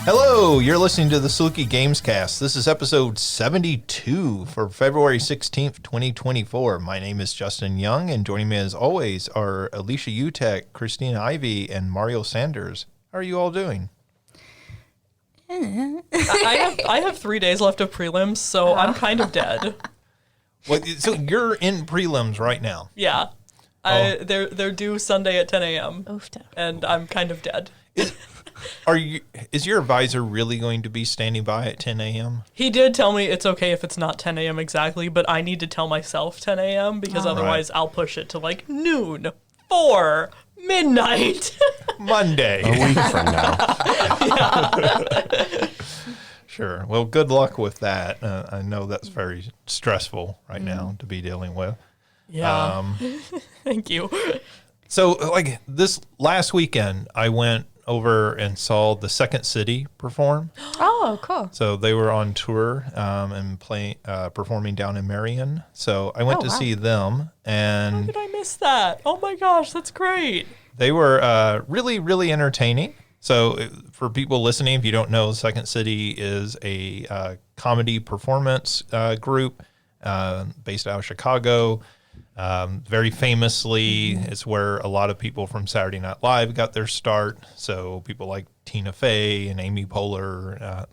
Hello, you're listening to the Saluki Gamescast. This is episode 72 for February 16th, 2024. My name is Justin Young, and joining me as always are Alicia Utecht, Christina Ivey, and Mario Sanders. How are you all doing? I have 3 days left of prelims, so I'm kind of dead. So you're in prelims right now? Yeah. They're due Sunday at 10 a.m. And I'm kind of dead. Is your advisor really going to be standing by at 10 a.m.? He did tell me it's okay if it's not 10 a.m. exactly, but I need to tell myself 10 a.m. because otherwise I'll push it to like noon, 4, midnight. Monday. A week from now. Yeah. Sure. Well, good luck with that. I know that's very stressful right now to be dealing with. Yeah. Thank you. So, like, this last weekend, I went over and saw the Second City perform. Oh, cool. So they were on tour and performing down in Marion. So I went to see them, How and did I miss that? Oh my gosh, that's great. they were really, really entertaining. So for people listening, if you don't know, Second City is a comedy performance group based out of Chicago. Very famously, it's where a lot of people from Saturday Night Live got their start. So people like Tina Fey and Amy Poehler have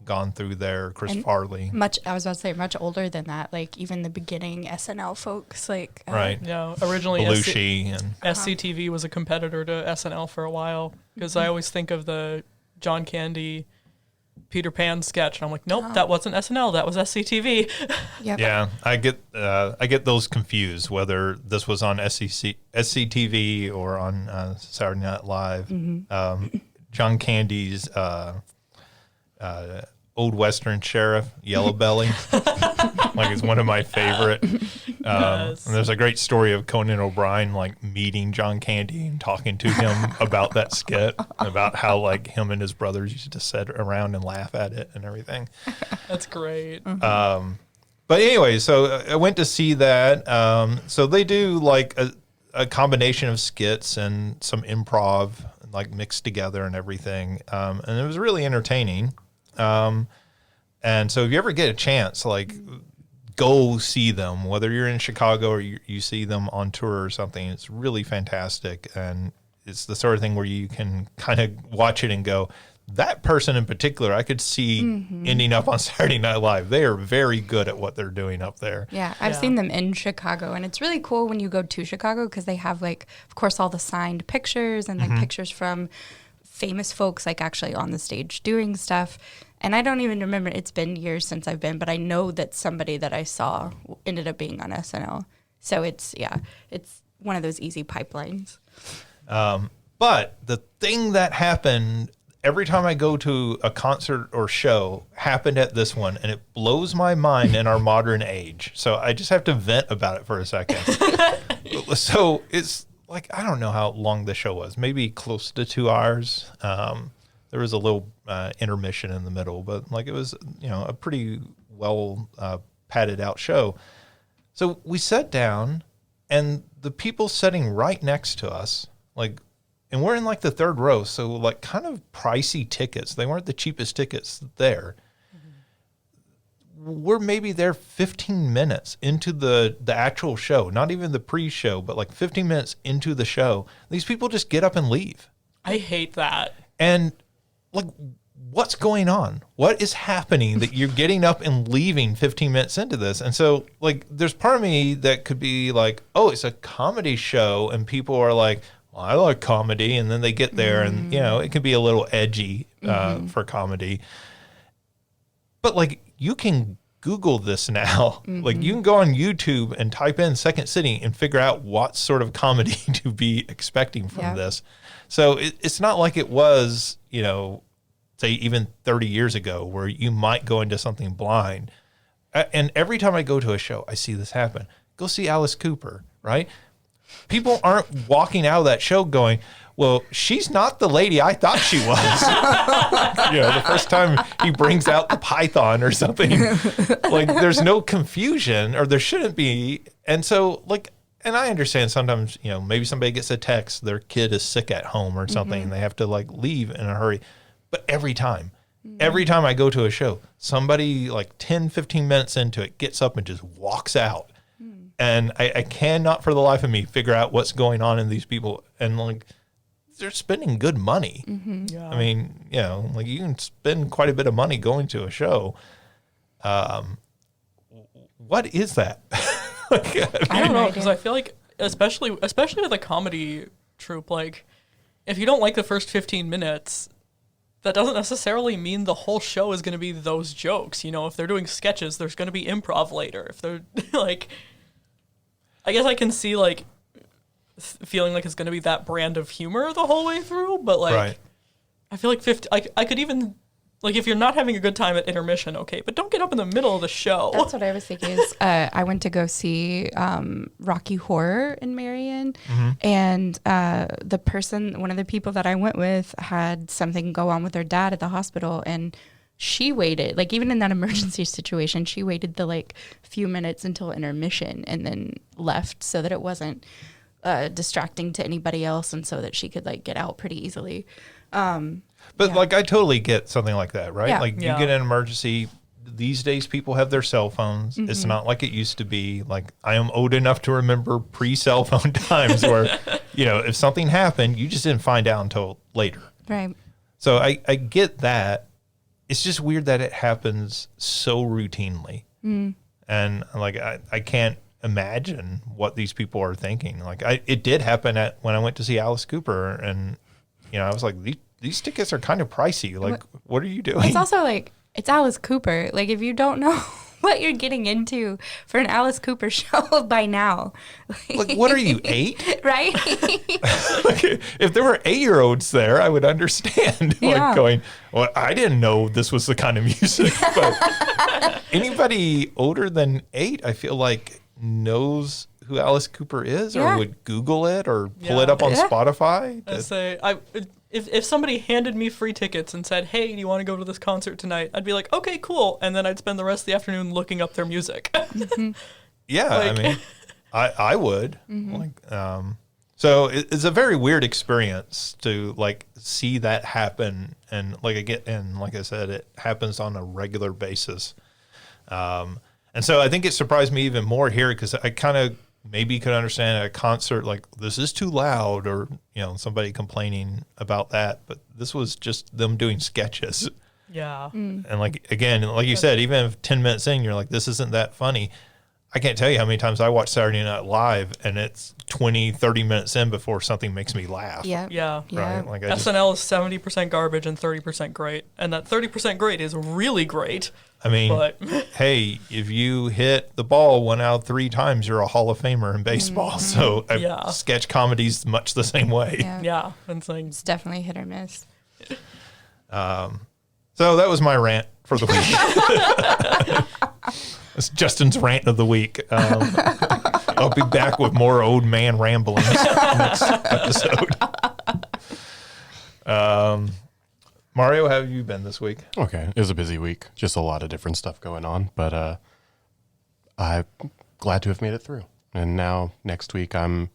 gone through there. Chris Farley. I was about to say much older than that. Like even the beginning SNL folks, like Right. Yeah, originally Belushi and SCTV was a competitor to SNL for a while because I always think of the John Candy Peter Pan sketch, and I'm like, nope, that wasn't SNL, that was SCTV. Yep. yeah, I get those confused whether this was on SCTV or on Saturday Night Live. John Candy's old Western sheriff, Yellow Belly, like it's one of my favorite. Yes. And there's a great story of Conan O'Brien like meeting John Candy and talking to him about that skit, about how like him and his brothers used to sit around and laugh at it and everything. That's great. But anyway, so I went to see that. So they do like a combination of skits and some improv like mixed together and everything. And it was really entertaining. And so if you ever get a chance, like go see them, whether you're in Chicago or you see them on tour or something, it's really fantastic. And it's the sort of thing where you can kind of watch it and go, that person in particular, I could see ending up on Saturday Night Live. They are very good at what they're doing up there. Yeah, I've seen them in Chicago, and it's really cool when you go to Chicago because they have like, of course, all the signed pictures and like pictures from famous folks like actually on the stage doing stuff. And I don't even remember, it's been years since I've been, but I know that somebody that I saw ended up being on SNL. So it's one of those easy pipelines. But the thing that happened every time I go to a concert or show happened at this one, and it blows my mind in our modern age. So I just have to vent about it for a second. So it's like, I don't know how long the show was, maybe close to 2 hours. There was a little intermission in the middle, but like it was, a pretty well padded out show. So we sat down, and the people sitting right next to us, like, and we're in like the third row, so like kind of pricey tickets. They weren't the cheapest tickets there. We're maybe there 15 minutes into the actual show, not even the pre-show, but like 15 minutes into the show. These people just get up and leave. I hate that. And like, what's going on? What is happening that you're getting up and leaving 15 minutes into this? And so like, there's part of me that could be like, oh, it's a comedy show. And people are like, well, I like comedy. And then they get there and, it can be a little edgy for comedy. But like, you can Google this now. Like, you can go on YouTube and type in Second City and figure out what sort of comedy to be expecting from this. So it's not like it was, say even 30 years ago where you might go into something blind. And every time I go to a show, I see this happen. Go see Alice Cooper, right? People aren't walking out of that show going, well, she's not the lady I thought she was. The first time he brings out the python or something, like there's no confusion, or there shouldn't be. And so like, and I understand sometimes, maybe somebody gets a text, their kid is sick at home or something, and they have to like leave in a hurry. But every time I go to a show, somebody like 10, 15 minutes into it gets up and just walks out. And I cannot for the life of me figure out what's going on in these people. And like, they're spending good money. Yeah. I mean, you know, like you can spend quite a bit of money going to a show. What is that? I don't know, because I feel like, especially with a comedy troupe, like, if you don't like the first 15 minutes, that doesn't necessarily mean the whole show is going to be those jokes. You know, if they're doing sketches, there's going to be improv later. If they're, like, I guess I can see, like, feeling like it's going to be that brand of humor the whole way through, but, like, Right. I feel like I could even, like, if you're not having a good time at intermission, okay, but don't get up in the middle of the show. That's what I was thinking is I went to go see Rocky Horror in Marion, and one of the people that I went with had something go on with her dad at the hospital, and she waited, like even in that emergency situation, she waited the like few minutes until intermission and then left so that it wasn't distracting to anybody else and so that she could like get out pretty easily. But like, I totally get something like that, right? Yeah. Like you get an emergency. These days, people have their cell phones. It's not like it used to be. Like, I am old enough to remember pre-cell phone times where, you know, if something happened, you just didn't find out until later. Right. So I get that. It's just weird that it happens so routinely. And like, I can't imagine what these people are thinking. Like, it did happen when I went to see Alice Cooper, and, you know, I was like, these tickets are kind of pricey. Like, what are you doing? It's also like, it's Alice Cooper. Like, if you don't know what you're getting into for an Alice Cooper show by now. Like, what are you, 8? Right? Like, if there were 8-year-olds there, I would understand. Yeah. Like going, well, I didn't know this was the kind of music. But anybody older than 8, I feel like, knows who Alice Cooper is, or would Google it or pull it up on Spotify. I say, if somebody handed me free tickets and said, "Hey, do you want to go to this concert tonight?" I'd be like, "Okay, cool," and then I'd spend the rest of the afternoon looking up their music. Yeah, Like- I mean, I would. Like, so it's a very weird experience to like see that happen, and like like I said, it happens on a regular basis. And so I think it surprised me even more here because I kind of maybe could understand at a concert like this is too loud, or you know, somebody complaining about that, but this was just them doing sketches. Yeah. And like, again, like you said, even if 10 minutes in, you're like, this isn't that funny. I can't tell you how many times I watch Saturday Night Live and it's 20, 30 minutes in before something makes me laugh. Yeah. Yeah. Right. Like SNL is 70% garbage and 30% great. And that 30% great is really great. I mean, But hey, if you hit the ball 1 out of 3 times, you're a Hall of Famer in baseball. So sketch comedy's much the same way. yeah. It's like, It's definitely hit or miss. So that was my rant for the week. It's Justin's rant of the week. I'll be back with more old man ramblings next episode. Mario, how have you been this week? Okay, it was a busy week. Just a lot of different stuff going on, but I'm glad to have made it through. And now next week I'm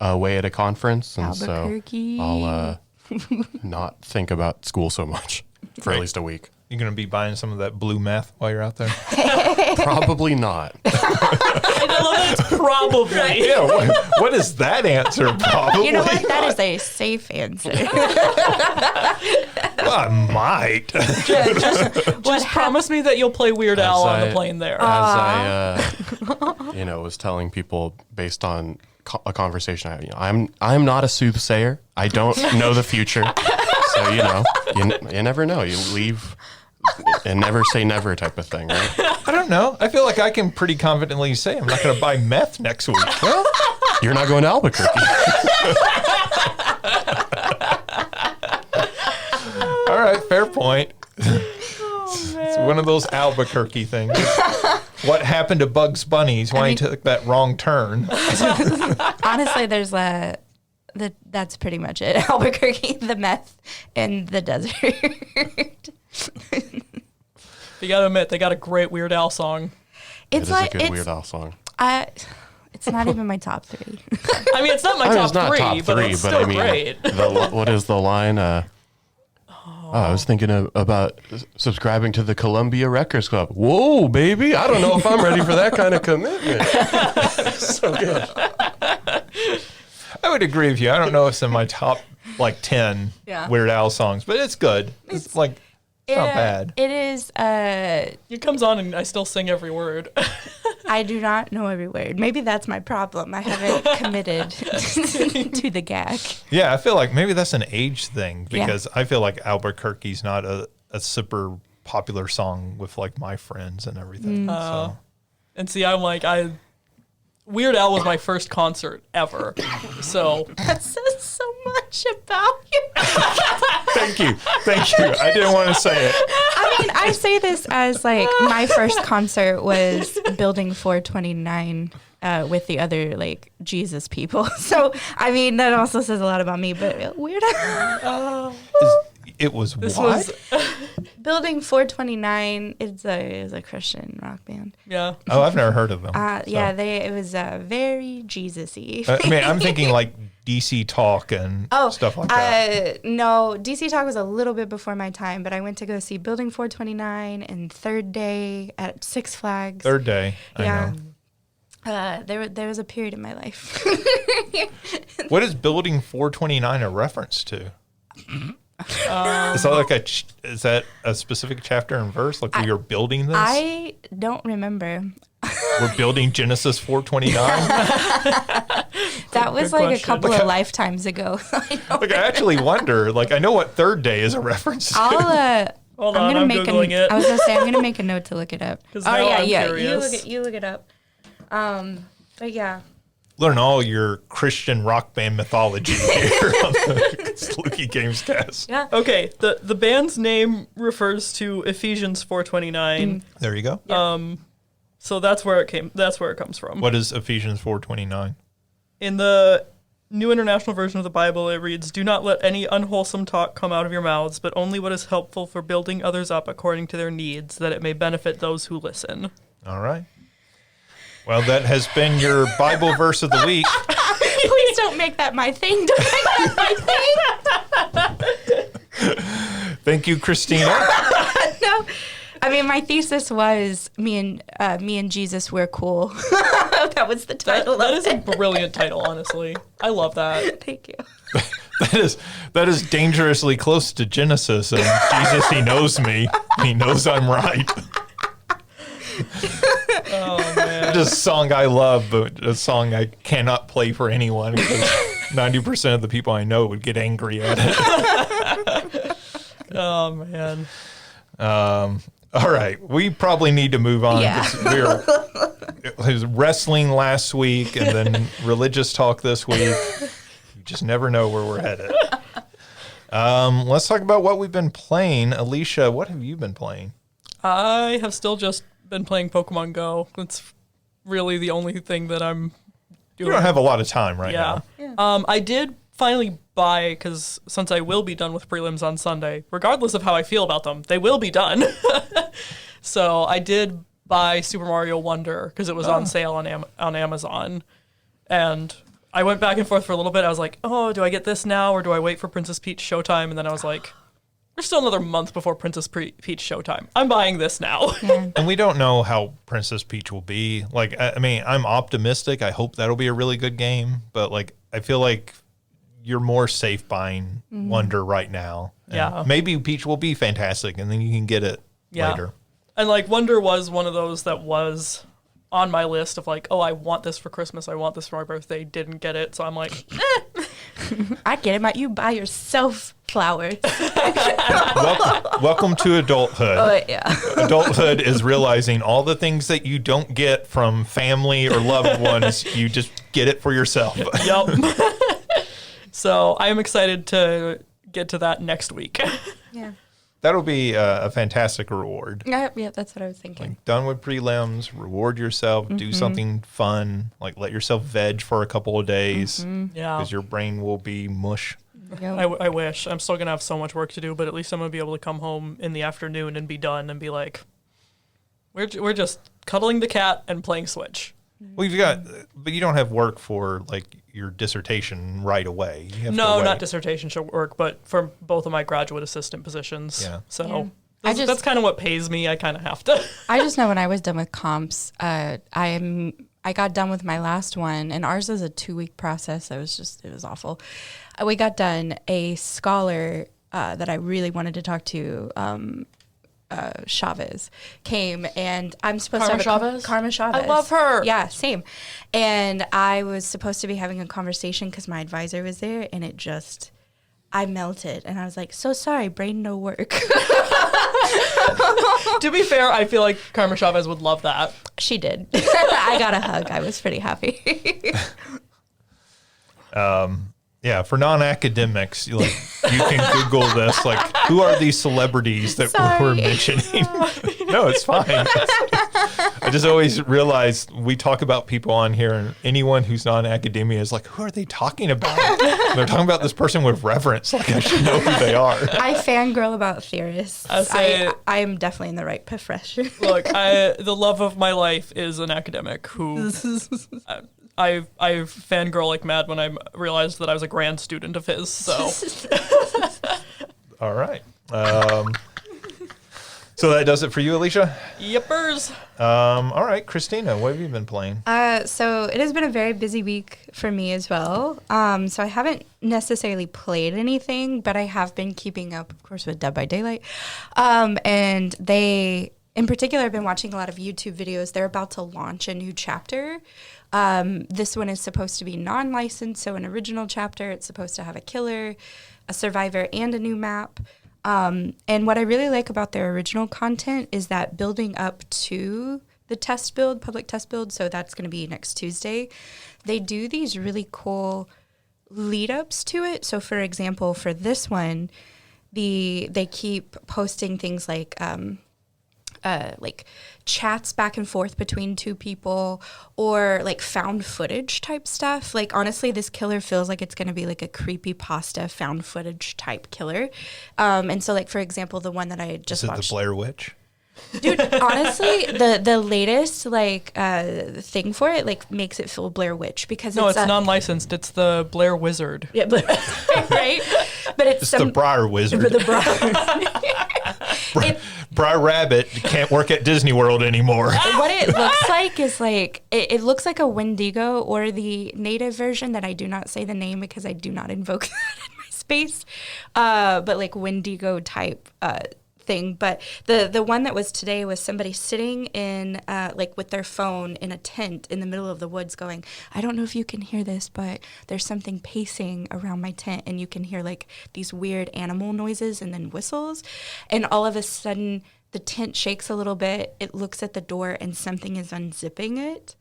away at a conference, and Albuquerque. so I'll not think about school so much for at least a week. You're going to be buying some of that blue meth while you're out there? Probably not. I love that it's probably. Yeah, what is that answer? Probably. You know what? That is a safe answer. Well, I might. Just promise me that you'll play Weird Al on the plane there. As I, was telling people based on a conversation I had, I'm not a soothsayer. I don't know the future. So, you never know. You leave and never say never type of thing, right? I don't know. I feel like I can pretty confidently say I'm not going to buy meth next week. Well, you're not going to Albuquerque. all right, fair point. It's one of those Albuquerque things. What happened to Bugs Bunny's when he took that wrong turn? Honestly, there's that's pretty much it. Albuquerque, the meth, and the desert. You gotta admit, they got a great Weird Al song. It's It is a good Weird Al song. It's not even my top 3. I mean, it's not my I mean, top it's not 3, top but 3, it's but still I mean, great. what is the line? Oh, I was thinking about subscribing to the Columbia Records Club. Whoa, baby. I don't know if I'm ready for that kind of commitment. So good. I would agree with you. I don't know if it's in my top 10 Weird Al songs, but it's good. It's not bad. It is. It comes on and I still sing every word. I do not know every word. Maybe that's my problem. I haven't committed to the gag. Yeah, I feel like maybe that's an age thing because I feel like Albuquerque's not a super popular song with my friends and everything. So. And see, I'm like, Weird Al was my first concert ever. So That says so much about you. Thank you. I didn't want to say it. I mean, I say this as my first concert was Building 429 with the other Jesus people. So I mean, that also says a lot about me. But Weird Al. It was this what? was Building 429 is a Christian rock band. yeah. Oh, I've never heard of them. Yeah, it was very Jesus-y. I mean, I'm thinking DC Talk and stuff like that. No, DC Talk was a little bit before my time, but I went to go see Building 429 and Third Day at Six Flags. Third Day. I know. There was a period in my life. What is Building 429 a reference to? Is that a specific chapter and verse? We are building this? I don't remember. We're building Genesis 429? That was Good a question. couple of lifetimes ago. I actually wonder. I know what Third Day is a reference to. Hold on, I'm Googling it. I was gonna say I'm gonna make a note to look it up. 'Cause now I'm curious. You look it up. But yeah. Learn all your Christian rock band mythology here on the Saluki Gamescast. Yeah. Okay, the band's name refers to Ephesians 4:29. There you go. So that's where it comes from. What is Ephesians 4:29? In the New International Version of the Bible, it reads, "Do not let any unwholesome talk come out of your mouths, but only what is helpful for building others up according to their needs, that it may benefit those who listen." All right. Well, that has been your Bible verse of the week. Please don't make that my thing. Don't make that my thing. Thank you, Christina. No. I mean, my thesis was me and Jesus, we're cool. That was the title. That is a brilliant title, honestly. I love that. Thank you. That is dangerously close to Genesis and Jesus, he knows me. He knows I'm right. Oh, man. Just a song I love, but a song I cannot play for anyone because 90% of the people I know would get angry at it. Oh, man. All right. We probably need to move on. Yeah. It was wrestling last week and then religious talk this week. You just never know where we're headed. Let's talk about what we've been playing. Alicia, what have you been playing? I have still just been playing Pokemon Go. It's really the only thing that I'm doing. You don't have a lot of time right now. I did finally buy, because since I will be done with prelims on Sunday, regardless of how I feel about them, they will be done. So I did buy Super Mario Wonder because it was on sale on Amazon. And I went back and forth for a little bit. I was like, oh, do I get this now or do I wait for Princess Peach Showtime? And then I was like, there's still another month before Princess Peach Showtime. I'm buying this now. Yeah. And we don't know how Princess Peach will be. I mean, I'm optimistic. I hope that'll be a really good game. But, I feel like you're more safe buying Wonder right now. And Yeah. maybe Peach will be fantastic, and then you can get it later. And, Wonder was one of those that was on my list of, oh, I want this for Christmas. I want this for my birthday. Didn't get it. So I'm like, I get it. You buy yourself flowers. Welcome to adulthood. Oh, yeah. Adulthood is realizing all the things that you don't get from family or loved ones, you just get it for yourself. Yep. So I'm excited to get to that next week. Yeah. That'll be a fantastic reward. Yeah, that's what I was thinking. Done with prelims, reward yourself, do something fun, let yourself veg for a couple of days Yeah. because your brain will be mush. Yep. I wish. I'm still going to have so much work to do, but at least I'm going to be able to come home in the afternoon and be done and be like, we're just cuddling the cat and playing Switch. Well, but you don't have work for your dissertation right away. You have to No, wait. not dissertation work, but for both of my graduate assistant positions. Yeah. So Yeah. that's kind of what pays me. I kind of have to. I just know when I was done with comps, I got done with my last one, and ours is a 2-week process. It was awful. We got done. A scholar that I really wanted to talk to, Chavez, came, and I'm supposed Karma to have Chavez? Karma Chavez. I love her. Yeah, same. And I was supposed to be having a conversation because my advisor was there, and I melted, and I was like, so sorry, brain no work. To be fair, I feel like Karma Chavez would love that. She did. I got a hug. I was pretty happy. Yeah, for non-academics, you can Google this. Like, who are these celebrities that we're mentioning? No, it's fine. I just always realize we talk about people on here, and anyone who's non-academia is like, who are they talking about? They're talking about this person with reverence. Like, I should know who they are. I fangirl about theorists. I am definitely in the right profession. Look, the love of my life is an academic who I fangirl like mad when I realized that I was a grand student of his. So, All right. So that does it for you, Alicia? yippers. All right, Christina, what have you been playing? So it has been a very busy week for me as well. So I haven't necessarily played anything, but I have been keeping up, of course, with Dead by Daylight. And in particular, I've been watching a lot of YouTube videos. They're about to launch a new chapter. This one is supposed to be non-licensed, so an original chapter. It's supposed to have a killer, a survivor, and a new map. And what I really like about their original content is that building up to the test build, public test build, so that's going to be next Tuesday, they do these really cool lead-ups to it. So, for example, for this one, they keep posting things like chats back and forth between two people, or like found footage type stuff. Like, honestly, this killer feels like it's going to be like a creepypasta found footage type killer. And so, like, for example, the one that I just watched. Is it the Blair Witch? Dude, honestly, the latest thing for it makes it feel Blair Witch, because No, it's non-licensed. It's the Blair Wizard. Yeah, right? But it's the Briar Wizard. The Briar Rabbit can't work at Disney World anymore. What it looks like is it looks like a Wendigo, or the native version that I do not say the name because I do not invoke that in my space. But like Wendigo type thing. But the one that was today was somebody sitting in with their phone in a tent in the middle of the woods going, I don't know if you can hear this, but there's something pacing around my tent, and you can hear like these weird animal noises and then whistles, and all of a sudden the tent shakes a little bit. It looks at the door and something is unzipping it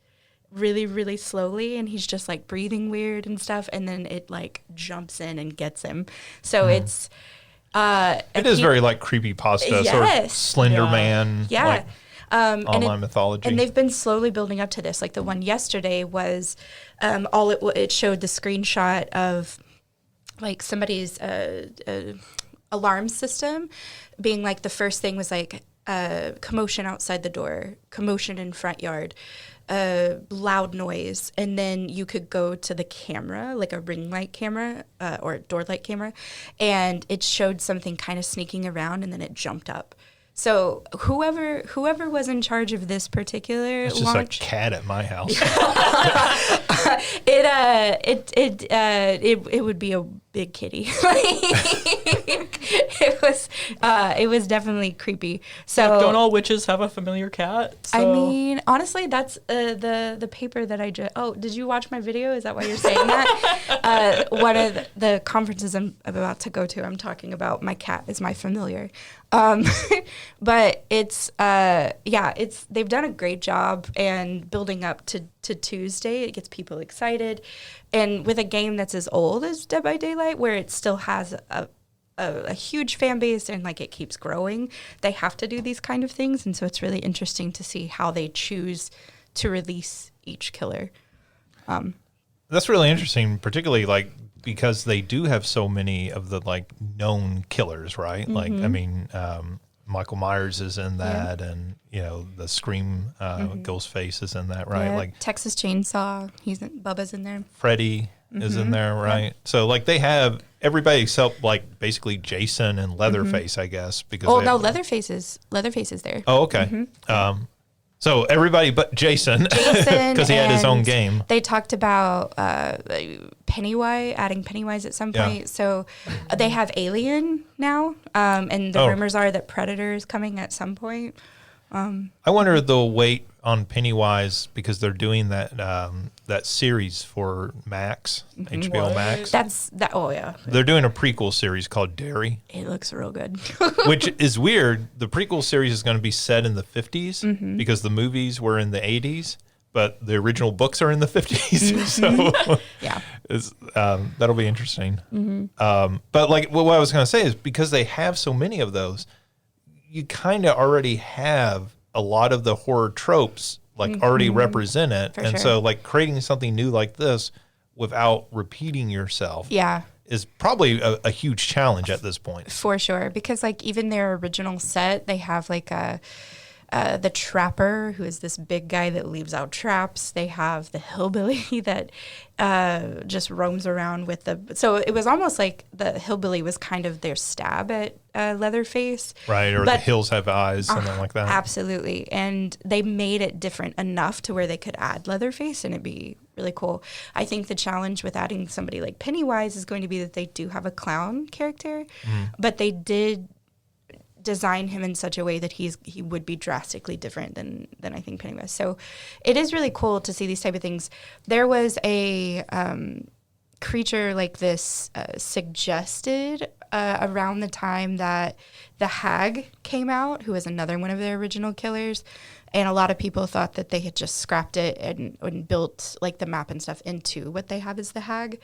really, really slowly, and he's just like breathing weird and stuff, and then it like jumps in and gets him. So it's it is very like creepypasta, sort of Slender Man, like online mythology. And they've been slowly building up to this. Like the one yesterday was, it showed the screenshot of like somebody's alarm system being like, the first thing was like commotion outside the door, commotion in front yard, loud noise, and then you could go to the camera, like a ring light camera or a door light camera, and it showed something kind of sneaking around, and then it jumped up. So whoever was in charge of this particular it's just launch, a cat at my house. it would be a big kitty. It was definitely creepy. So don't all witches have a familiar cat? So. I mean, honestly, that's the paper that I just. Oh, did you watch my video? Is that why you're saying that? One of the conferences I'm about to go to, I'm talking about my cat is my familiar. But it's they've done a great job and building up to Tuesday. It gets people excited, and with a game that's as old as Dead by Daylight, where it still has a huge fan base and like it keeps growing, they have to do these kind of things, and so it's really interesting to see how they choose to release each killer. That's really interesting, particularly like because they do have so many of the like known killers, right? Mm-hmm. Like, I mean, Michael Myers is in that, and you know the Scream Ghostface is in that, right? Yeah, like Texas Chainsaw, Bubba's in there. Freddy, is in there, right? So like they have everybody except like basically Jason and Leatherface, I guess. Because Leatherface is there. Oh, okay. So everybody but Jason, because he had his own game. They talked about Pennywise, adding Pennywise at some point. Yeah. So they have Alien now, and the rumors are that Predator is coming at some point. I wonder if they'll wait on Pennywise because they're doing that series for Max, HBO Max. Oh yeah. They're doing a prequel series called Derry. It looks real good. Which is weird. The prequel series is going to be set in the 50s because the movies were in the 80s, but the original books are in the 50s. So yeah, that'll be interesting. But like what I was going to say is because they have so many of those, you kind of already have a lot of the horror tropes like already represented. And so like creating something new like this without repeating yourself is probably a huge challenge at this point. For sure. Because like even their original set, they have like the trapper, who is this big guy that leaves out traps. They have the hillbilly that just roams around with so it was almost like the hillbilly was kind of their stab at Leatherface. Right, or the hills have eyes, something like that. Absolutely. And they made it different enough to where they could add Leatherface and it'd be really cool. I think the challenge with adding somebody like Pennywise is going to be that they do have a clown character, but they did design him in such a way that he would be drastically different than I think Pennywise. So it is really cool to see these type of things. There was a creature like this suggested around the time that the Hag came out, who was another one of their original killers. And a lot of people thought that they had just scrapped it and built like the map and stuff into what they have as the Hag.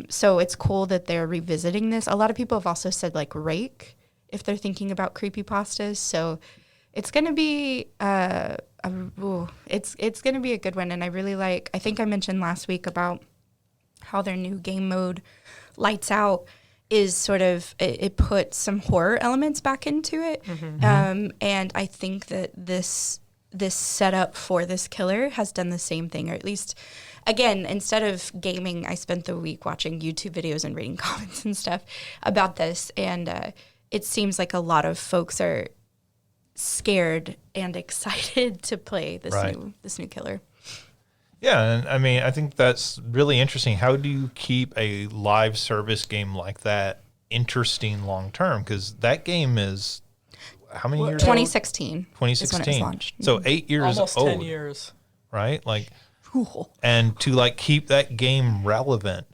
So it's cool that they're revisiting this. A lot of people have also said like Rake, if they're thinking about creepypastas. So it's going to be it's going to be a good one. And I really I think I mentioned last week about how their new game mode, Lights Out, is sort of, it puts some horror elements back into it. And I think that this setup for this killer has done the same thing, or at least, again, instead of gaming, I spent the week watching YouTube videos and reading comments and stuff about this. And it seems like a lot of folks are scared and excited to play this new killer. Yeah, and I mean, I think that's really interesting. How do you keep a live service game like that interesting long term? Because that game is how many years 2016. old? 2016. Is when it was launched. So 8 years almost old. 10 years. Right? Like, and to like keep that game relevant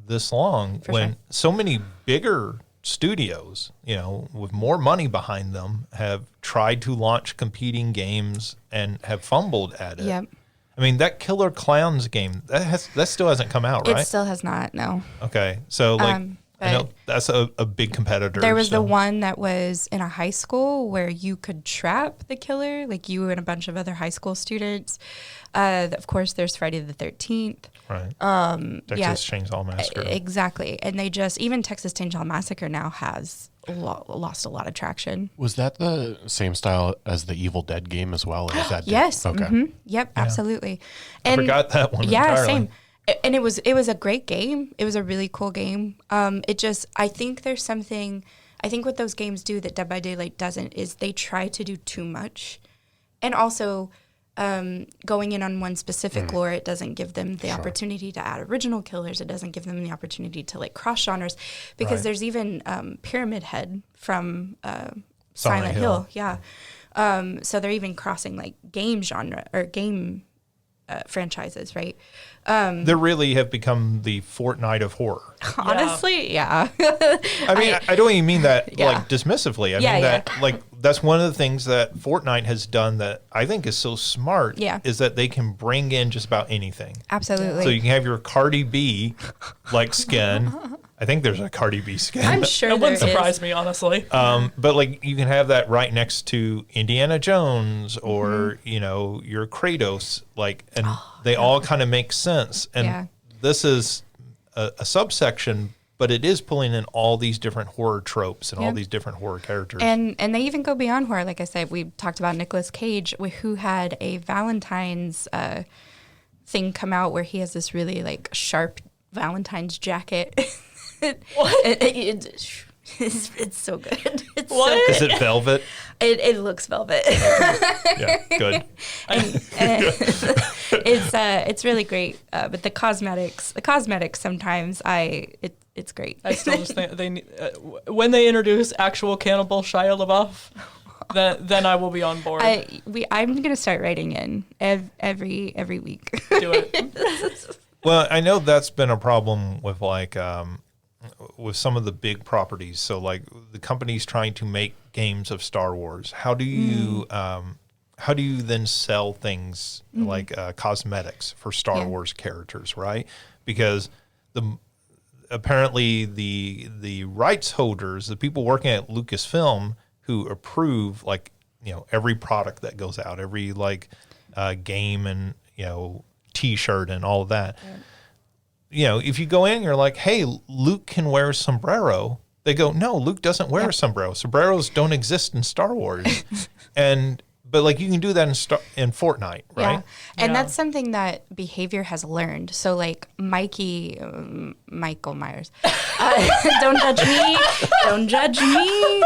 this long when so many bigger studios, with more money behind them have tried to launch competing games and have fumbled at it. Yep. I mean, that Killer Clowns game, that still hasn't come out, right? It still has not, no. Okay. So, I know that's a big competitor. There was the one that was in a high school where you could trap the killer, like you and a bunch of other high school students. Of course, there's Friday the 13th. Right. Texas Chainsaw Massacre. Exactly. And even Texas Chainsaw Massacre now has lost a lot of traction. Was that the same style as the Evil Dead game as well? Or is that yes. Okay. Mm-hmm. Yep, absolutely. I forgot that one entirely. Same. And it was a great game. It was a really cool game. I think there's something, I think what those games do that Dead by Daylight doesn't is they try to do too much. And also, going in on one specific lore, it doesn't give them the opportunity to add original killers. It doesn't give them the opportunity to like cross genres, because there's even Pyramid Head from Silent Hill. Yeah. So they're even crossing like game genre or game franchises, right? They really have become the Fortnite of horror. Honestly, yeah. I mean, I don't even mean that like dismissively. I mean that like that's one of the things that Fortnite has done that I think is so smart. Is that they can bring in just about anything. Absolutely. So you can have your Cardi B like skin. I think there's a Cardi B skin. I'm sure it wouldn't surprise me, honestly. But like you can have that right next to Indiana Jones or your Kratos, like, and they all kind of make sense. And this is a subsection, but it is pulling in all these different horror tropes and all these different horror characters. And they even go beyond horror. Like I said, we talked about Nicolas Cage, who had a Valentine's thing come out where he has this really like sharp Valentine's jacket. What? It's so good. It's What? so Is it velvet? It looks velvet. Yeah, good. It's really great. But the cosmetics sometimes it's great. I still just think when they introduce actual cannibal Shia LaBeouf, then I will be on board. I'm gonna start writing in every week. Do it. Well, I know that's been a problem with like with some of the big properties. So like the companies trying to make games of Star Wars. How do you then sell things like cosmetics for Star Wars characters, right? Because apparently the rights holders, the people working at Lucasfilm who approve like, you know, every product that goes out, every like game and, you know, T-shirt and all of that. Yeah. You know, if you go in and you're like, hey, Luke can wear a sombrero, they go, no, Luke doesn't wear a sombrero. Sombreros don't exist in Star Wars. But like you can do that in Fortnite, right? Yeah. And that's something that behavior has learned. So like Michael Myers, don't judge me. Don't judge me.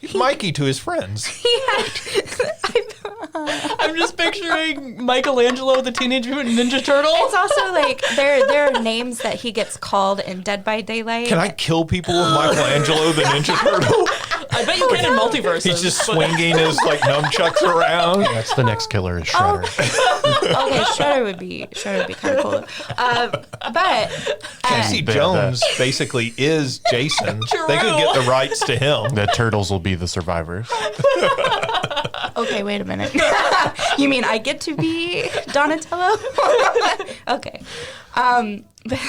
He's Mikey to his friends. I'm just picturing Michelangelo, the Teenage Mutant Ninja Turtle. It's also like there are names that he gets called in Dead by Daylight. Can I kill people with Michelangelo, the Ninja Turtle? I bet you can in multiverses. He's just swinging his like nunchucks around. That's the next killer is Shredder. Okay, Shredder would be kind of cool. But Casey Jones basically is Jason. They could get the rights to him. The turtles will be the survivors. okay, wait a minute. You mean I get to be Donatello? Okay. But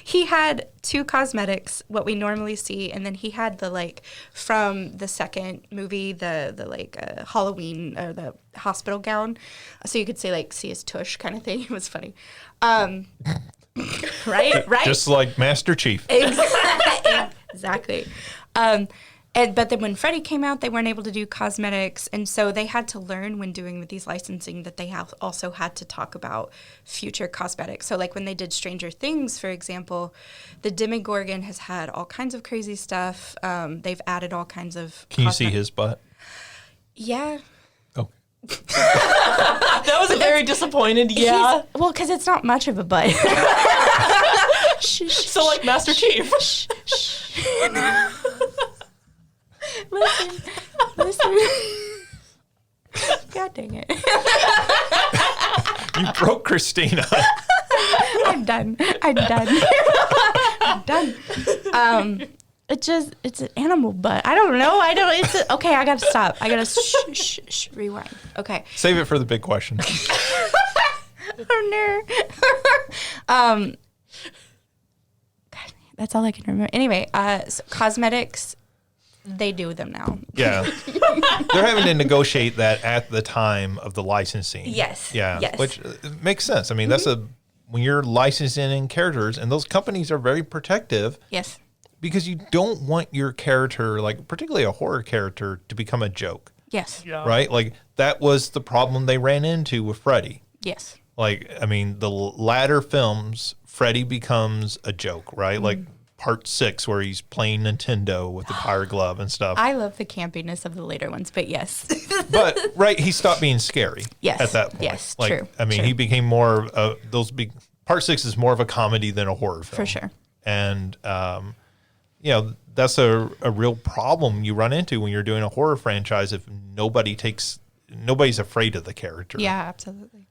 he had 2 cosmetics, what we normally see, and then he had the like from the second movie, the like Halloween or the hospital gown, so you could say like see his tush kind of thing. It was funny, right? Just like Master Chief. Exactly. But then when Freddy came out, they weren't able to do cosmetics. And so they had to learn when doing with these licensing that they also had to talk about future cosmetics. So like when they did Stranger Things, for example, the Demogorgon has had all kinds of crazy stuff. They've added all kinds of Can you see his butt? Yeah. Oh. That was a very disappointed yeah. Well, because it's not much of a butt. So like Master Chief. Listen. God dang it. You broke Christina. I'm done. It's an animal butt. I don't know. Okay, I gotta stop. I gotta rewind. Okay. Save it for the big question. Oh no. God, that's all I can remember. Anyway, so cosmetics, they do them now. Yeah. They're having to negotiate that at the time of the licensing. Yes. Yeah. Yes. Which makes sense. I mean, that's when you're licensing in characters, and those companies are very protective. Yes. Because you don't want your character, like particularly a horror character, to become a joke. Yes. Yeah. Right? Like that was the problem they ran into with Freddy. Yes. Like, I mean, the latter films, Freddy becomes a joke, right? Like part 6 where he's playing Nintendo with the pirate glove and stuff. I love the campiness of the later ones, but yes. But right, he stopped being scary. Yes. At that point. Yes, like, true. I mean, true. he became more of part 6 is more of a comedy than a horror film. For sure. And you know, that's a real problem you run into when you're doing a horror franchise if nobody's afraid of the character. Yeah, absolutely.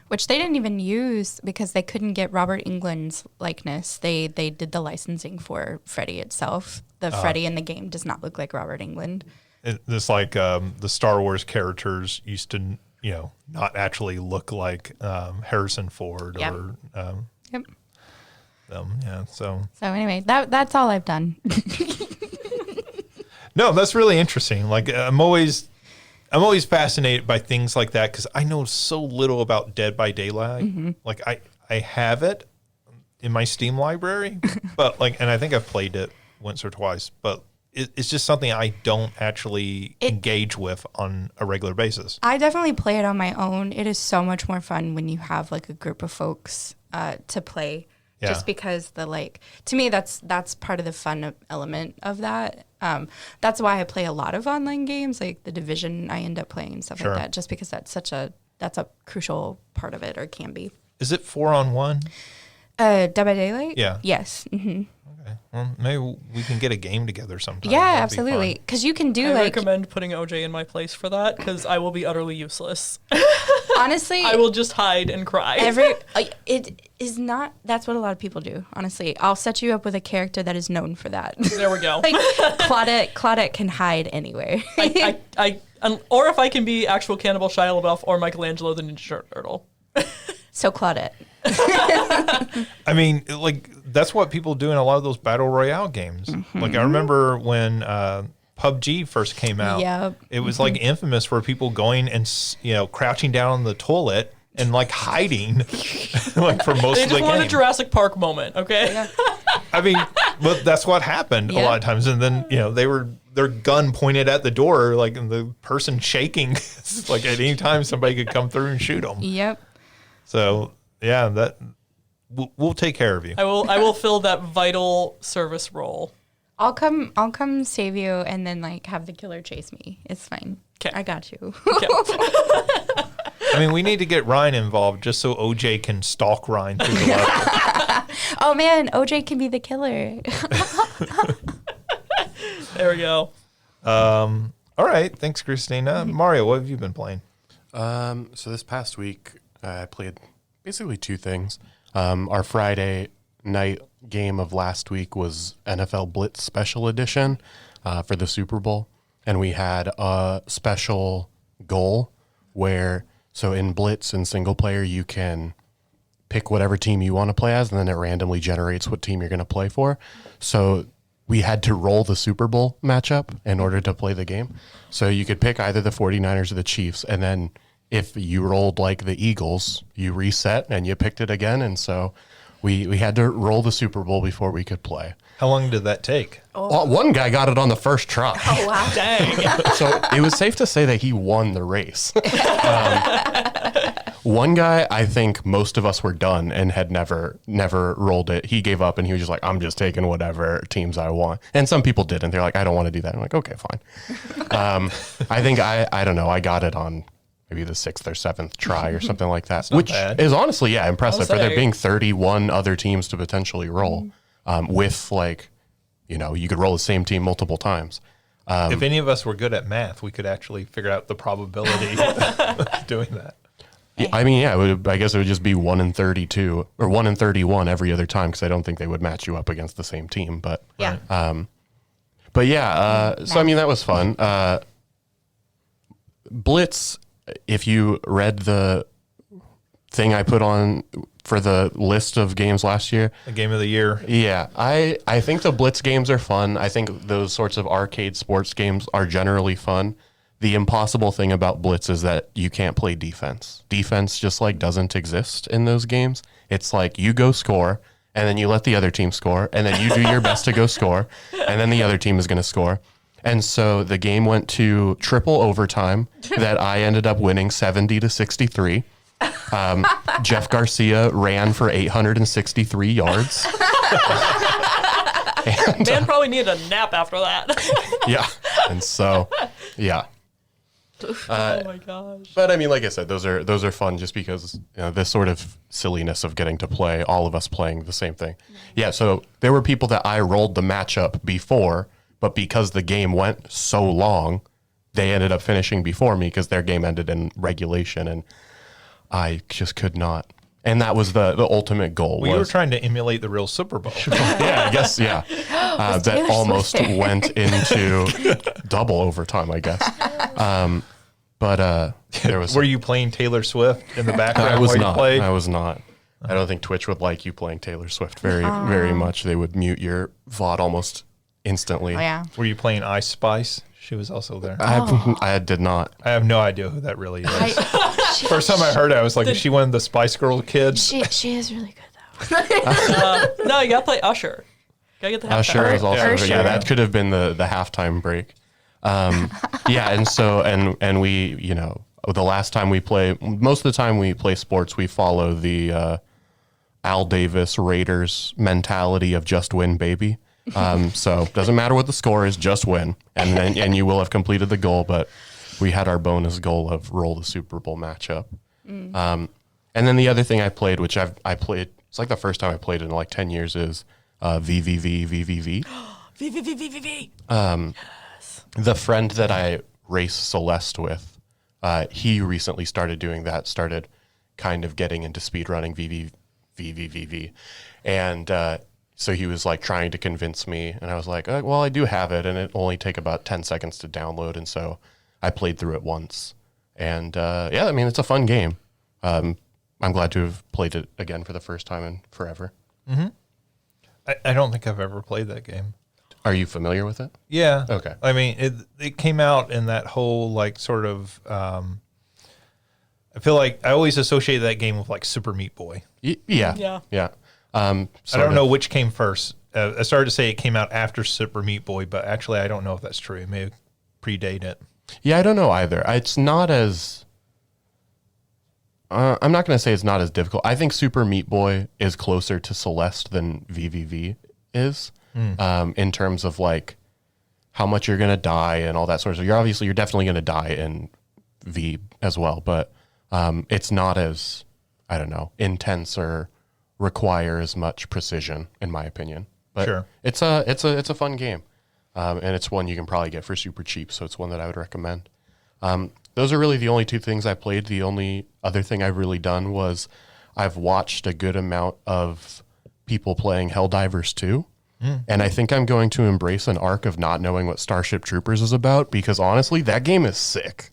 Which they didn't even use because they couldn't get Robert Englund's likeness. They did the licensing for Freddy itself. The Freddy in the game does not look like Robert Englund. It's like the Star Wars characters used to, you know, not actually look like Harrison Ford Yep. or Yep. them. Yeah. So anyway, that's all I've done. no, that's really interesting. Like I'm always fascinated by things like that because I know so little about Dead by Daylight. Mm-hmm. Like I have it in my Steam library, but like, and I think I've played it once or twice, but it's just something I don't actually engage with on a regular basis. I definitely play it on my own. It is so much more fun when you have like a group of folks to play. Yeah. Just because to me, that's part of the fun element of that. That's why I play a lot of online games, like the Division I end up playing and stuff like that, just because that's a crucial part of it, or can be. Is it 4-on-1? Dead by Daylight? Yeah. Yes. Mm-hmm. Okay. Well, maybe we can get a game together sometime. Yeah, That'd be absolutely. Because you can do I like recommend putting OJ in my place for that because I will be utterly useless. honestly, I will just hide and cry. it is not. That's what a lot of people do. Honestly, I'll set you up with a character that is known for that. There we go. Like Claudette can hide anywhere. Or if I can be actual Cannibal Shia LaBeouf or Michelangelo the Ninja Turtle. So Claudette. I mean, like, that's what people do in a lot of those battle royale games. Mm-hmm. Like, I remember when PUBG first came out. Yep. It was like infamous for people going and crouching down on the toilet and like hiding, like for most They of the just wanted game. a Jurassic Park moment, okay? Yeah. I mean, but that's what happened a lot of times. And then their gun pointed at the door, like, and the person shaking. It's like at any time somebody could come through and shoot them. Yep. So yeah, that we'll take care of you. I will fill that vital service role. I'll come save you and then like have the killer chase me. It's fine. 'Kay. I got you. Okay. I mean, we need to get Ryan involved just so OJ can stalk Ryan through the level. Oh man, OJ can be the killer. There we go. All right, thanks, Christina. Mario, what have you been playing? So this past week, I played basically two things. Our Friday night game of last week was NFL Blitz Special Edition for the Super Bowl. And we had a special goal where, so in Blitz and single player, you can pick whatever team you want to play as, and then it randomly generates what team you're going to play for. So we had to roll the Super Bowl matchup in order to play the game. So you could pick either the 49ers or the Chiefs, and then if you rolled like the Eagles, you reset and you picked it again. And so we had to roll the Super Bowl before we could play. How long did that take? Well, one guy got it on the first try. Oh wow. Dang. So it was safe to say that he won the race. One guy, I think most of us were done and had never rolled it. He gave up and he was just like, I'm just taking whatever teams I want. And some people didn't. They're like, I don't want to do that. I'm like, okay, fine. I think I don't know. I got it on maybe the 6th or 7th try or something like that, which bad. is honestly, impressive for there say. being 31 other teams to potentially roll with like, you could roll the same team multiple times. If any of us were good at math, we could actually figure out the probability of doing that. I mean, I guess it would just be 1 in 32 or 1 in 31 every other time because I don't think they would match you up against the same team. But Yeah. so I mean that was fun. Blitz, if you read the thing I put on for the list of games last year, The game of the year. yeah, I think the Blitz games are fun. I think those sorts of arcade sports games are generally fun. The impossible thing about Blitz is that you can't play defense. Defense just like doesn't exist in those games. It's like you go score and then you let the other team score and then you do your best to go score and then the other team is going to score. And so the game went to triple overtime that I ended up winning 70-63. Jeff Garcia ran for 863 yards. Man probably needed a nap after that. Yeah. And so, yeah. Oh my gosh. But I mean, like I said, those are fun just because this sort of silliness of getting to play, all of us playing the same thing. Yeah, so there were people that I rolled the matchup before, but because the game went so long, they ended up finishing before me because their game ended in regulation, and I just could not. And that was the ultimate goal. We were was, trying to emulate the real Super Bowl. yeah, I guess, yeah. That Taylor almost Swift there? went into double overtime, I guess. But there was. Were you playing Taylor Swift in the background I was while not. you played? I was not. I don't think Twitch would like you playing Taylor Swift very much. They would mute your VOD almost instantly. Oh, yeah. Were you playing Ice Spice? She was also there. I did not. I have no idea who that really is. First time I heard it, I was like, is she one of the Spice Girl kids? She is really good though. No, you gotta play Usher. Gotta get the halftime Usher break. is also Usher. yeah. That could have been the halftime break. Yeah, and so and we the last time we play, most of the time we play sports, we follow the Al Davis Raiders mentality of just win, baby. So doesn't matter what the score is, just win, and you will have completed the goal. But we had our bonus goal of roll the Super Bowl matchup. And then the other thing I played, which I played, it's like the first time I played it in like 10 years, is VVV. VVV. The friend that I race Celeste with, he recently started doing that, started kind of getting into speedrunning VVV. And so he was like trying to convince me, and I was like, well, I do have it, and it only take about 10 seconds to download. And so I played through it once. And yeah, I mean, it's a fun game. I'm glad to have played it again for the first time in forever. Mm-hmm. I don't think I've ever played that game. Are you familiar with it? Yeah. Okay. I mean, it came out in that whole like sort of. I feel like I always associate that game with like Super Meat Boy. Yeah. I don't know which came first. I started to say it came out after Super Meat Boy, but actually I don't know if that's true. It may predate it. Yeah, I don't know either. It's not as. I'm not going to say it's not as difficult. I think Super Meat Boy is closer to Celeste than VVV is in terms of like how much you're going to die and all that sort of stuff. You're definitely going to die in V as well, but it's not as, I don't know, intense or require as much precision in my opinion. But Sure. It's a fun game. And it's one you can probably get for super cheap, so it's one that I would recommend. Those are really the only two things I played. The only other thing I've really done was I've watched a good amount of people playing Helldivers 2. And I think I'm going to embrace an arc of not knowing what Starship Troopers is about, because honestly, that game is sick.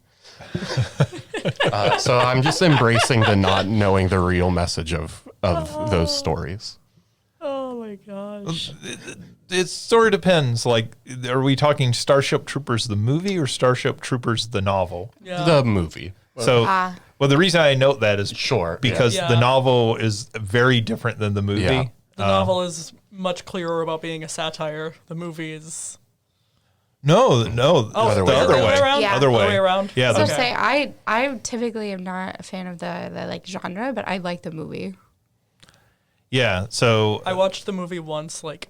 So I'm just embracing the not knowing the real message of those stories. Oh my gosh. It sort of depends. Like, are we talking Starship Troopers the movie or Starship Troopers the novel? Yeah. The movie. So, well, the reason I note that is because Yeah. the novel is very different than the movie. Yeah. The novel is much clearer about being a satire. The movie is No, Other way the other around. way. around. Yeah. Other way. Other way around. Yeah, So the- say I typically am not a fan of the like genre, but I like the movie. yeah. So I watched the movie once, like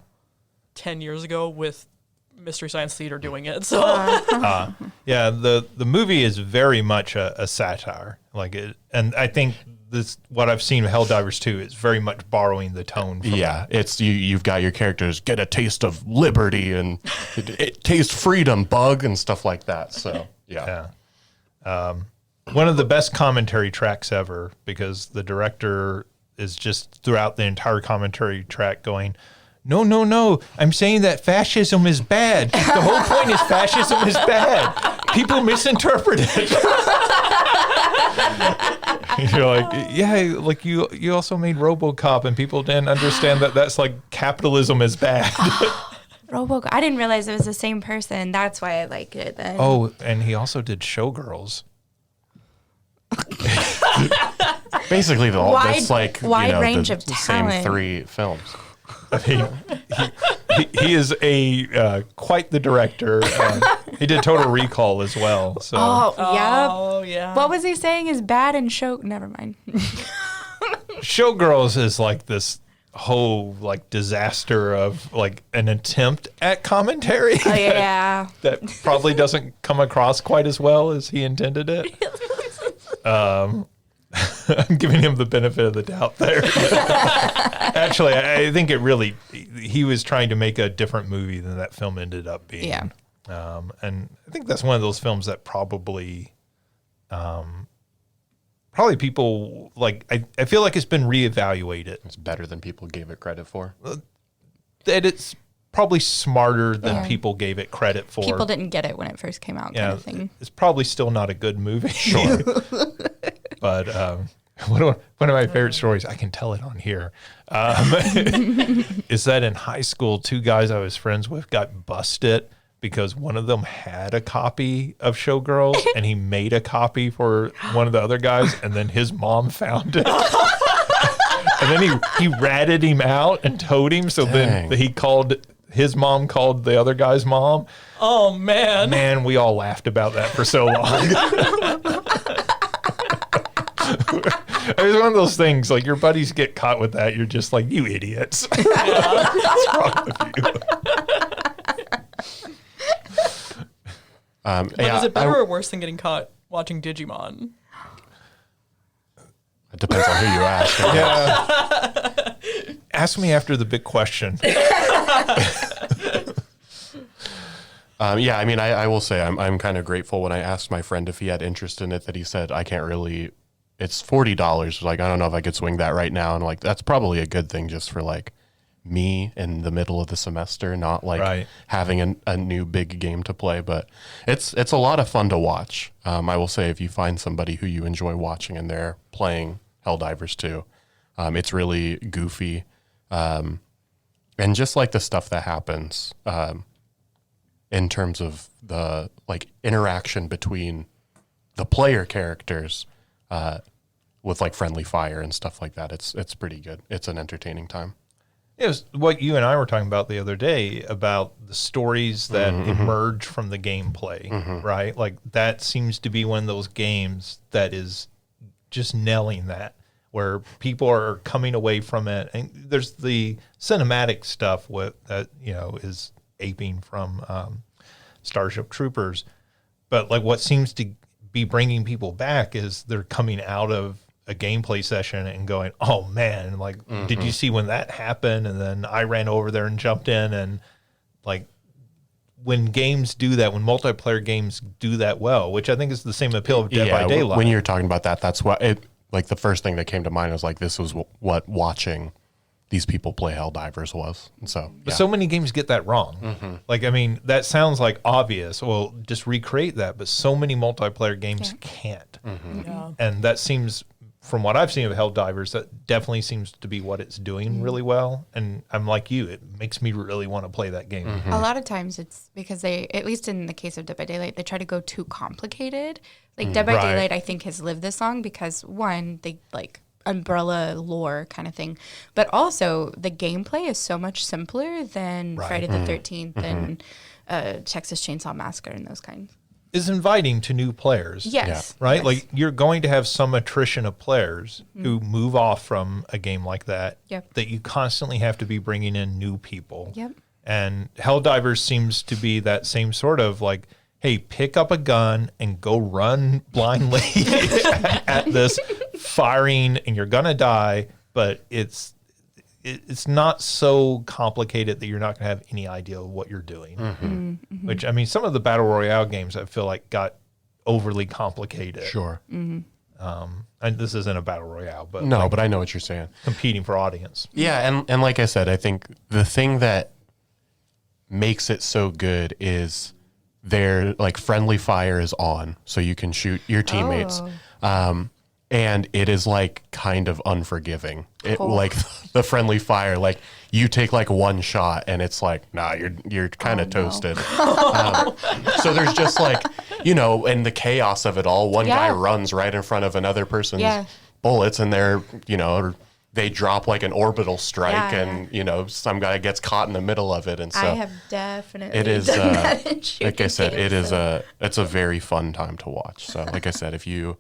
10 years ago, with Mystery Science Theater doing it. So yeah, the movie is very much a satire. Like it, and I think this what I've seen with Helldivers 2 is very much borrowing the tone from Yeah, it's you've got your characters get a taste of liberty and taste freedom, bug, and stuff like that. So yeah. One of the best commentary tracks ever, because the director is just throughout the entire commentary track going, no, I'm saying that fascism is bad. The whole point is fascism is bad. People misinterpret it. You're like, yeah, like you also made RoboCop and people didn't understand that that's like capitalism is bad. I didn't realize it was the same person. That's why I like it then. Oh, and he also did Showgirls. Basically, that's like wide range the of same talent. 3 films. I mean, he is a quite the director. He did Total Recall as well. So Oh, yeah. What was he saying is bad and show? Never mind. Showgirls is like this whole like disaster of like an attempt at commentary Oh yeah. that probably doesn't come across quite as well as he intended it. I'm giving him the benefit of the doubt there. Actually, I think he was trying to make a different movie than that film ended up being. Yeah. And I think that's one of those films that probably people like, I feel like it's been reevaluated. It's better than people gave it credit for. That it's probably smarter than Yeah. people gave it credit for. People didn't get it when it first came out. Yeah, Kind of thing. it's probably still not a good movie. Sure. But one of my favorite stories, I can tell it on here, is that in high school, 2 guys I was friends with got busted because one of them had a copy of Showgirls and he made a copy for one of the other guys, and then his mom found it. And then he ratted him out and told him. So Dang. then he called his mom called the other guy's mom. Oh, man. Man, we all laughed about that for so long. It was one of those things, like your buddies get caught with that. You're just like, you idiots. What's wrong with you? But is it better or worse than getting caught watching Digimon? It depends on who you ask. Yeah. Ask me after the big question. Yeah, I mean, I will say I'm kind of grateful when I asked my friend if he had interest in it, that he said, I can't really, it's $40. Like, I don't know if I could swing that right now. And like, that's probably a good thing just for like me in the middle of the semester, not like having a new big game to play. But it's a lot of fun to watch. I will say, if you find somebody who you enjoy watching and they're playing Helldivers 2, it's really goofy. And just like the stuff that happens, in terms of the like interaction between the player characters, with like friendly fire and stuff like that. It's pretty good. It's an entertaining time. It was what you and I were talking about the other day about the stories that emerge from the gameplay, right? Like that seems to be one of those games that is just nailing that, where people are coming away from it. And there's the cinematic stuff that, is aping from Starship Troopers. But like what seems to be bringing people back is they're coming out of a gameplay session and going, oh man, like, did you see when that happened? And then I ran over there and jumped in. And like when games do that, when multiplayer games do that well, which I think is the same appeal of Dead by Daylight. When you're talking about that, that's what it, like the first thing that came to mind was like, this was what watching these people play Helldivers was. And so, But so many games get that wrong. Like, I mean, that sounds like obvious. Well, just recreate that. But so many multiplayer games can't. Yeah. And that seems, from what I've seen of Helldivers, that definitely seems to be what it's doing really well. And I'm like you, it makes me really want to play that game. A lot of times it's because they, at least in the case of Dead by Daylight, they try to go too complicated. Like Dead by Daylight, I think, has lived this long because one, they like umbrella lore kind of thing, but also the gameplay is so much simpler than Friday the 13th and Texas Chainsaw Massacre and those kinds. Is inviting to new players. Yes. Right? Yes. Like you're going to have some attrition of players who move off from a game like that, that you constantly have to be bringing in new people. And Helldivers seems to be that same sort of like, hey, pick up a gun and go run blindly at this, firing, and you're gonna die, but it's not so complicated that you're not gonna have any idea of what you're doing. Which, I mean, some of the battle royale games I feel like got overly complicated. Sure. And this isn't a battle royale, but no, but I know what you're saying. Competing for audience. Yeah, and like I said, I think the thing that makes it so good is their like friendly fire is on, so you can shoot your teammates. And it is like kind of unforgiving. It like the friendly fire, like you take like one shot and it's like, nah, you're kind of toasted. So there's just like, and the chaos of it all. One guy runs right in front of another person's bullets, and they're, they drop like an orbital strike, and some guy gets caught in the middle of it, and so I have definitely it is. done that in Like I said, games, it is it's a very fun time to watch. So, like I said, if you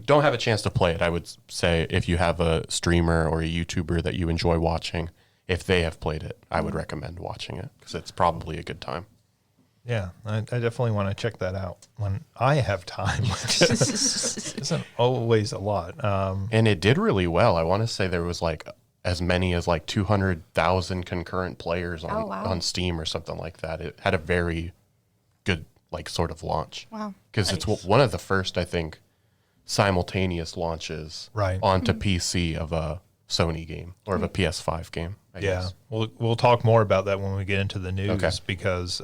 don't have a chance to play it, I would say if you have a streamer or a YouTuber that you enjoy watching, if they have played it, I would recommend watching it because it's probably a good time. Yeah, I definitely want to check that out when I have time. Isn't always a lot. And it did really well. I want to say there was like as many as like 200,000 concurrent players on Steam or something like that. It had a very good like sort of launch. Wow. Because it's one of the first, I think, simultaneous launches onto PC of a Sony game or of a PS5 game. I guess. We'll talk more about that when we get into the news because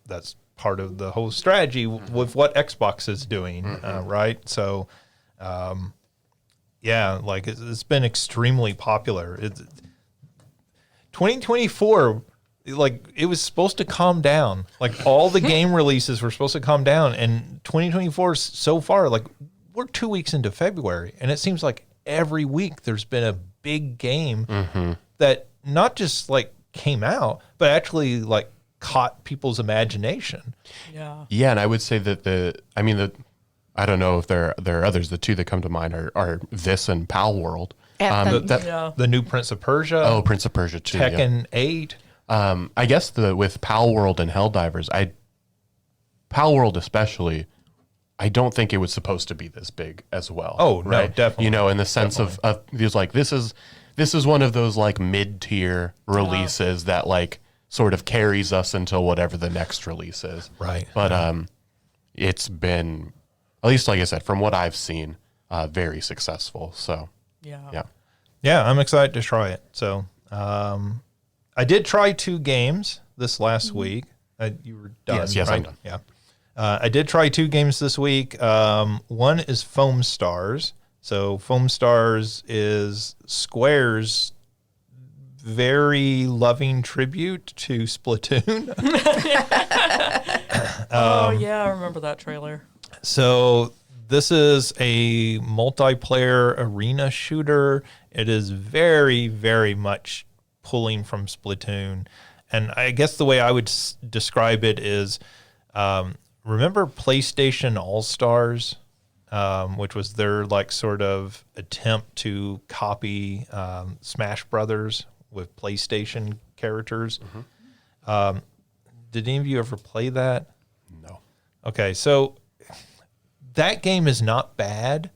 that's part of the whole strategy with what Xbox is doing, right? So, like it's been extremely popular. 2024, like it was supposed to calm down. Like all the game releases were supposed to calm down, and 2024 so far, like we're 2 weeks into February, and it seems like every week there's been a big game that not just like came out, but actually like caught people's imagination. Yeah. Yeah, and I would say that I don't know if there are others. The two that come to mind are this and Pal World. The new Prince of Persia. Oh, Prince of Persia too. Tekken 8. I guess with Pal World and Helldivers, Pal World especially, I don't think it was supposed to be this big as well. Oh, no, right? definitely. You know, in the sense of like this is one of those like mid-tier releases that like sort of carries us until whatever the next release is. Right. But it's been, at least like I said, from what I've seen, very successful. So Yeah. Yeah, I'm excited to try it. So I did try 2 games this last week. You were done, Yes, right? I'm done. Yeah. I did try 2 games this week. One is Foamstars. So Foamstars is Square's very loving tribute to Splatoon. Oh yeah, I remember that trailer. So this is a multiplayer arena shooter. It is very, very much pulling from Splatoon. And I guess the way I would describe it is, remember PlayStation All-Stars, which was their like sort of attempt to copy Smash Brothers with PlayStation characters. Did any of you ever play that? no. Okay, so that game is not bad,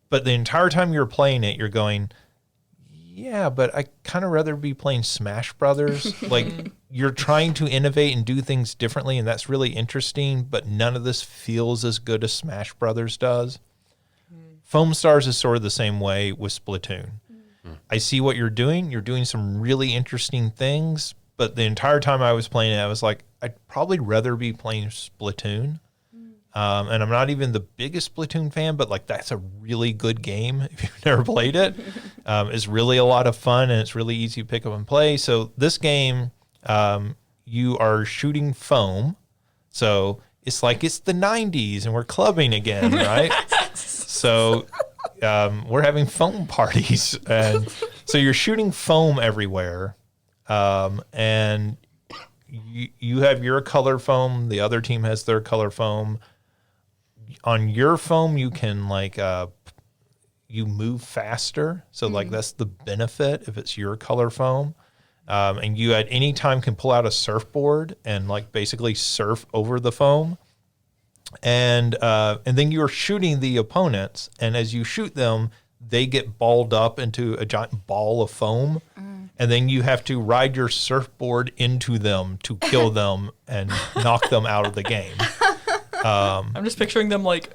but the entire time you're playing it, you're going, yeah, but I kind of rather be playing Smash Brothers. Like, you're trying to innovate and do things differently, and that's really interesting, but none of this feels as good as Smash Brothers does. Foamstars is sort of the same way with Splatoon. I see what you're doing. You're doing some really interesting things, but the entire time I was playing it, I was like, I'd probably rather be playing Splatoon. And I'm not even the biggest Splatoon fan, but like that's a really good game if you've never played it. It's really a lot of fun and it's really easy to pick up and play. So this game, you are shooting foam. So it's like it's the 90s and we're clubbing again, right? So we're having foam parties. And so you're shooting foam everywhere. And you have your color foam. The other team has their color foam. On your foam, you can like you move faster. So like that's the benefit if it's your color foam. And you at any time can pull out a surfboard and like basically surf over the foam. And then you're shooting the opponents, and as you shoot them, they get balled up into a giant ball of foam. And then you have to ride your surfboard into them to kill them and knock them out of the game. I'm just picturing them like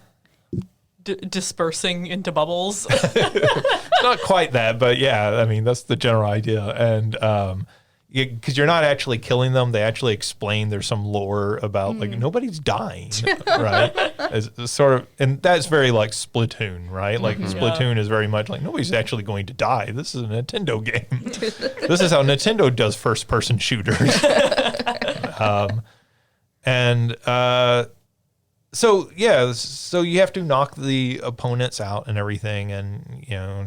dispersing into bubbles. Not quite that, but yeah, I mean, that's the general idea. And because you're not actually killing them, they actually explain there's some lore about like nobody's dying, right? As sort of, and that's very like Splatoon, right? Like Splatoon is very much like nobody's actually going to die. This is a Nintendo game. This is how Nintendo does first-person shooters. So yeah, so you have to knock the opponents out and everything, and you know,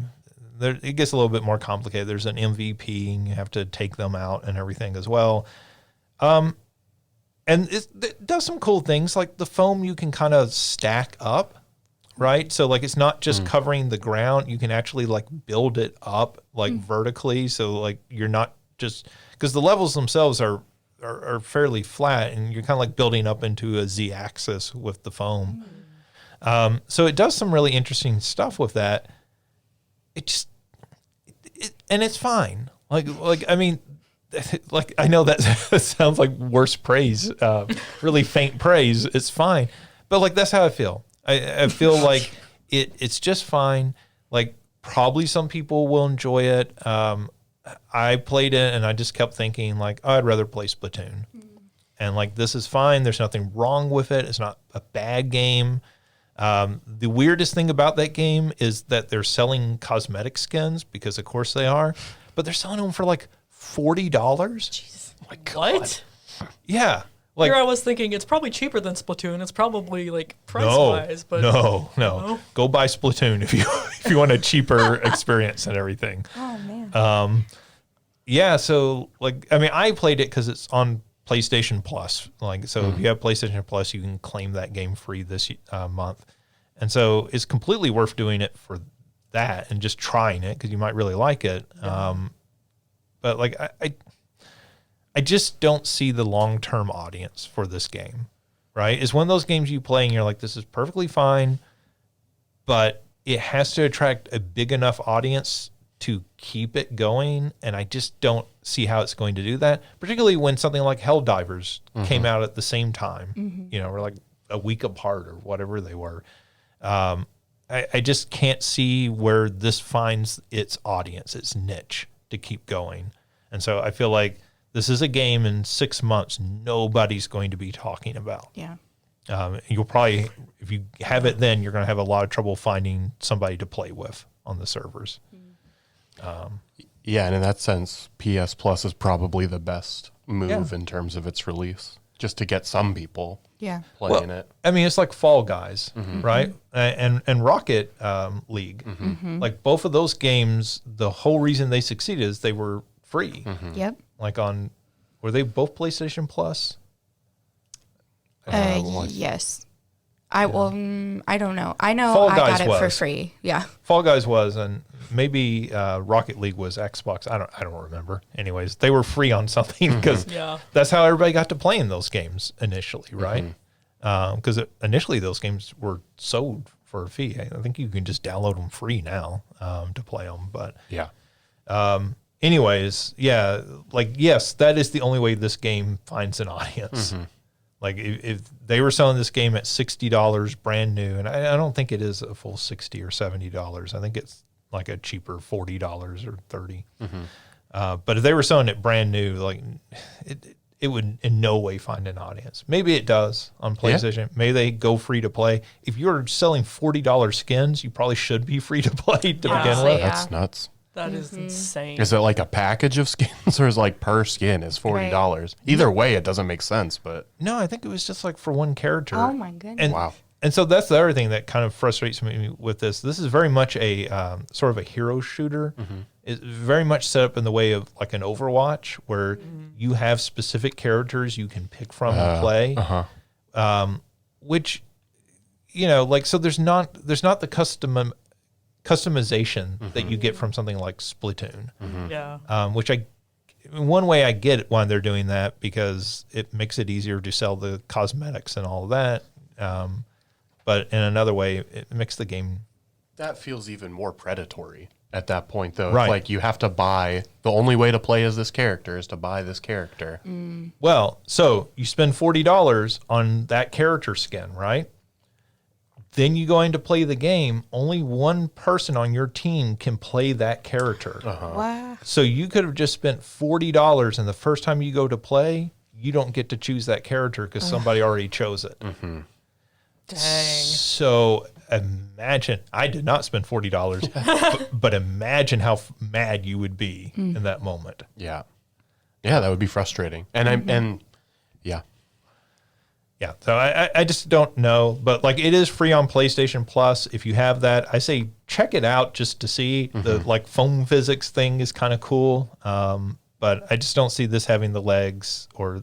it gets a little bit more complicated. There's an MVP, and you have to take them out and everything as well. And it does some cool things, like the foam you can kind of stack up, right? So like it's not just covering the ground; you can actually like build it up like vertically. So like you're not just because the levels themselves are fairly flat, and you're kind of like building up into a Z-axis with the foam. So it does some really interesting stuff with that. And it's fine. Like I mean, like I know that sounds like worst praise, really faint praise. It's fine, but like that's how I feel. I feel like it's just fine. Like probably some people will enjoy it. I played it and I just kept thinking like, oh, I'd rather play Splatoon. And like, this is fine. There's nothing wrong with it. It's not a bad game. The weirdest thing about that game is that they're selling cosmetic skins because of course they are, but they're selling them for like $40. Jeez. Oh my God. What? Yeah. Like, Here I was thinking it's probably cheaper than Splatoon. It's probably like price-wise, but no. Go buy Splatoon if you want a cheaper experience and everything. Oh man. Yeah, so like I mean, I played it because it's on PlayStation Plus. Like, so if you have PlayStation Plus, you can claim that game free this month, and so it's completely worth doing it for that and just trying it because you might really like it. But like I just don't see the long-term audience for this game. Right? It's one of those games you play and you're like, this is perfectly fine, but it has to attract a big enough audience to keep it going, and I just don't see how it's going to do that, particularly when something like Helldivers came out at the same time, you know, or like a week apart or whatever they were. I just can't see where this finds its audience, its niche to keep going. And so I feel like this is a game in 6 months nobody's going to be talking about. Yeah. You'll probably, if you have it then, you're going to have a lot of trouble finding somebody to play with on the servers. Yeah, and in that sense, PS Plus is probably the best move in terms of its release, just to get some people playing it. I mean, it's like Fall Guys, right? And Rocket League. Like both of those games, the whole reason they succeeded is they were free. Yep. Like were they both PlayStation Plus? Yes. I don't know. I know Fall I Guys got it for was. free. Yeah. Fall Guys was, and maybe Rocket League was Xbox. I don't remember. Anyways, they were free on something because that's how everybody got to play in those games initially, right? Because initially those games were sold for a fee. I think you can just download them free now to play them. But anyways, yeah, like yes, that is the only way this game finds an audience. Like if they were selling this game at $60 brand new, and I don't think it is a full $60 or $70. I think it's like a cheaper $40 or $30. But if they were selling it brand new, like it would in no way find an audience. Maybe it does on PlayStation. Yeah. Maybe they go free to play. If you're selling $40 skins, you probably should be free to play to begin with. That's nuts. That is insane. Is it like a package of skins or is like per skin is $40? Right. Either way, it doesn't make sense. But no, I think it was just like for one character. Oh my goodness! And, wow. And so that's the other thing that kind of frustrates me with this. This is very much a sort of a hero shooter. It's very much set up in the way of like an Overwatch, where you have specific characters you can pick from and play. Which, you know, like so there's not the customization that you get from something like Splatoon. Which one way I get why they're doing that, because it makes it easier to sell the cosmetics and all of that. But in another way, it makes the game. That feels even more predatory at that point, though. Right. Like you have to buy, the only way to play as this character is to buy this character. Well, so you spend $40 on that character skin, right? Then you go in to play the game. Only one person on your team can play that character. Wow. So you could have just spent $40, and the first time you go to play, you don't get to choose that character because somebody already chose it. Dang. So imagine, I did not spend $40, but imagine how mad you would be in that moment. Yeah. Yeah, that would be frustrating. And yeah. Yeah, so I just don't know, but like it is free on PlayStation Plus. If you have that, I say check it out just to see. The like foam physics thing is kind of cool, but I just don't see this having the legs or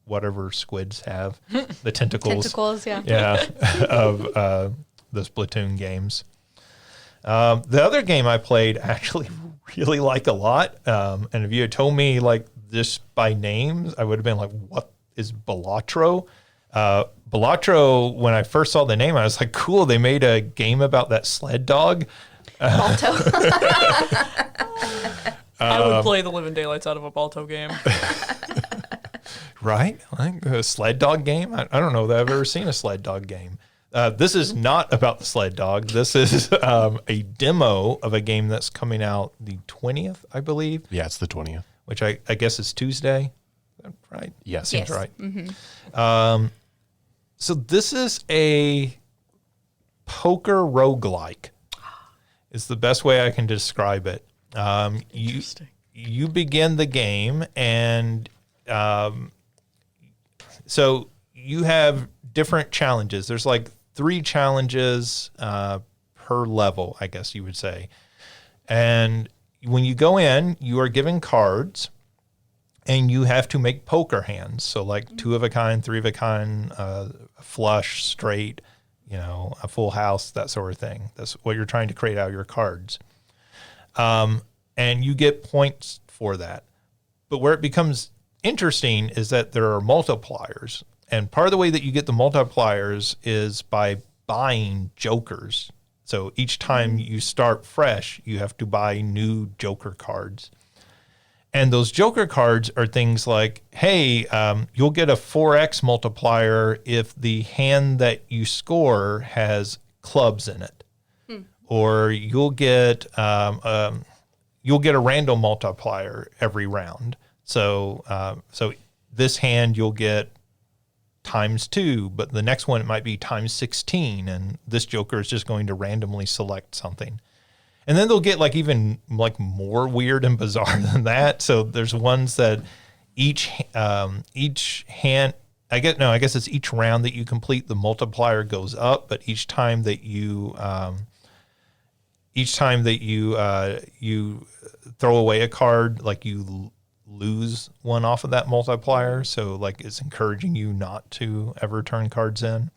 whatever squids have, the tentacles. Tentacles, yeah. Yeah, of the Splatoon games. The other game I played I actually really like a lot, and if you had told me like this by names, I would have been like, what is Balatro? Balatro, when I first saw the name, I was like, cool, they made a game about that sled dog. Balto. I would play the living daylights out of a Balto game. Right? Like a sled dog game? I don't know that I've ever seen a sled dog game. This is not about the sled dog. This is a demo of a game that's coming out the 20th, I believe. Yeah, it's the 20th. Which I guess is Tuesday, right? Yes. Seems right. So this is a poker roguelike. Is the best way I can describe it. Interesting. You begin the game, and so you have different challenges. There's like 3 challenges per level, I guess you would say. And when you go in, you are given cards, and you have to make poker hands. So like 2 of a kind, 3 of a kind, flush, straight, a full house, that sort of thing. That's what you're trying to create out of your cards. And you get points for that. But where it becomes interesting is that there are multipliers. And part of the way that you get the multipliers is by buying jokers. So each time you start fresh, you have to buy new joker cards. And those joker cards are things like, hey, you'll get a 4x multiplier if the hand that you score has clubs in it. Or you'll get a random multiplier every round. So this hand you'll get ×2, but the next one it might be ×16, and this joker is just going to randomly select something. And then they'll get like even like more weird and bizarre than that. So there's ones that each hand, I guess it's each round that you complete, the multiplier goes up, but each time that you throw away a card, like you lose one off of that multiplier. So like it's encouraging you not to ever turn cards in.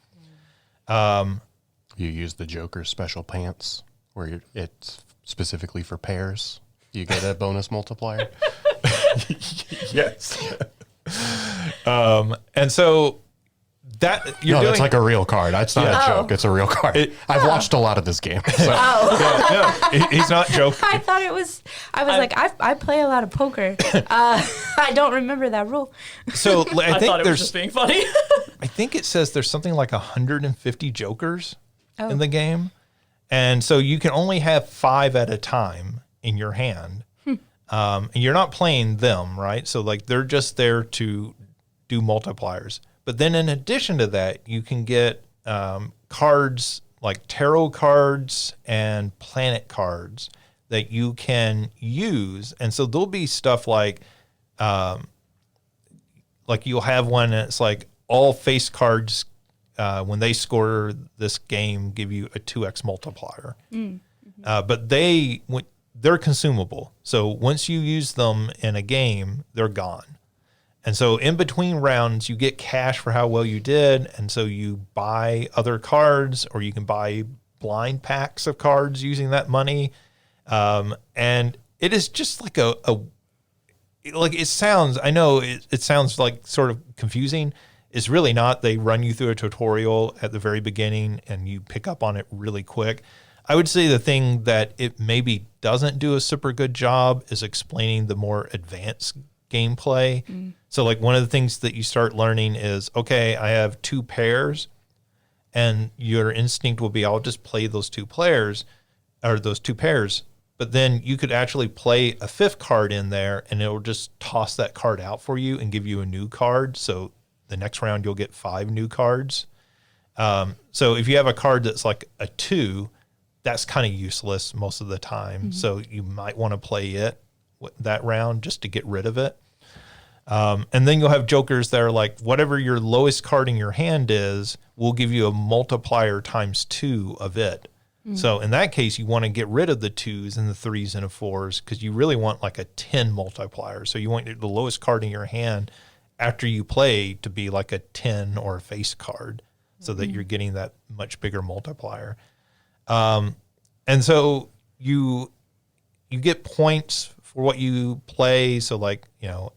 You use the Joker special pants where it's specifically for pairs. You get a bonus multiplier. Yes. And so that that's like a real card. It's not a joke. It's a real card. I've watched a lot of this game. So. He's not joking. I thought it was. I was like, I play a lot of poker. I don't remember that rule. So I think thought it was just being funny. I think it says there's something like 150 jokers in the game, and so you can only have 5 at a time in your hand, and you're not playing them, right? So like they're just there to do multipliers. But then in addition to that, you can get cards like tarot cards and planet cards that you can use. And so there'll be stuff like you'll have one that's like all face cards, when they score this game, give you a 2x multiplier. But they're consumable. So once you use them in a game, they're gone. And so in between rounds, you get cash for how well you did. And so you buy other cards, or you can buy blind packs of cards using that money. And it is just like it sounds like sort of confusing. It's really not. They run you through a tutorial at the very beginning and you pick up on it really quick. I would say the thing that it maybe doesn't do a super good job is explaining the more advanced gameplay. So like one of the things that you start learning is, okay, I have 2 pairs, and your instinct will be, I'll just play those 2 pairs. But then you could actually play a 5th card in there, and it'll just toss that card out for you and give you a new card. So the next round you'll get 5 new cards. So if you have a card that's like a 2, that's kind of useless most of the time. So you might want to play it that round just to get rid of it. And then you'll have jokers that are like, whatever your lowest card in your hand is, will give you a multiplier ×2 of it. So in that case, you want to get rid of the 2s and the 3s and the 4s, because you really want like a 10 multiplier. So you want the lowest card in your hand after you play to be like a 10 or a face card, so that you're getting that much bigger multiplier. And so you get points for what you play. So like,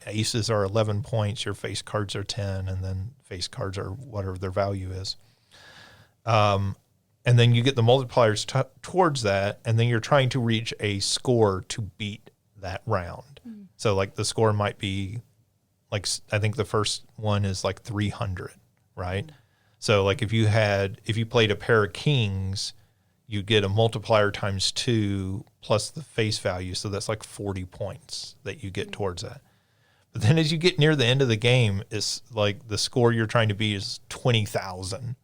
aces are 11 points, your face cards are 10, and then face cards are whatever their value is. And then you get the multipliers towards that, and then you're trying to reach a score to beat that round. So like the score might be like, I think the first one is like 300, right? So like if you played a pair of kings, you get a multiplier ×2 plus the face value. So that's like 40 points that you get towards that. But then as you get near the end of the game, it's like the score you're trying to beat is 20,000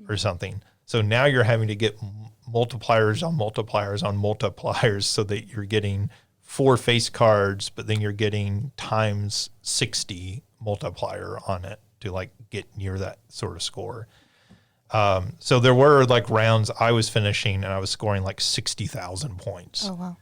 or something. So now you're having to get multipliers on multipliers on multipliers, so that you're getting 4 face cards, but then you're getting ×60 multiplier on it to like get near that sort of score. So there were like rounds I was finishing and I was scoring like 60,000 points. Oh,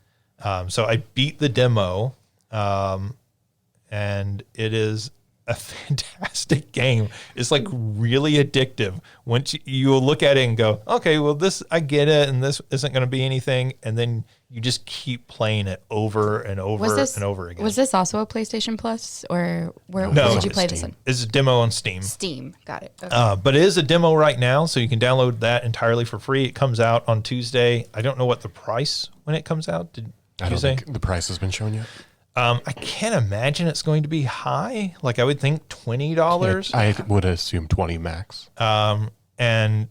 So I beat the demo, and it is a fantastic game. It's like really addictive. Once you will look at it and go, okay, well, this, I get it, and this isn't going to be anything. And then you just keep playing it over and over and over again. Was this also a PlayStation Plus, or where No, did you play this Steam. one? It's a demo on Steam. Steam, got it. Okay. But it is a demo right now, so you can download that entirely for free. It comes out on Tuesday. I don't know what the price when it comes out. Did I you don't say? think the price has been shown yet. I can't imagine it's going to be high. Like I would think $20. I would assume 20 max. And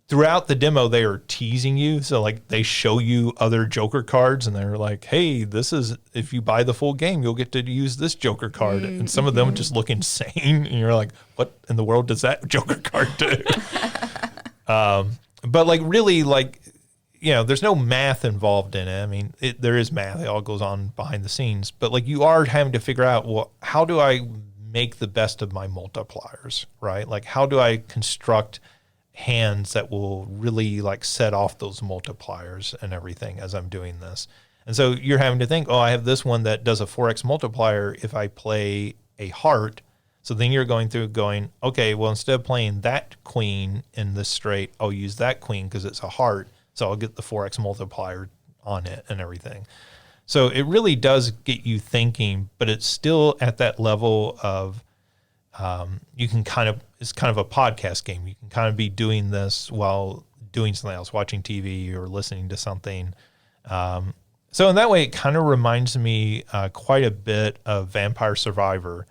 throughout the demo, they are teasing you. So like they show you other Joker cards, and they're like, "Hey, this is if you buy the full game, you'll get to use this Joker card." And some of them just look insane, and you're like, "What in the world does that Joker card do?" But like really, like, you know, there's no math involved in it. I mean, there is math. It all goes on behind the scenes. But like you are having to figure out, well, how do I make the best of my multipliers, right? Like how do I construct hands that will really like set off those multipliers and everything as I'm doing this? And so you're having to think, oh, I have this one that does a 4x multiplier if I play a heart. So then you're going through going, okay, well, instead of playing that queen in this straight, I'll use that queen because it's a heart. So I'll get the 4x multiplier on it and everything. So it really does get you thinking, but it's still at that level of you can kind of, it's kind of a podcast game. You can kind of be doing this while doing something else, watching TV or listening to something. So in that way, it kind of reminds me quite a bit of Vampire Survivor,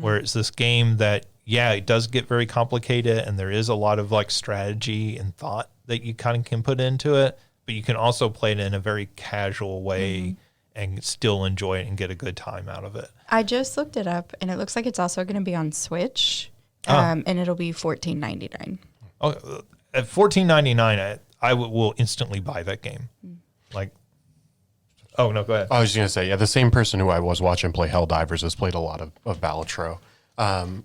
where it's this game that, yeah, it does get very complicated, and there is a lot of like strategy and thought that you kind of can put into it, but you can also play it in a very casual way and still enjoy it and get a good time out of it. I just looked it up, and it looks like it's also going to be on Switch, and it'll be $14.99. Oh, at $14.99, I will instantly buy that game. Like, oh no, go ahead. I was just gonna say, yeah, the same person who I was watching play Helldivers has played a lot of Balatro,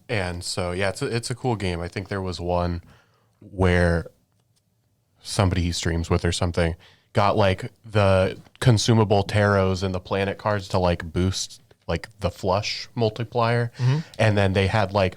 and so yeah, it's a cool game. I think there was one where somebody he streams with or something got like the consumable tarots and the planet cards to like boost like the flush multiplier, and then they had like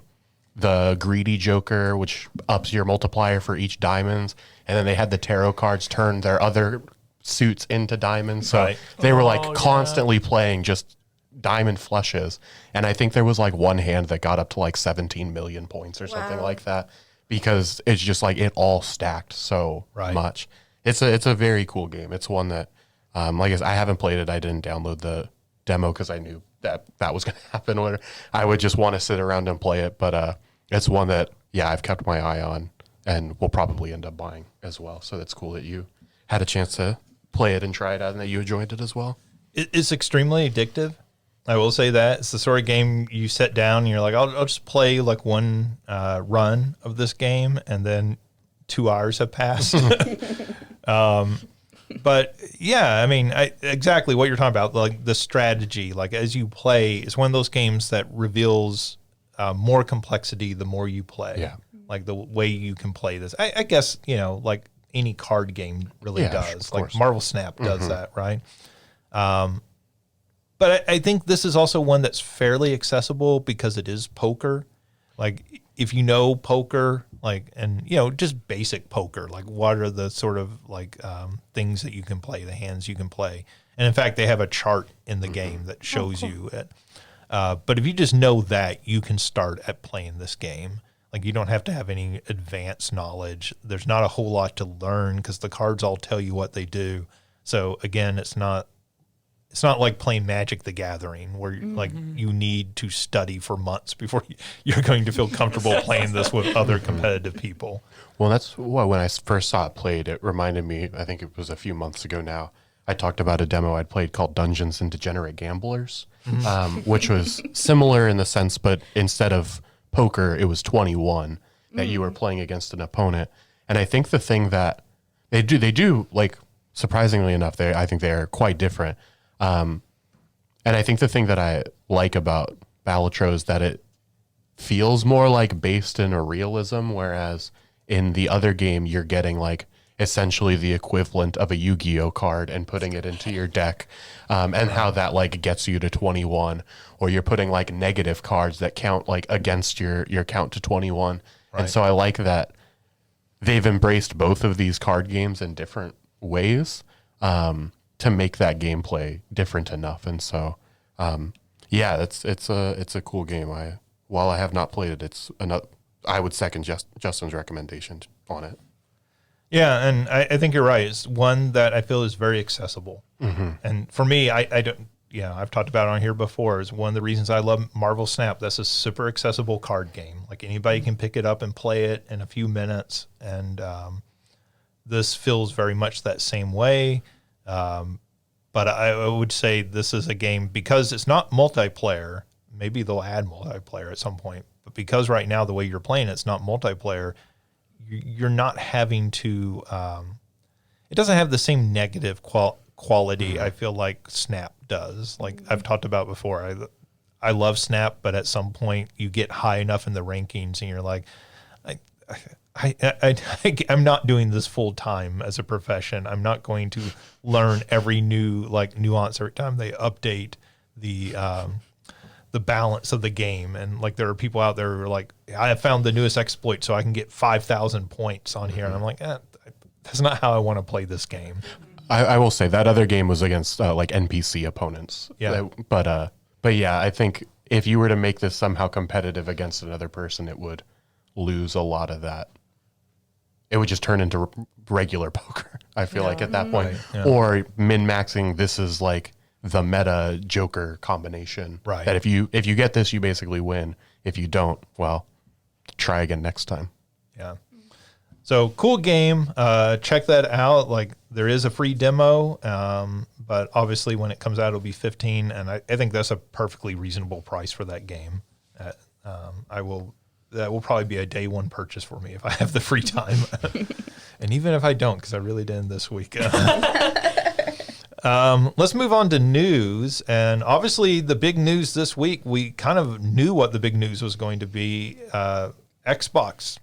the greedy Joker, which ups your multiplier for each diamonds, and then they had the tarot cards turn their other suits into diamonds. So they were like constantly playing just diamond flushes. And I think there was like one hand that got up to like 17 million points or something like that, because it's just like it all stacked so much. It's a very cool game. It's one that, like I haven't played it. I didn't download the demo because I knew that was going to happen, or I would just want to sit around and play it. But it's one that, yeah, I've kept my eye on and will probably end up buying as well. So that's cool that you had a chance to play it and try it out and that you enjoyed it as well. It's extremely addictive. I will say that. It's the sort of game you sit down and you're like, I'll just play like one run of this game, and then 2 hours have passed. But yeah, I mean, exactly what you're talking about, like the strategy, like as you play, is one of those games that reveals more complexity the more you play. Yeah. Like the way you can play this. I guess, you know, like any card game really does. Like course. Marvel Snap does that, right? But I think this is also one that's fairly accessible because it is poker. Like if you know poker, like, and you know, just basic poker, like what are the sort of like things that you can play, the hands you can play. And in fact, they have a chart in the game that shows you it. But if you just know that, you can start at playing this game. Like you don't have to have any advanced knowledge. There's not a whole lot to learn because the cards all tell you what they do. So again, it's not like playing Magic the Gathering where like you need to study for months before you're going to feel comfortable playing this with other competitive people. Well, that's why when I first saw it played, it reminded me, I think it was a few months ago now, I talked about a demo I'd played called Dungeons and Degenerate Gamblers, which was similar in the sense, but instead of poker, it was 21 that you were playing against an opponent. And I think the thing that they do like, surprisingly enough, I think they're quite different. And I think the thing that I like about Balatro is that it feels more like based in a realism, whereas in the other game, you're getting like essentially the equivalent of a Yu-Gi-Oh card and putting it into your deck, and how that like gets you to 21, or you're putting like negative cards that count like against your count to 21. And so I like that they've embraced both of these card games in different ways, to make that gameplay different enough. And so, yeah, it's a cool game. While I have not played it, I would second Justin's recommendation on it. Yeah, and I think you're right. It's one that I feel is very accessible. And for me, I don't. Yeah, I've talked about it on here before. Is one of the reasons I love Marvel Snap. That's a super accessible card game. Like anybody can pick it up and play it in a few minutes. And this feels very much that same way. But I would say this is a game, because it's not multiplayer. Maybe they'll add multiplayer at some point. But because right now the way you're playing it's not multiplayer, you're not having to. It doesn't have the same negative quality I feel like Snap does. Like I've talked about before, I love Snap, but at some point you get high enough in the rankings and you're like, I'm not doing this full time as a profession. I'm not going to learn every new like nuance every time they update the balance of the game. And like there are people out there who are like, I have found the newest exploit so I can get 5,000 points on here. And I'm like, that's not how I want to play this game. I will say that other game was against like NPC opponents. Yeah. But yeah, I think if you were to make this somehow competitive against another person, it would lose a lot of that. It would just turn into regular poker, I feel like, at that point. Right, yeah. Or min-maxing, this is like the meta Joker combination. Right. That if you get this, you basically win. If you don't, well, try again next time. Yeah. So cool game. Check that out. Like there is a free demo, but obviously when it comes out, it'll be 15. And I think that's a perfectly reasonable price for that game. That will probably be a day one purchase for me if I have the free time. And even if I don't, because I really didn't this week. Let's move on to news. And obviously the big news this week, we kind of knew what the big news was going to be. Xbox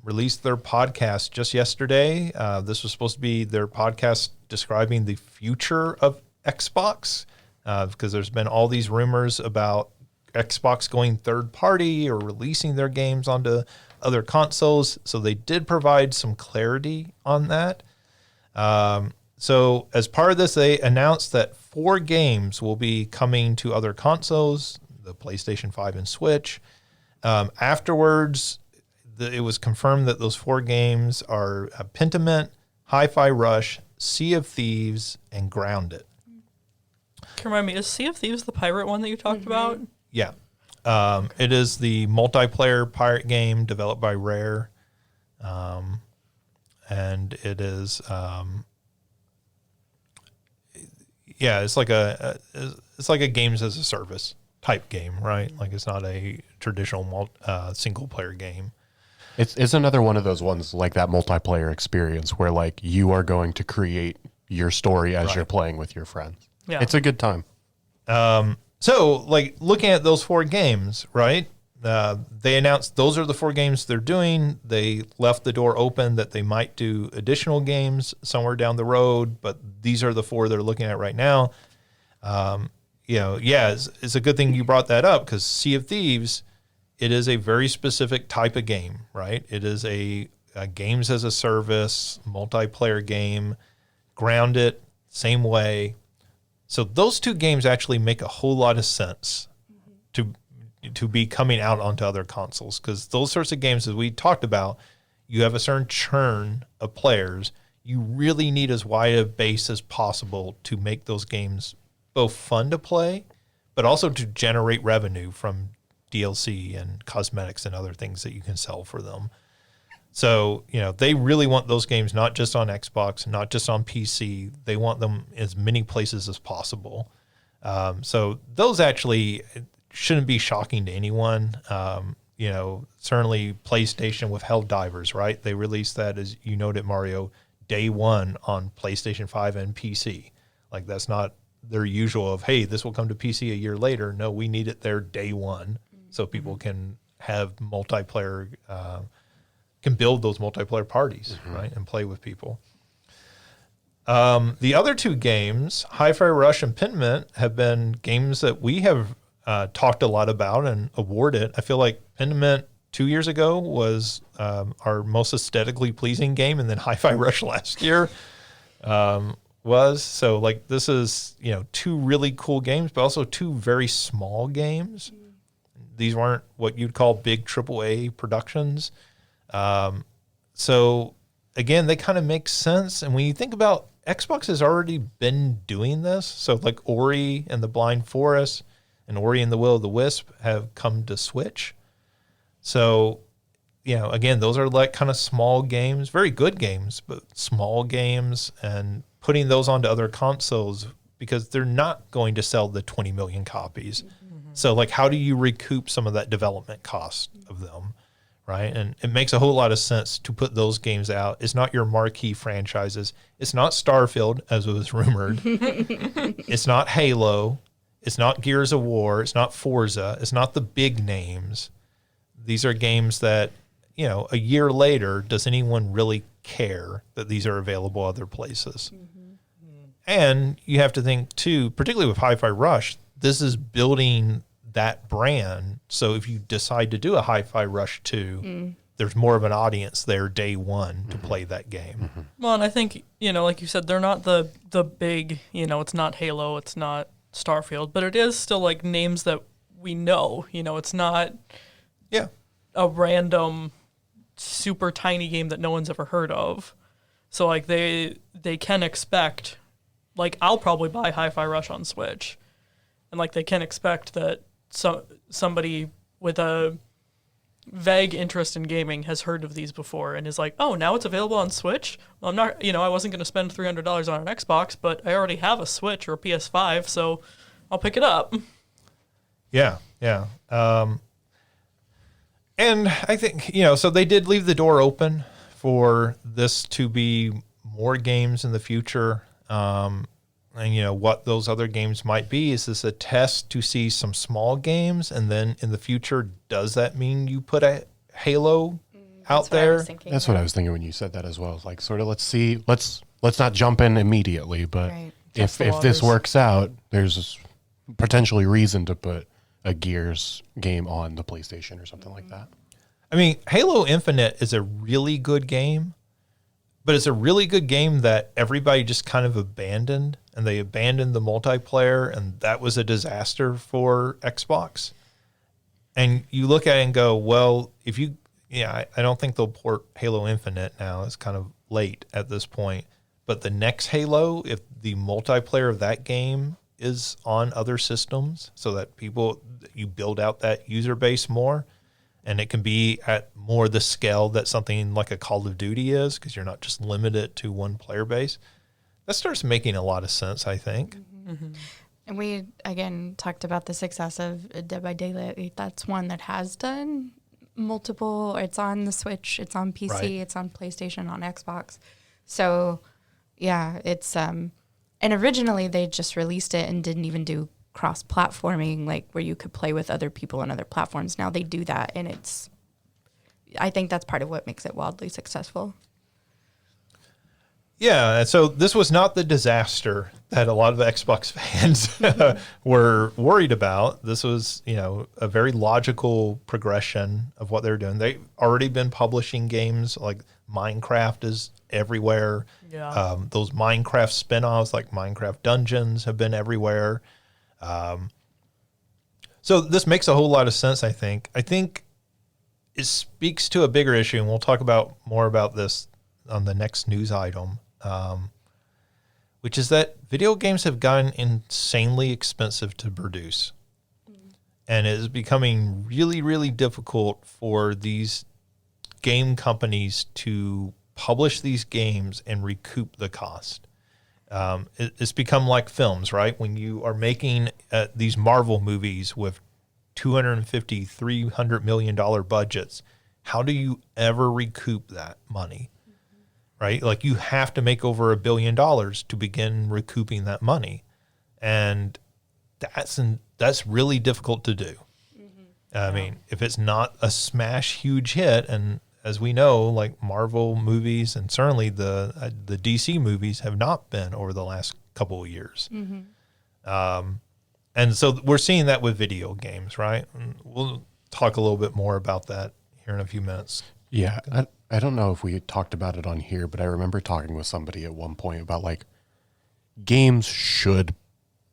released their podcast just yesterday. This was supposed to be their podcast describing the future of Xbox, because there's been all these rumors about Xbox going third party or releasing their games onto other consoles. So they did provide some clarity on that. So as part of this, they announced that 4 games will be coming to other consoles, the PlayStation 5 and Switch. Afterwards, it was confirmed that those 4 games are Pentiment, Hi-Fi Rush, Sea of Thieves, and Grounded. Can you remind me, is Sea of Thieves the pirate one that you talked about? Yeah. It is the multiplayer pirate game developed by Rare. And it is, it's like a games as a service type game, right? Like it's not a traditional single player game. It's another one of those ones like that multiplayer experience where like you are going to create your story as you're playing with your friends. Yeah. It's a good time. So, like, looking at those 4 games, right? They announced those are the 4 games they're doing. They left the door open that they might do additional games somewhere down the road, but these are the 4 they're looking at right now. It's a good thing you brought that up, because Sea of Thieves, it is a very specific type of game, right? It is a games as a service, multiplayer game. Grounded, same way. So those 2 games actually make a whole lot of sense to be coming out onto other consoles, because those sorts of games, as we talked about, you have a certain churn of players. You really need as wide a base as possible to make those games both fun to play, but also to generate revenue from DLC and cosmetics and other things that you can sell for them. So, they really want those games not just on Xbox, not just on PC. They want them as many places as possible. So those actually shouldn't be shocking to anyone. Certainly PlayStation with Helldivers, right? They released that, as you noted, Mario, day one on PlayStation 5 and PC. Like that's not their usual of, hey, this will come to PC a year later. No, we need it there day one so people can have multiplayer can build those multiplayer parties, right, and play with people. The other two games, Hi-Fi Rush and Pentiment, have been games that we have talked a lot about and awarded. I feel like Pentiment 2 years ago was our most aesthetically pleasing game, and then Hi-Fi Rush last year was. So, like, this is, two really cool games, but also two very small games. These weren't what you'd call big AAA productions. So, again, they kind of make sense. And when you think about Xbox has already been doing this. So, like Ori and the Blind Forest and Ori and the Will of the Wisp have come to Switch. So, again, those are like kind of small games, very good games, but small games, and putting those onto other consoles because they're not going to sell the 20 million copies. Mm-hmm. So, like, how do you recoup some of that development cost of them, right? And it makes a whole lot of sense to put those games out. It's not your marquee franchises. It's not Starfield, as it was rumored. It's not Halo. It's not Gears of War. It's not Forza. It's not the big names. These are games that, a year later, does anyone really care that these are available other places? Mm-hmm. And you have to think, too, particularly with Hi-Fi Rush, this is building that brand. So if you decide to do a Hi-Fi Rush 2, there's more of an audience there day one to play that game. Mm-hmm. Well, and I think, like you said, they're not the big, it's not Halo, it's not Starfield, but it is still like names that we know. It's not a random super tiny game that no one's ever heard of. So like they can expect, like, I'll probably buy Hi-Fi Rush on Switch, and like they can expect that somebody with a vague interest in gaming has heard of these before and is like, oh, now it's available on Switch? Well, I'm not, I wasn't going to spend $300 on an Xbox, but I already have a Switch or a PS5, so I'll pick it up. Yeah. And I think, so they did leave the door open for this to be more games in the future. And, what those other games might be. Is this a test to see some small games? And then in the future, does that mean you put a Halo out there? That's what I was thinking when you said that as well. Like, sort of, let's see, let's not jump in immediately, but if this works out, there's potentially reason to put a Gears game on the PlayStation or something like that. I mean, Halo Infinite is a really good game, but it's a really good game that everybody just kind of abandoned, and they abandoned the multiplayer, and that was a disaster for Xbox. And you look at it and go, well, I don't think they'll port Halo Infinite now. It's kind of late at this point. But the next Halo, if the multiplayer of that game is on other systems so that you build out that user base more, and it can be at more the scale that something like a Call of Duty is, because you're not just limited to one player base. That starts making a lot of sense, I think. Mm-hmm. And we, again, talked about the success of Dead by Daylight. That's one that has done multiple. It's on the Switch, it's on PC, right. It's on PlayStation, on Xbox. So, yeah, it's... and originally they just released it and didn't even do cross-platforming, like where you could play with other people on other platforms. Now they do that, and I think that's part of what makes it wildly successful. Yeah, and so this was not the disaster that a lot of Xbox fans were worried about. This was, a very logical progression of what they're doing. They've already been publishing games, like Minecraft is everywhere. Yeah. Those Minecraft spin-offs like Minecraft Dungeons have been everywhere. So this makes a whole lot of sense, I think. I think it speaks to a bigger issue, and we'll talk more about this on the next news item, which is that video games have gotten insanely expensive to produce. And it is becoming really, really difficult for these game companies to publish these games and recoup the cost. It's become like films, right? When you are making these Marvel movies with $250, $300 million budgets, how do you ever recoup that money? Right? Like, you have to make over $1 billion to begin recouping that money. And that's really difficult to do. Mm-hmm. I mean, if it's not a smash huge hit, and as we know, like Marvel movies and certainly the DC movies have not been over the last couple of years. And so we're seeing that with video games, right? And we'll talk a little bit more about that here in a few minutes. Yeah, I don't know if we talked about it on here, but I remember talking with somebody at one point about like games should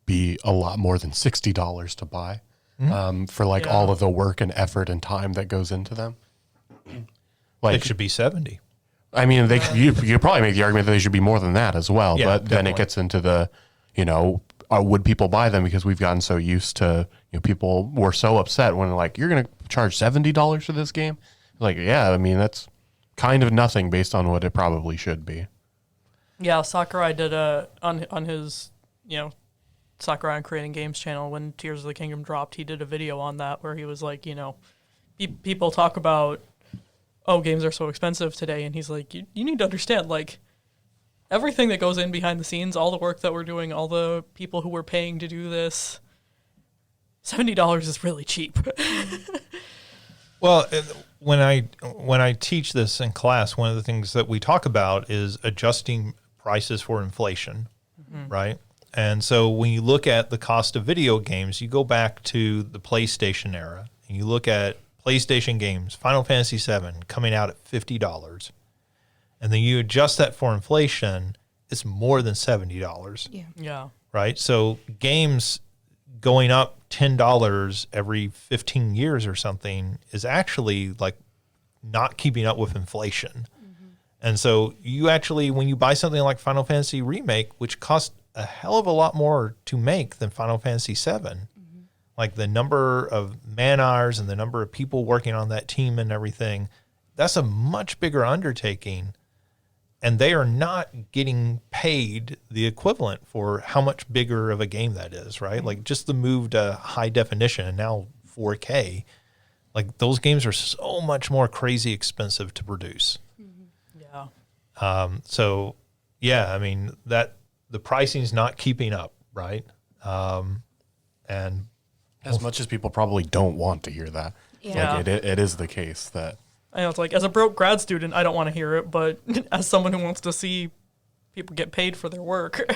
be a lot more than $60 to buy for like all of the work and effort and time that goes into them. Like it should be 70. I mean, you could probably make the argument that they should be more than that as well, Yeah, but then it definitely. gets into the, would people buy them because we've gotten so used to, people were so upset when like, you're going to charge $70 for this game? Like, yeah, I mean, that's kind of nothing based on what it probably should be. Yeah, Sakurai did on his, Sakurai on Creating Games channel when Tears of the Kingdom dropped, he did a video on that where he was like, people talk about, oh, games are so expensive today, and he's like, you need to understand, like, everything that goes in behind the scenes, all the work that we're doing, all the people who we're paying to do this, $70 is really cheap. Well, when I teach this in class, one of the things that we talk about is adjusting prices for inflation, right? And so when you look at the cost of video games, you go back to the PlayStation era, and you look at PlayStation games, Final Fantasy VII coming out at $50, and then you adjust that for inflation, it's more than $70. Yeah. Right? So games going up $10 every 15 years or something is actually like not keeping up with inflation. And so you actually, when you buy something like Final Fantasy Remake, which cost a hell of a lot more to make than Final Fantasy VII, like the number of man hours and the number of people working on that team and everything, that's a much bigger undertaking. And they are not getting paid the equivalent for how much bigger of a game that is, right? Like just the move to high definition and now 4K, like those games are so much more crazy expensive to produce. Yeah. So yeah, I mean that the pricing is not keeping up, right? And As much as people probably don't want to hear that. Yeah. Like it is the case that I know it's like, as a broke grad student, I don't want to hear it, but as someone who wants to see people get paid for their work.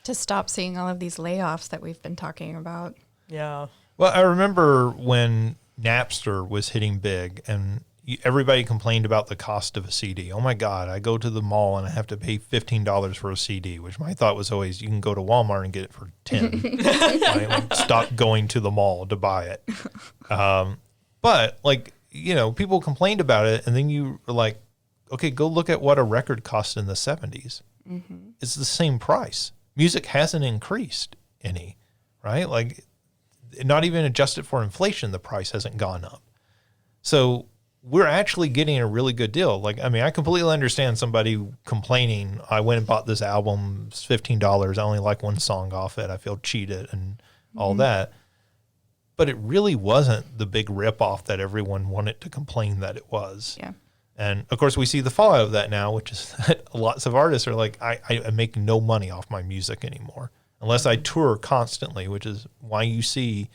To stop seeing all of these layoffs that we've been talking about. Yeah. well, I remember when Napster was hitting big and everybody complained about the cost of a CD. Oh my God, I go to the mall and I have to pay $15 for a CD, which my thought was always you can go to Walmart and get it for 10. Right? Like, stop going to the mall to buy it. But like, people complained about it, and then you were like, okay, go look at what a record cost in the 70s. It's the same price. Music hasn't increased any, right? Like, not even adjusted for inflation, the price hasn't gone up. So we're actually getting a really good deal. Like, I mean, I completely understand somebody complaining, I went and bought this album, it's $15, I only like one song off it, I feel cheated and all that. But it really wasn't the big ripoff that everyone wanted to complain that it was. Yeah. And of course, we see the fallout of that now, which is that lots of artists are like, I make no money off my music anymore unless I tour constantly, which is why you see,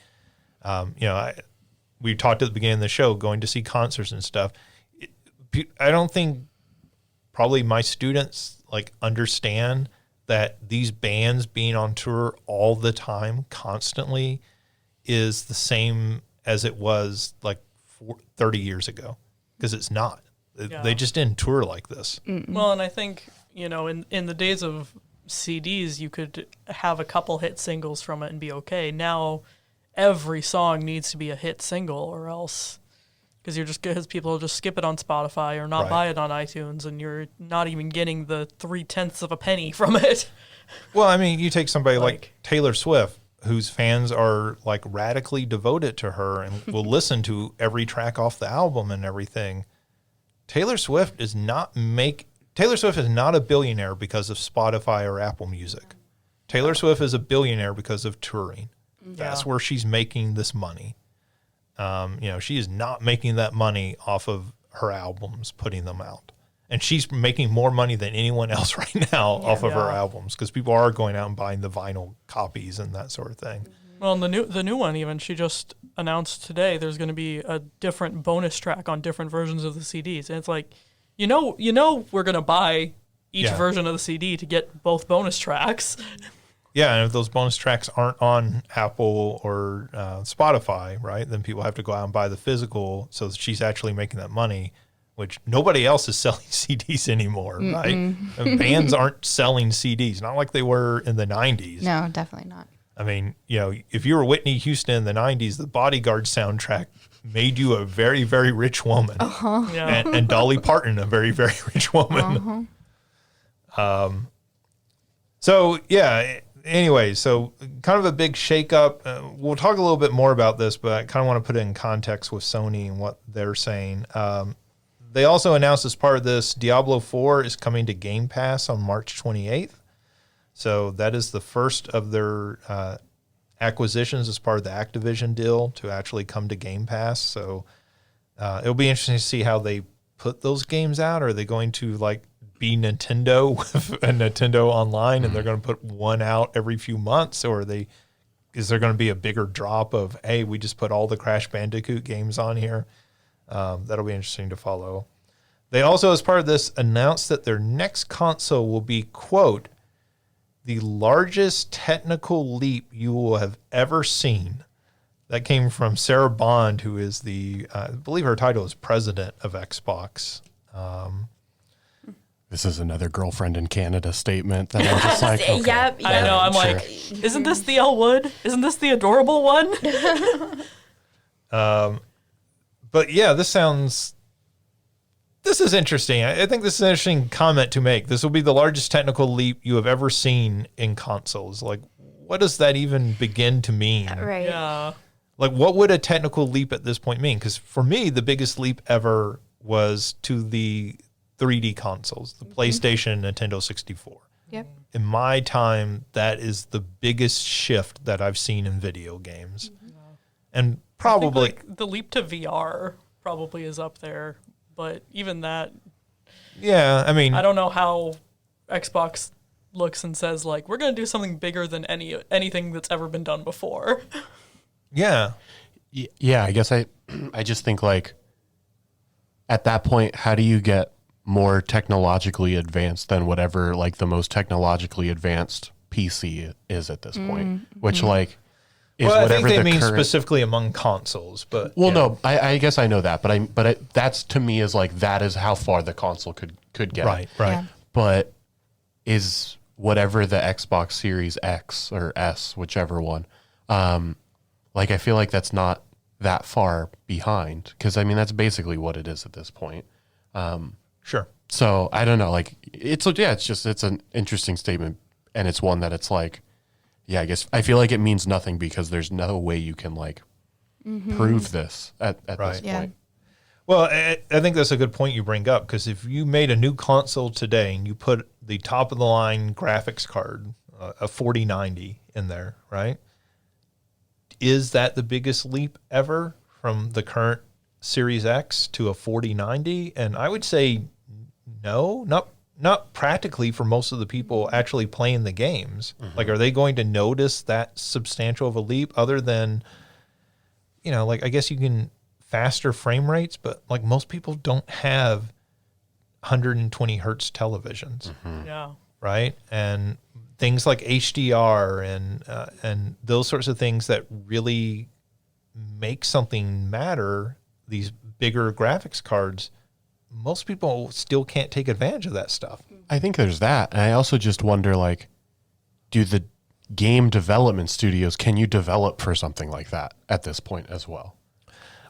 we talked at the beginning of the show, going to see concerts and stuff. I don't think probably my students like understand that these bands being on tour all the time, constantly, is the same as it was like 30 years ago, because it's not. Yeah. They just didn't tour like this. Well, and I think, in the days of CDs, you could have a couple hit singles from it and be okay. Now, every song needs to be a hit single, or else, because people will just skip it on Spotify or not Right. buy it on iTunes, and you're not even getting the 0.3 of a penny from it. Well, I mean, you take somebody like Taylor Swift, whose fans are like radically devoted to her and will listen to every track off the album and everything. Taylor Swift is not a billionaire because of Spotify or Apple Music. Taylor Swift is a billionaire because of touring. That's where she's making this money. She is not making that money off of her albums, putting them out. And she's making more money than anyone else right now off of her albums, because people are going out and buying the vinyl copies and that sort of thing. Well, and the new one even, she just announced today there's going to be a different bonus track on different versions of the CDs. And it's like, you know we're going to buy each version of the CD to get both bonus tracks. Yeah, and if those bonus tracks aren't on Apple or Spotify, right, then people have to go out and buy the physical, so she's actually making that money, which nobody else is selling CDs anymore, right? And bands aren't selling CDs, not like they were in the 90s. No, definitely not. I mean, if you were Whitney Houston in the 90s, the Bodyguard soundtrack made you a very, very rich woman. Yeah. And Dolly Parton, a very, very rich woman. So, yeah, anyway, so kind of a big shakeup. We'll talk a little bit more about this, but I kind of want to put it in context with Sony and what they're saying. They also announced as part of this, Diablo 4 is coming to Game Pass on March 28th. So that is the first of their acquisitions as part of the Activision deal to actually come to Game Pass. So it'll be interesting to see how they put those games out. Are they going to be Nintendo with a Nintendo Online and they're going to put one out every few months? Or is there going to be a bigger drop of, hey, we just put all the Crash Bandicoot games on here? That'll be interesting to follow. They also, as part of this, announced that their next console will be, quote, the largest technical leap you will have ever seen. That came from Sarah Bond, who is I believe her title is president of Xbox. This is another girlfriend in Canada statement that I'm just like, okay. Yep. I know. I'm like, isn't this the Elwood? Isn't this the adorable one? But yeah, this is interesting. I think this is an interesting comment to make. This will be the largest technical leap you have ever seen in consoles. What does that even begin to mean? Right. Yeah. What would a technical leap at this point mean? Because for me, the biggest leap ever was to the 3D consoles, the PlayStation and Nintendo 64. Yep. In my time, that is the biggest shift that I've seen in video games. And probably... I think, the leap to VR probably is up there. But even that, yeah, I mean, I don't know how Xbox looks and says we're going to do something bigger than anything that's ever been done before. Yeah, yeah. I guess I just think at that point, how do you get more technologically advanced than whatever the most technologically advanced PC is at this point? Which is I whatever think they mean current... specifically among consoles, but no, I guess I know that, but that's to me is that is how far the console could get. Right. Yeah. But is whatever the Xbox Series X or S, whichever one, I feel like that's not that far behind, because I mean that's basically what it is at this point. Sure. So I don't know, it's an interesting statement, and it's one that it's yeah, I guess I feel like it means nothing because there's no way you can prove this at this point. Well, I think that's a good point you bring up, because if you made a new console today and you put the top of the line graphics card, a 4090 in there, right? Is that the biggest leap ever from the current Series X to a 4090? And I would say no, not practically for most of the people actually playing the games. Are they going to notice that substantial of a leap other than, I guess you can faster frame rates, but most people don't have 120 hertz televisions. Yeah. Right. And things like HDR and those sorts of things that really make something matter, these bigger graphics cards, most people still can't take advantage of that stuff. I think there's that. And I also just wonder, do the game development studios, can you develop for something like that at this point as well?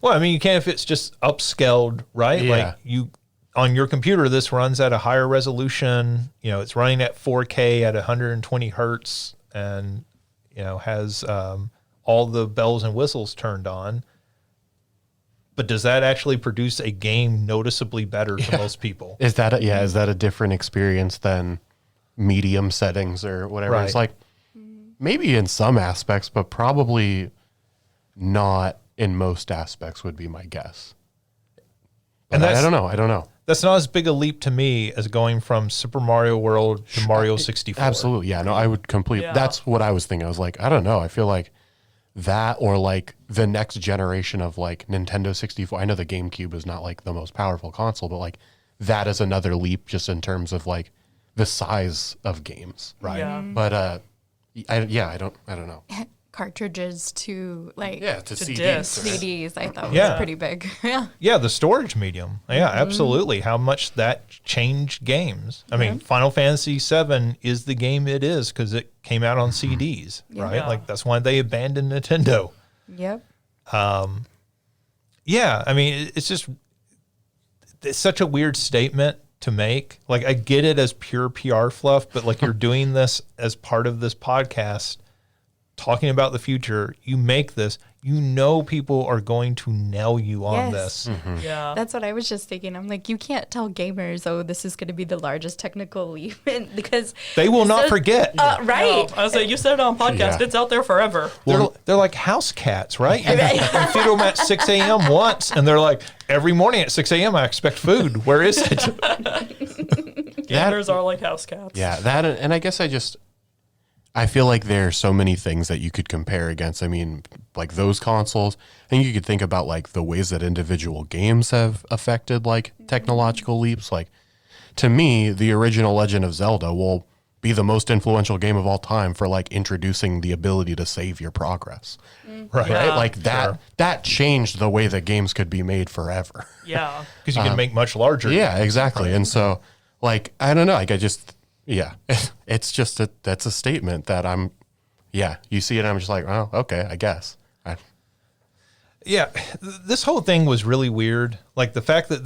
Well, I mean, you can if it's just upscaled, right? Yeah. On your computer, this runs at a higher resolution. It's running at 4K at 120 hertz and, has all the bells and whistles turned on. But does that actually produce a game noticeably better to most people? Is that a different experience than medium settings or whatever? Right. It's maybe in some aspects, but probably not in most aspects would be my guess. But And I don't know. That's not as big a leap to me as going from Super Mario World to Mario 64. Absolutely. Yeah, no, I would completely. Yeah. That's what I was thinking. I was I don't know. I feel like that or like the next generation of like Nintendo 64. I know the GameCube is not like the most powerful console, but like that is another leap just in terms of like the size of games. Right. Yeah. But I don't know. Cartridges to like To CDs. discs. right? CDs, I thought Yeah. was pretty big. Yeah. Yeah, the storage medium. Yeah, absolutely. How much that changed games. I mean, Final Fantasy VII is the game it is because it came out on CDs, right? Yeah. Like that's why they abandoned Nintendo. Yep. Yeah, I mean, it's such a weird statement to make. Like, I get it as pure PR fluff, but like you're doing this as part of this podcast, talking about the future. You make this, you know, people are going to nail you on Yes. this. Yeah. That's what I was just thinking. I'm like, you can't tell gamers, oh, this is going to be the largest technical leap because They will not forget. right. No, I was like, you said it on podcast. Yeah. It's out there forever. They're like house cats, right? You feed them at 6 a.m. once, and they're like, every morning at 6 a.m. I expect food. Where is it? Gamers are like house cats. Yeah, that and I guess I feel like there are so many things that you could compare against. I mean, like those consoles, I think you could think about like the ways that individual games have affected like technological leaps. Like to me, the original Legend of Zelda will be the most influential game of all time for like introducing the ability to save your progress. Right. Right? Yeah. Like that changed the way that games could be made forever. Yeah. Because you can make much larger. Yeah, exactly. And so like I don't know, like it's just that's a statement that you see it and I'm just like, oh, okay, I guess. Yeah, this whole thing was really weird. Like the fact that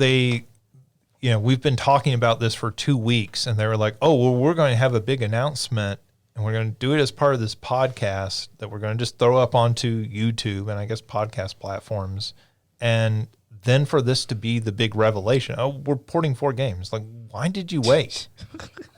we've been talking about this for 2 weeks and they were like, oh, well, we're going to have a big announcement and we're going to do it as part of this podcast that we're going to just throw up onto YouTube and I guess podcast platforms. And then for this to be the big revelation, oh, we're porting 4 games. Like, why did you wait?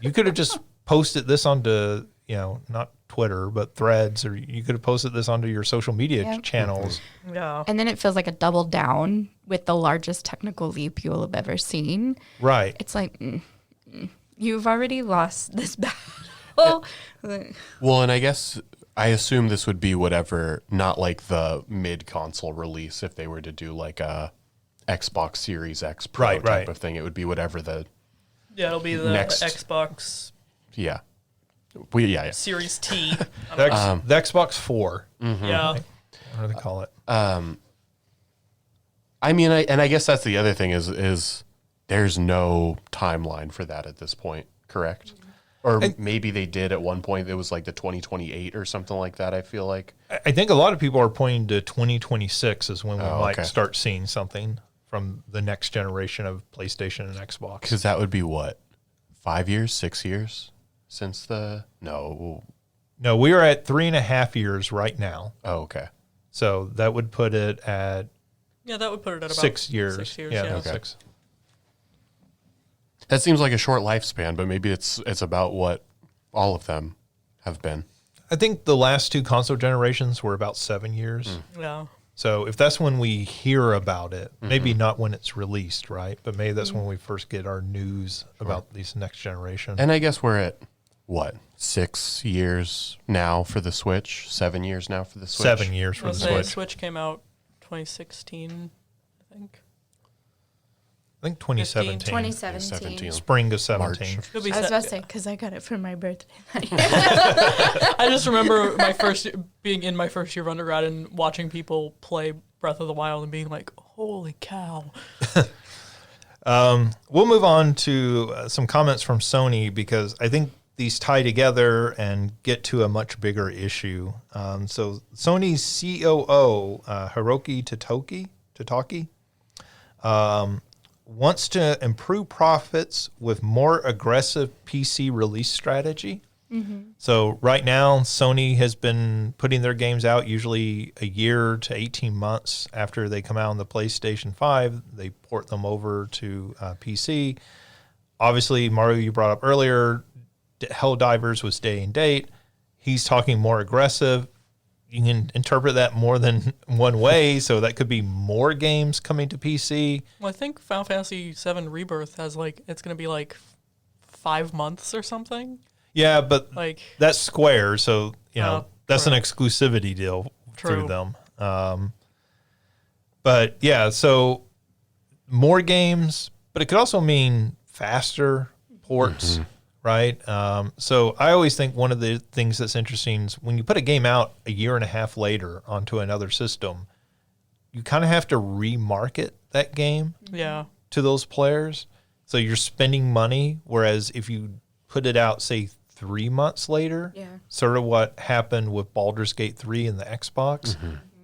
You could have just posted this onto, not Twitter, but Threads, or you could have posted this onto your social media channels. Yeah. And then it feels like a double down with the largest technical leap you will have ever seen. Right. It's like, you've already lost this battle. Well, and I assume this would be whatever, not like the mid-console release if they were to do like a Xbox Series X Pro type of thing. It would be whatever Yeah, it'll be the Next. Xbox yeah. Series T. The Xbox 4. Yeah. What do they call it? I mean, I guess that's the other thing is there's no timeline for that at this point, correct? Or maybe they did at one point. It was like the 2028 or something like that, I feel like. I think a lot of people are pointing to 2026 is when we might start seeing something from the next generation of PlayStation and Xbox. Because that would be what? 5 years, 6 years since No, we are at 3.5 years right now. Oh, okay. So that would put it at Yeah, that would put it at about 6 years. 6 years. Yeah, Yeah. Okay. 6. That seems like a short lifespan, but maybe it's about what all of them have been. I think the last 2 console generations were about 7 years. Yeah. So if that's when we hear about it, maybe not when it's released, right? But maybe that's when we first get our news about these next generation. And I guess we're at, 6 years now for the Switch? 7 years now for the Switch? 7 years for the Switch. Switch came out 2016, I think. I think 2017. 2017. Spring of 17. Could be I was se- about to say, because I got it for my birthday. I just remember being in my first year of undergrad and watching people play Breath of the Wild and being like, holy cow. We'll move on to some comments from Sony because I think these tie together and get to a much bigger issue. So Sony's COO, Hiroki Tataki, wants to improve profits with more aggressive PC release strategy. So right now, Sony has been putting their games out usually a year to 18 months after they come out on the PlayStation 5. They port them over to PC. Obviously, Mario, you brought up earlier, Helldivers was day and date. He's talking more aggressive. You can interpret that more than one way. So that could be more games coming to PC. Well, I think Final Fantasy VII Rebirth has it's going to be 5 months or something. Yeah, but Like that's Square. So, that's an correct. exclusivity deal through them. But yeah, so more games, but it could also mean faster ports, right? So I always think one of the things that's interesting is when you put a game out a year and a half later onto another system, you kind of have to remarket that game to those players. So you're spending money, whereas if you put it out, say, 3 months later, sort of what happened with Baldur's Gate 3 and the Xbox,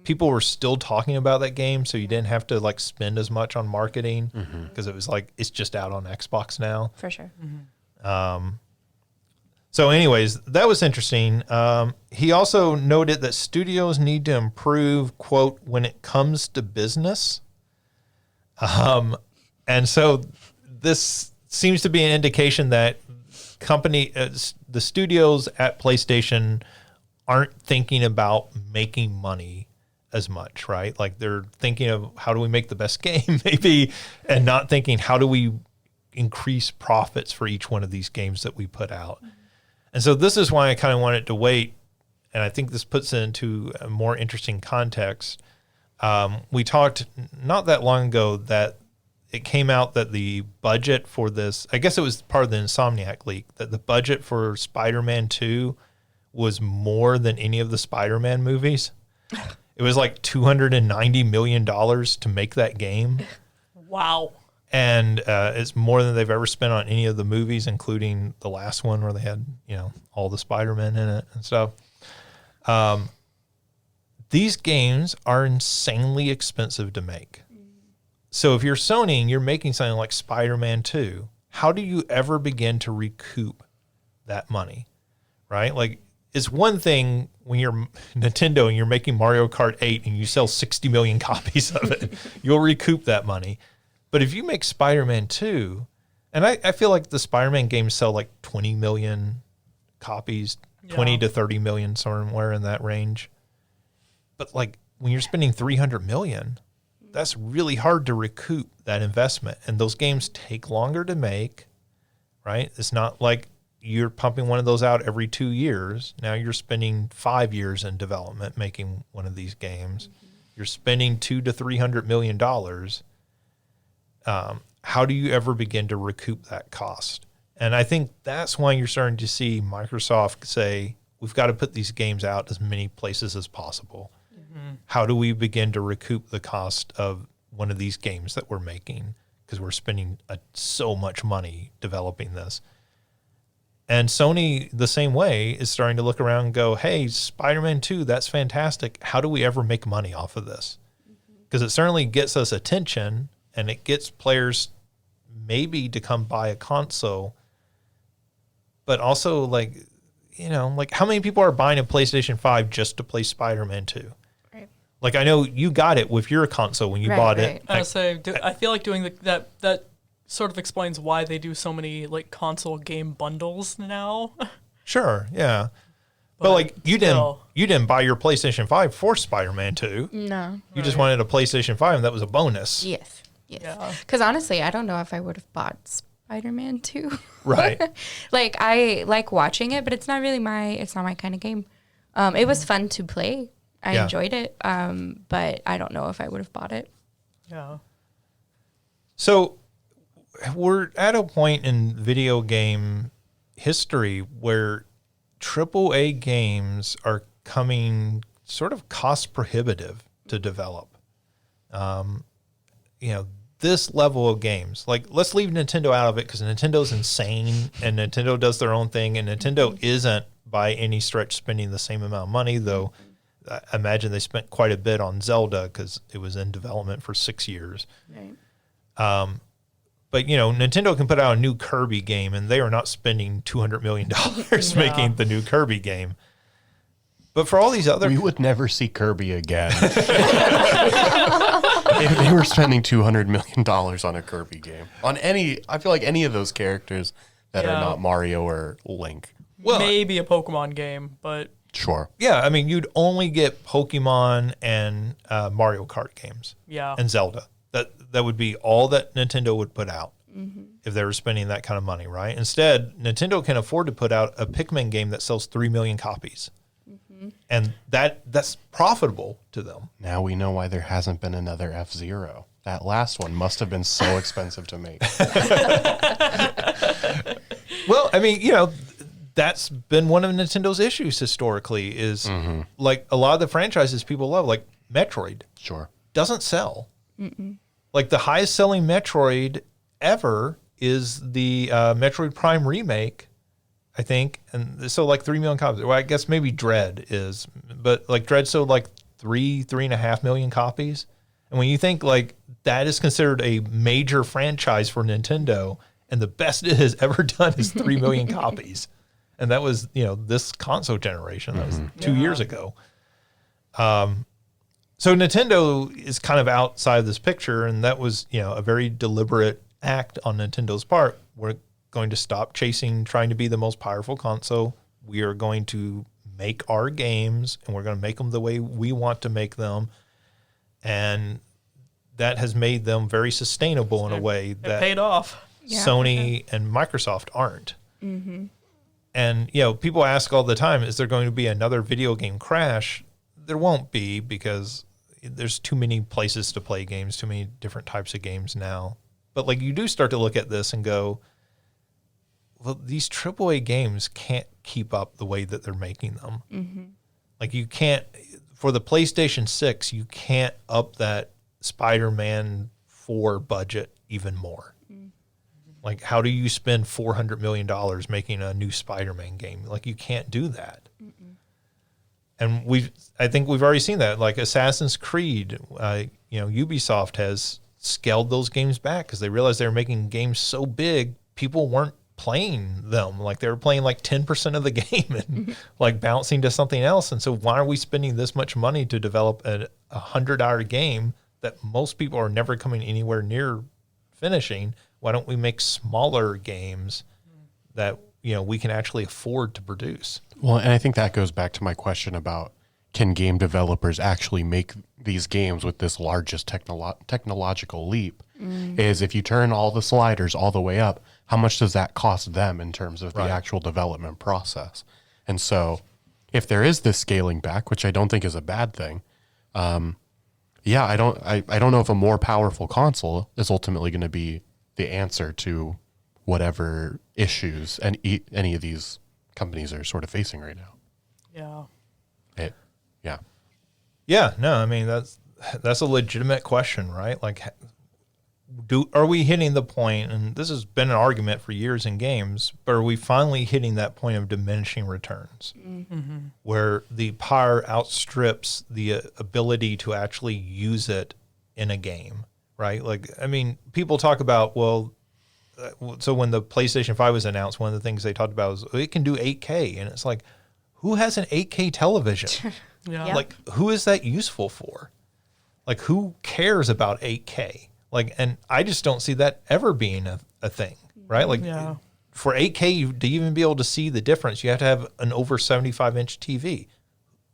people were still talking about that game, so you didn't have to like spend as much on marketing because it was like it's just out on Xbox now. For sure. So anyways, that was interesting. He also noted that studios need to improve, quote, when it comes to business. And so this seems to be an indication that the studios at PlayStation aren't thinking about making money as much, right? Like they're thinking of how do we make the best game maybe, and not thinking how do we increase profits for each one of these games that we put out. And so this is why I kind of wanted to wait. And I think this puts it into a more interesting context. We talked not that long ago that it came out that the budget for this, I guess it was part of the Insomniac leak, that the budget for Spider-Man 2 was more than any of the Spider-Man movies. It was like $290 million to make that game. Wow. And it's more than they've ever spent on any of the movies, including the last one where they had, all the Spider-Man in it and stuff. These games are insanely expensive to make. So if you're Sony and you're making something like Spider-Man 2, how do you ever begin to recoup that money, right? Like, it's one thing when you're Nintendo and you're making Mario Kart 8 and you sell 60 million copies of it, you'll recoup that money. But if you make Spider-Man 2, and I feel like the Spider-Man games sell like 20 million copies, 20 to 30 million, somewhere in that range. But like when you're spending 300 million, that's really hard to recoup that investment. And those games take longer to make, right? It's not like you're pumping one of those out every 2 years. Now you're spending 5 years in development making one of these games. You're spending $200 to $300 million. How do you ever begin to recoup that cost? And I think that's why you're starting to see Microsoft say, we've got to put these games out as many places as possible. How do we begin to recoup the cost of one of these games that we're making? Because we're spending so much money developing this. And Sony, the same way, is starting to look around and go, hey, Spider-Man 2, that's fantastic. How do we ever make money off of this? Because it certainly gets us attention, and it gets players maybe to come buy a console. But also, like how many people are buying a PlayStation 5 just to play Spider-Man 2? Like, I know you got it with your console when you bought it. I feel like doing that sort of explains why they do so many like console game bundles now. Sure, yeah. But like you didn't buy your PlayStation 5 for Spider-Man 2. No. You just wanted a PlayStation 5 and that was a bonus. Yes. Because honestly, I don't know if I would have bought Spider-Man 2. Right. Like, I like watching it, but it's not my kind of game. It was fun to play. I enjoyed it, but I don't know if I would have bought it. Yeah. So we're at a point in video game history where AAA games are coming sort of cost prohibitive to develop. This level of games, like let's leave Nintendo out of it because Nintendo's insane and Nintendo does their own thing, and Nintendo isn't by any stretch spending the same amount of money, though. I imagine they spent quite a bit on Zelda because it was in development for 6 years. Right. But, Nintendo can put out a new Kirby game, and they are not spending $200 million making the new Kirby game. But for all these other... We would never see Kirby again. If they were spending $200 million on a Kirby game. I feel like any of those characters that are not Mario or Link. Well, maybe a Pokemon game, but... Sure. Yeah, I mean, you'd only get Pokemon and Mario Kart games. Yeah. And Zelda. That would be all that Nintendo would put out if they were spending that kind of money, right? Instead, Nintendo can afford to put out a Pikmin game that sells 3 million copies. And that's profitable to them. Now we know why there hasn't been another F-Zero. That last one must have been so expensive to make. Well, I mean, that's been one of Nintendo's issues historically is like a lot of the franchises people love, like Metroid. Sure. Doesn't sell. Like the highest selling Metroid ever is the Metroid Prime remake, I think. And so like 3 million copies. Well, I guess maybe Dread is, but like Dread sold like 3.5 million copies. And when you think like that is considered a major franchise for Nintendo, and the best it has ever done is 3 million copies. And that was, this console generation. That was 2 years ago. So Nintendo is kind of outside of this picture, and that was, a very deliberate act on Nintendo's part. We're going to stop trying to be the most powerful console. We are going to make our games, and we're going to make them the way we want to make them. And that has made them very sustainable in a way that paid off. Sony and Microsoft aren't. And, people ask all the time, is there going to be another video game crash? There won't be, because there's too many places to play games, too many different types of games now. But like you do start to look at this and go, well, these AAA games can't keep up the way that they're making them. Like you can't, for the PlayStation 6, you can't up that Spider-Man 4 budget even more. Like, how do you spend $400 million making a new Spider-Man game? Like, you can't do that. And I think we've already seen that. Like Assassin's Creed, Ubisoft has scaled those games back because they realized they were making games so big, people weren't playing them. Like they were playing like 10% of the game and like bouncing to something else. And so why are we spending this much money to develop a 100-hour game that most people are never coming anywhere near finishing? Why don't we make smaller games that we can actually afford to produce? Well, and I think that goes back to my question about, can game developers actually make these games with this largest technological leap? Is if you turn all the sliders all the way up, how much does that cost them in terms of the actual development process? And so if there is this scaling back, which I don't think is a bad thing, I don't know if a more powerful console is ultimately going to be the answer to whatever issues any of these companies are sort of facing right now. Yeah, no, I mean, that's a legitimate question, right? Like, are we hitting the point, and this has been an argument for years in games, but are we finally hitting that point of diminishing returns where the power outstrips the ability to actually use it in a game, right? Like, I mean, people talk about, so when the PlayStation 5 was announced, one of the things they talked about was it can do 8K. And it's like, who has an 8K television? Like, who is that useful for? Like, who cares about 8K? Like, and I just don't see that ever being a thing, right? Like, for 8K to even be able to see the difference, you have to have an over 75-inch TV.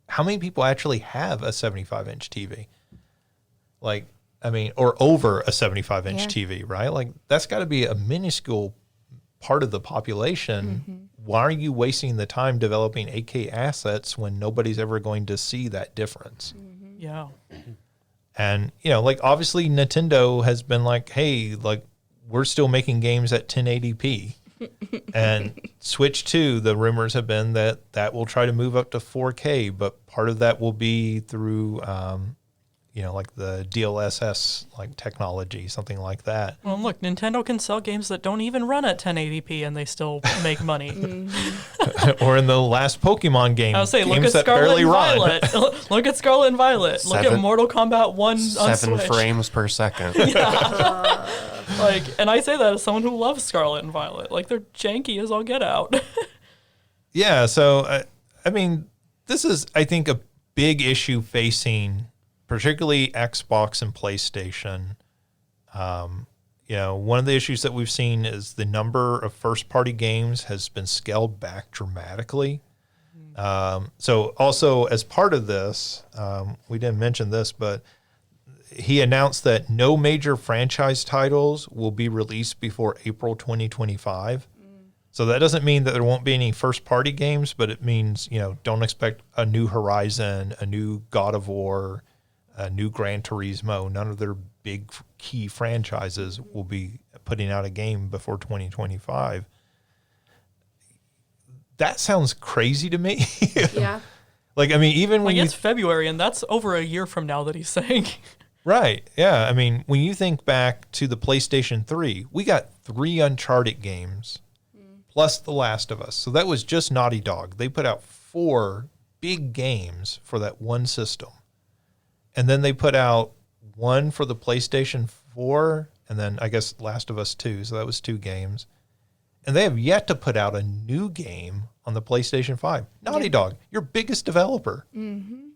How many people actually have a 75-inch TV? Like, I mean, or over a 75-inch TV, right? Like, that's got to be a minuscule part of the population. Why are you wasting the time developing 8K assets when nobody's ever going to see that difference? And, like, obviously Nintendo has been like, hey, like, we're still making games at 1080p. And Switch 2, the rumors have been that will try to move up to 4K, but part of that will be through like the DLSS like technology, something like that. Well, look, Nintendo can sell games that don't even run at 1080p and they still make money. Or in the last Pokemon game, I would say, games look at that Scarlet barely and run. Violet. Look at Scarlet and Violet. Look at Mortal Kombat 1 on 7 Switch. frames per second. Like, and I say that as someone who loves Scarlet and Violet. Like, they're janky as all get out. Yeah, so I mean, this is, I think, a big issue facing particularly Xbox and PlayStation. One of the issues that we've seen is the number of first-party games has been scaled back dramatically. So also as part of this, we didn't mention this, but he announced that no major franchise titles will be released before April 2025. So that doesn't mean that there won't be any first-party games, but it means, don't expect a new Horizon, a new God of War, a new Gran Turismo. None of their big key franchises will be putting out a game before 2025. That sounds crazy to me. Yeah. Like, I mean, even when it's February, and that's over a year from now that he's saying. Right. Yeah. I mean, when you think back to the PlayStation 3, we got 3 Uncharted games plus The Last of Us. So that was just Naughty Dog. They put out 4 big games for that one system. And then they put out 1 for the PlayStation 4, and then I guess Last of Us 2. So that was 2 games. And they have yet to put out a new game on the PlayStation 5. Naughty Dog, your biggest developer,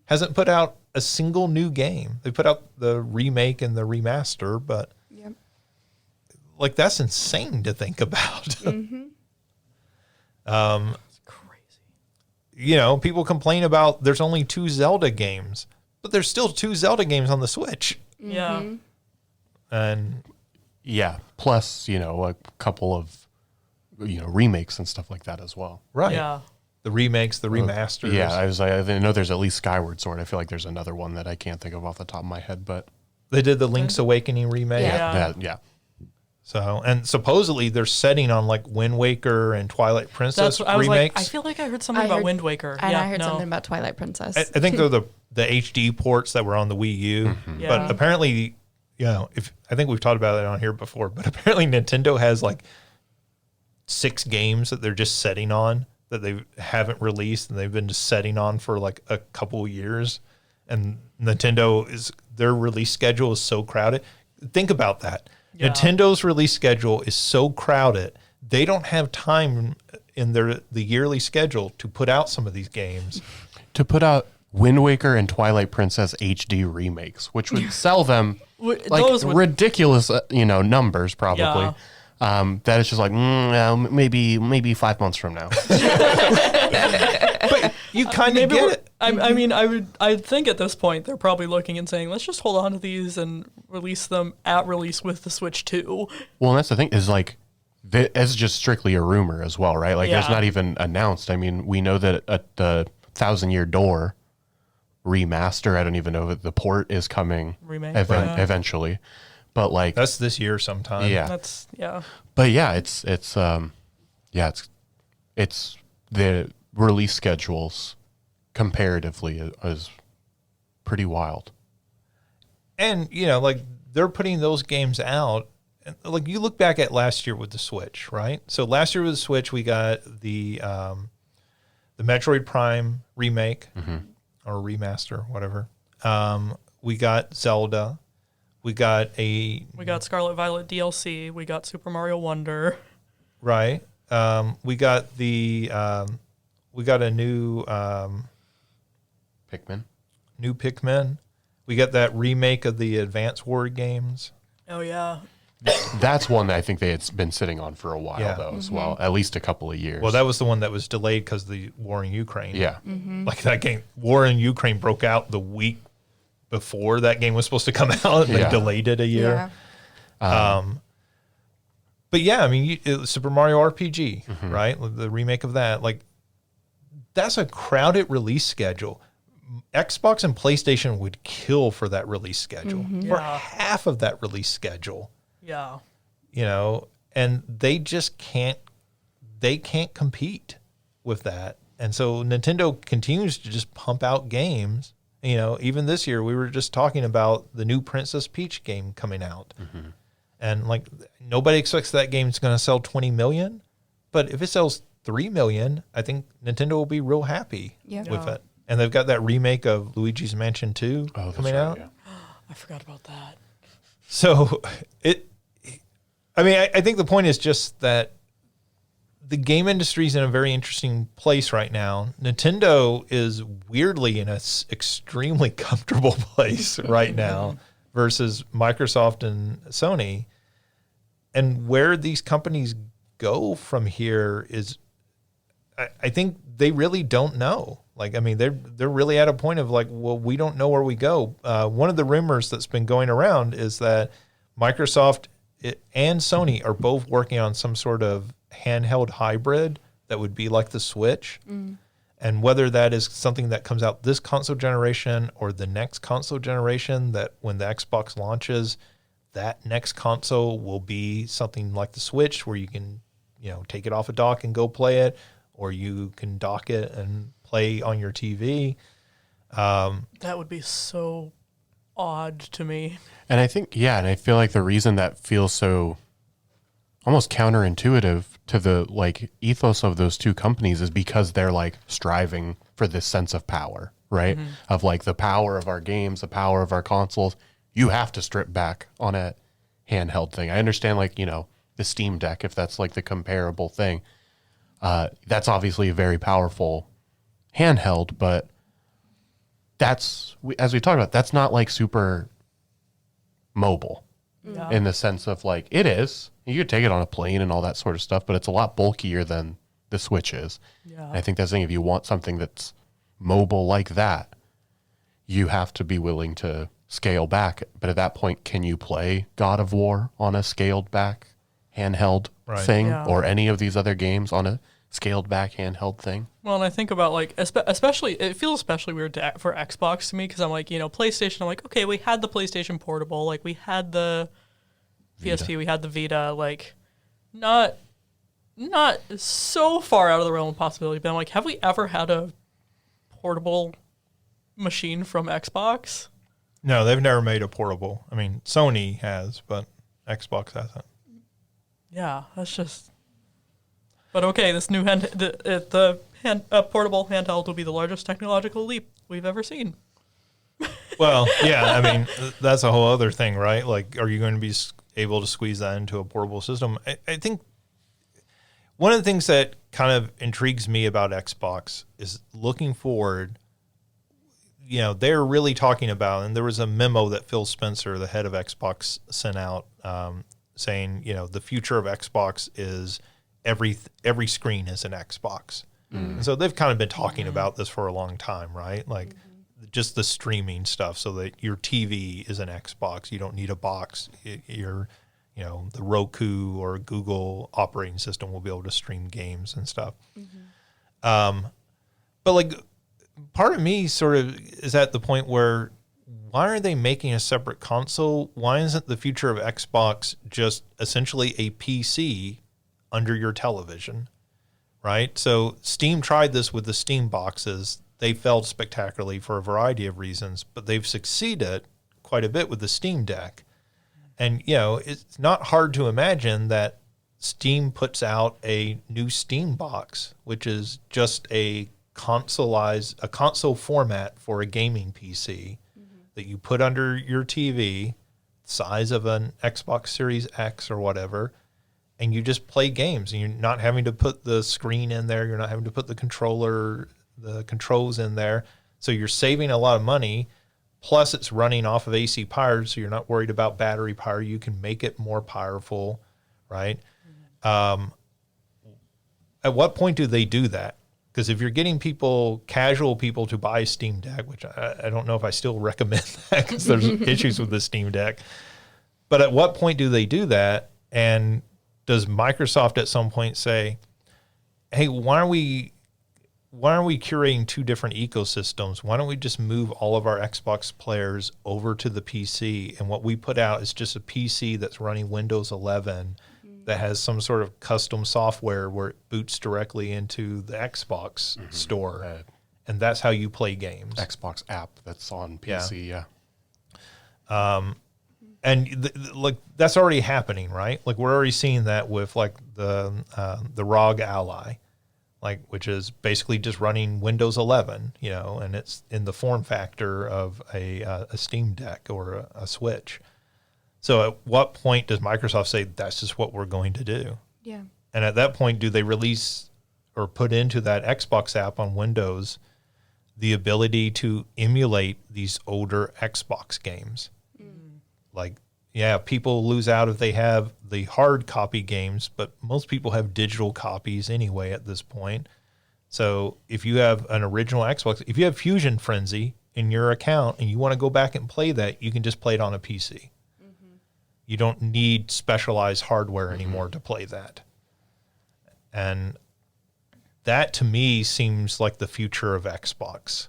hasn't put out a single new game. They put out the remake and the remaster, but like that's insane to think about. It's crazy. People complain about there's only 2 Zelda games, but there's still 2 Zelda games on the Switch. Yeah. And Yeah. Plus, a couple of remakes and stuff like that as well. right. Yeah. The remakes, the remasters. Yeah, I know there's at least Skyward Sword. I feel like there's another one that I can't think of off the top of my head, but They did the Link's Awakening remake. Yeah. yeah. So, and supposedly they're setting on like Wind Waker and Twilight Princess I was remakes. like, I feel like I heard something I about heard- Wind Waker. And yeah, I heard no. something about Twilight Princess. I think they're the HD ports that were on the Wii U. Yeah. But apparently, if I think we've talked about it on here before, but apparently Nintendo has like 6 games that they're just setting on that they haven't released, and they've been just setting on for like a couple of years. And their release schedule is so crowded. Think about that. Yeah. Nintendo's release schedule is so crowded, they don't have time in the yearly schedule to put out some of these games. To put out Wind Waker and Twilight Princess HD remakes, which would sell them like those would- ridiculous, numbers probably. Yeah. That it's just like maybe 5 months from now. But you kind of get it. I mean, I think at this point they're probably looking and saying, let's just hold on to these and release them at release with the Switch 2. Well, and that's the thing is like, it's just strictly a rumor as well, right? Like, Yeah. there's not even announced. I mean, we know that the 1,000-Year Door remaster, I don't even know if the port is coming Remake, eventually, but like, That's this year sometime. yeah. That's, yeah. But yeah, it's the release schedules comparatively is pretty wild. And, like they're putting those games out. And, like you look back at last year with the Switch, right? So last year with the Switch, we got the Metroid Prime remake or remaster, whatever. We got Zelda. We got Scarlet Violet DLC. We got Super Mario Wonder. right. We got a new Pikmin. Pikmin. We got that remake of the Advance Wars games. Oh, yeah. That's one that I think they had been sitting on for a while, Yeah. though, as well. At least a couple of years. Well, that was the one that was delayed because of the war in Ukraine. yeah. Like that game, war in Ukraine broke out the week before that game was supposed to come out, and they Yeah. delayed it a year. But yeah, I mean, Super Mario RPG, right? The remake of that, like, that's a crowded release schedule. Xbox and PlayStation would kill for that release schedule, for Yeah. half of that release schedule, Yeah. and they just can't compete with that. And so Nintendo continues to just pump out games. Even this year, we were just talking about the new Princess Peach game coming out. And like nobody expects that game's going to sell 20 million, but if it sells 3 million, I think Nintendo will be real happy Yeah. with it. And they've got that remake of Luigi's Mansion 2 coming out. Yeah. I forgot about that. So I think the point is just that the game industry is in a very interesting place right now. Nintendo is weirdly in an extremely comfortable place right now versus Microsoft and Sony. And where these companies go from here is, I think they really don't know. Like, I mean, they're really at a point of like, well, we don't know where we go. One of the rumors that's been going around is that Microsoft and Sony are both working on some sort of handheld hybrid that would be like the Switch. And whether that is something that comes out this console generation or the next console generation, that when the Xbox launches, that next console will be something like the Switch where you can, take it off a dock and go play it, or you can dock it and play on your TV. That would be so odd to me. And I think, and I feel like the reason that feels so almost counterintuitive to the like ethos of those two companies is because they're like striving for this sense of power, right? Of like the power of our games, the power of our consoles. You have to strip back on a handheld thing. I understand like, the Steam Deck, if that's like the comparable thing, that's obviously a very powerful handheld, but as we talked about, that's not like super mobile in the sense of like, it is. You could take it on a plane and all that sort of stuff, but it's a lot bulkier than the Switch is. Yeah. And I think that's the thing. If you want something that's mobile like that, you have to be willing to scale back. But at that point, can you play God of War on a scaled back handheld thing, or any of these other games on a scaled back handheld thing? Well, and I think about like, especially, it feels especially weird for Xbox to me because I'm like, PlayStation, I'm like, okay, we had the PlayStation Portable, like we had the PSP, we had the Vita, like not so far out of the realm of possibility, but I'm like, have we ever had a portable machine from Xbox? No, they've never made a portable. I mean, Sony has, but Xbox hasn't. Yeah, that's just. But okay, this new portable handheld will be the largest technological leap we've ever seen. Well, yeah, I mean, that's a whole other thing, right? Like, are you going to be able to squeeze that into a portable system? I think one of the things that kind of intrigues me about Xbox is looking forward. They're really talking about, and there was a memo that Phil Spencer, the head of Xbox, sent out saying, the future of Xbox is every screen is an Xbox. And so they've kind of been talking about this for a long time, right? Like just the streaming stuff, so that your TV is an Xbox. You don't need a box. The Roku or Google operating system will be able to stream games and stuff. But like, part of me sort of is at the point where, why are they making a separate console? Why isn't the future of Xbox just essentially a PC under your television, right? So Steam tried this with the Steam boxes. They failed spectacularly for a variety of reasons, but they've succeeded quite a bit with the Steam Deck. And, it's not hard to imagine that Steam puts out a new Steam box, which is just a console format for a gaming PC that you put under your TV, size of an Xbox Series X or whatever, and you just play games. And you're not having to put the screen in there. You're not having to put the controls in there. So you're saving a lot of money. Plus, it's running off of AC power, so you're not worried about battery power. You can make it more powerful, right? At what point do they do that? Because if you're getting casual people to buy a Steam Deck, which I don't know if I still recommend that because there's issues with the Steam Deck. But at what point do they do that? And does Microsoft at some point say, hey, why are we curating two different ecosystems? Why don't we just move all of our Xbox players over to the PC? And what we put out is just a PC that's running Windows 11 that has some sort of custom software where it boots directly into the Xbox store. And that's how you play games. Xbox app that's on PC, yeah. And like that's already happening, right? Like we're already seeing that with like the ROG Ally, like which is basically just running Windows 11, and it's in the form factor of a Steam Deck or a Switch. So at what point does Microsoft say that's just what we're going to do? Yeah. And at that point, do they release or put into that Xbox app on Windows the ability to emulate these older Xbox games? Like, yeah, people lose out if they have the hard copy games, but most people have digital copies anyway at this point. So if you have an original Xbox, if you have Fusion Frenzy in your account and you want to go back and play that, you can just play it on a PC. You don't need specialized hardware anymore to play that. And that to me seems like the future of Xbox.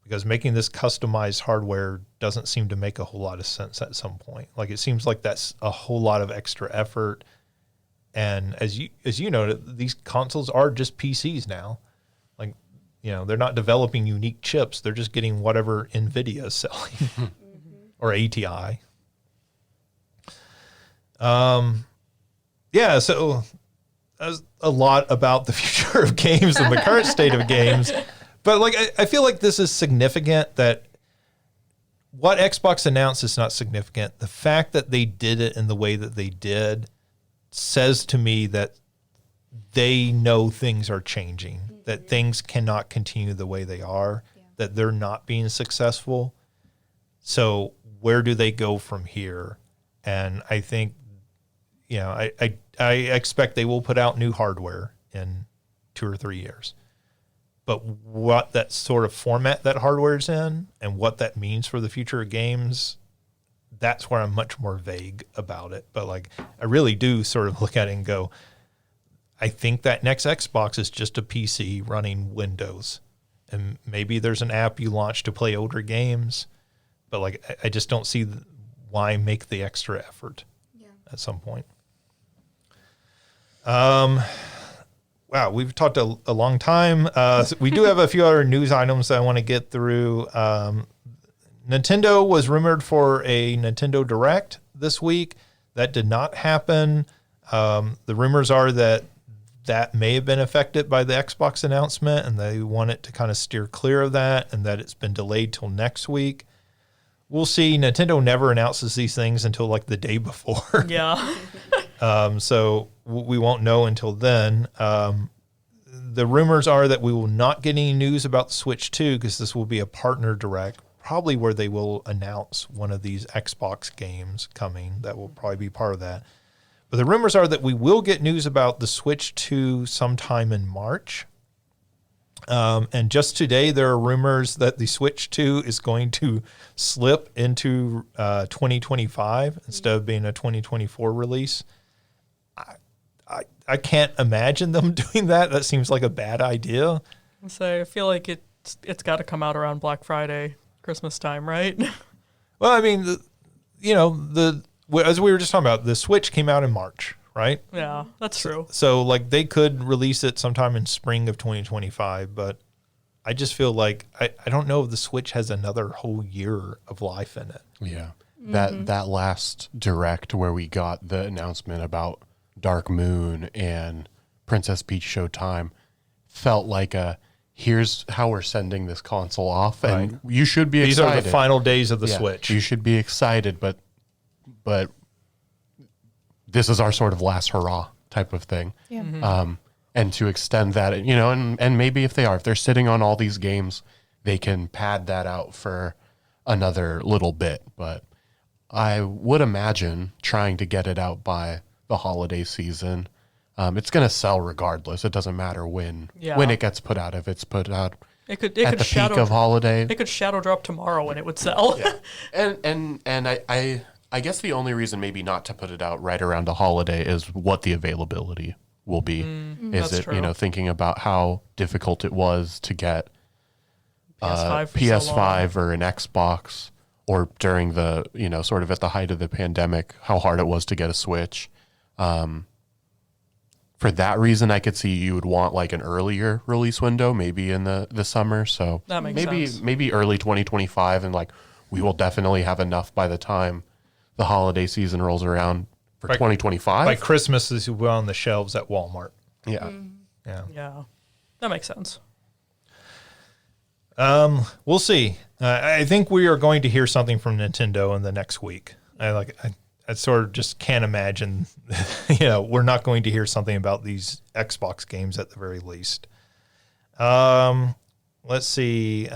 Because making this customized hardware doesn't seem to make a whole lot of sense at some point. Like, it seems like that's a whole lot of extra effort. And as you know, these consoles are just PCs now. Like, you know, they're not developing unique chips. They're just getting whatever NVIDIA is selling or ATI. Yeah, so that's a lot about the future of games and the current state of games. But like, I feel like this is significant, that what Xbox announced is not significant. The fact that they did it in the way that they did says to me that they know things are changing, that things cannot continue the way they are, that they're not being successful. So where do they go from here? And I think, you know, I expect they will put out new hardware in 2 or 3 years. But what that sort of format that hardware's in and what that means for the future of games, that's where I'm much more vague about it. But like, I really do sort of look at it and go, I think that next Xbox is just a PC running Windows. And maybe there's an app you launch to play older games. But like, I just don't see why make the extra effort at some point. Wow, we've talked a long time. So we do have a few other news items that I want to get through. Nintendo was rumored for a Nintendo Direct this week. That did not happen. The rumors are that may have been affected by the Xbox announcement, and they want it to kind of steer clear of that, and that it's been delayed till next week. We'll see. Nintendo never announces these things until like the day before. Yeah. So we won't know until then. The rumors are that we will not get any news about the Switch 2 because this will be a partner direct, probably where they will announce one of these Xbox games coming. That will probably be part of that. But the rumors are that we will get news about the Switch 2 sometime in March. And just today, there are rumors that the Switch 2 is going to slip into 2025 instead of being a 2024 release. I can't imagine them doing that. That seems like a bad idea. So I feel like it's got to come out around Black Friday, Christmas time, right? Well, I mean, as we were just talking about, the Switch came out in March, right? Yeah, that's true. So like, they could release it sometime in spring of 2025, but I just feel like I don't know if the Switch has another whole year of life in it. Yeah. That last direct where we got the announcement about Dark Moon and Princess Peach Showtime felt like here's how we're sending this console off, and you should be excited. These are the final days of the Switch. You should be excited, but this is our sort of last hurrah type of thing. Yeah. Mm-hmm. And to extend that, you know, and maybe if they're sitting on all these games, they can pad that out for another little bit. But I would imagine trying to get it out by the holiday season, it's going to sell regardless. It doesn't matter when it gets put out. If it's put out It could at the peak of holiday, it could shadow drop tomorrow and it would sell. Yeah. And I guess the only reason maybe not to put it out right around a holiday is what the availability will be. Is it, true. you know, thinking about how difficult it was to get PS5 PS5 or an Xbox, or during the, you know, sort of at the height of the pandemic, how hard it was to get a Switch. For that reason, I could see you would want like an earlier release window, maybe in the summer. So that makes sense. Maybe early 2025, and like we will definitely have enough by the time the holiday season rolls around for 2025. By Christmas, this will be on the shelves at Walmart. Yeah. Yeah, that makes sense. We'll see. I think we are going to hear something from Nintendo in the next week. I sort of just can't imagine, you know, we're not going to hear something about these Xbox games at the very least. Let's see.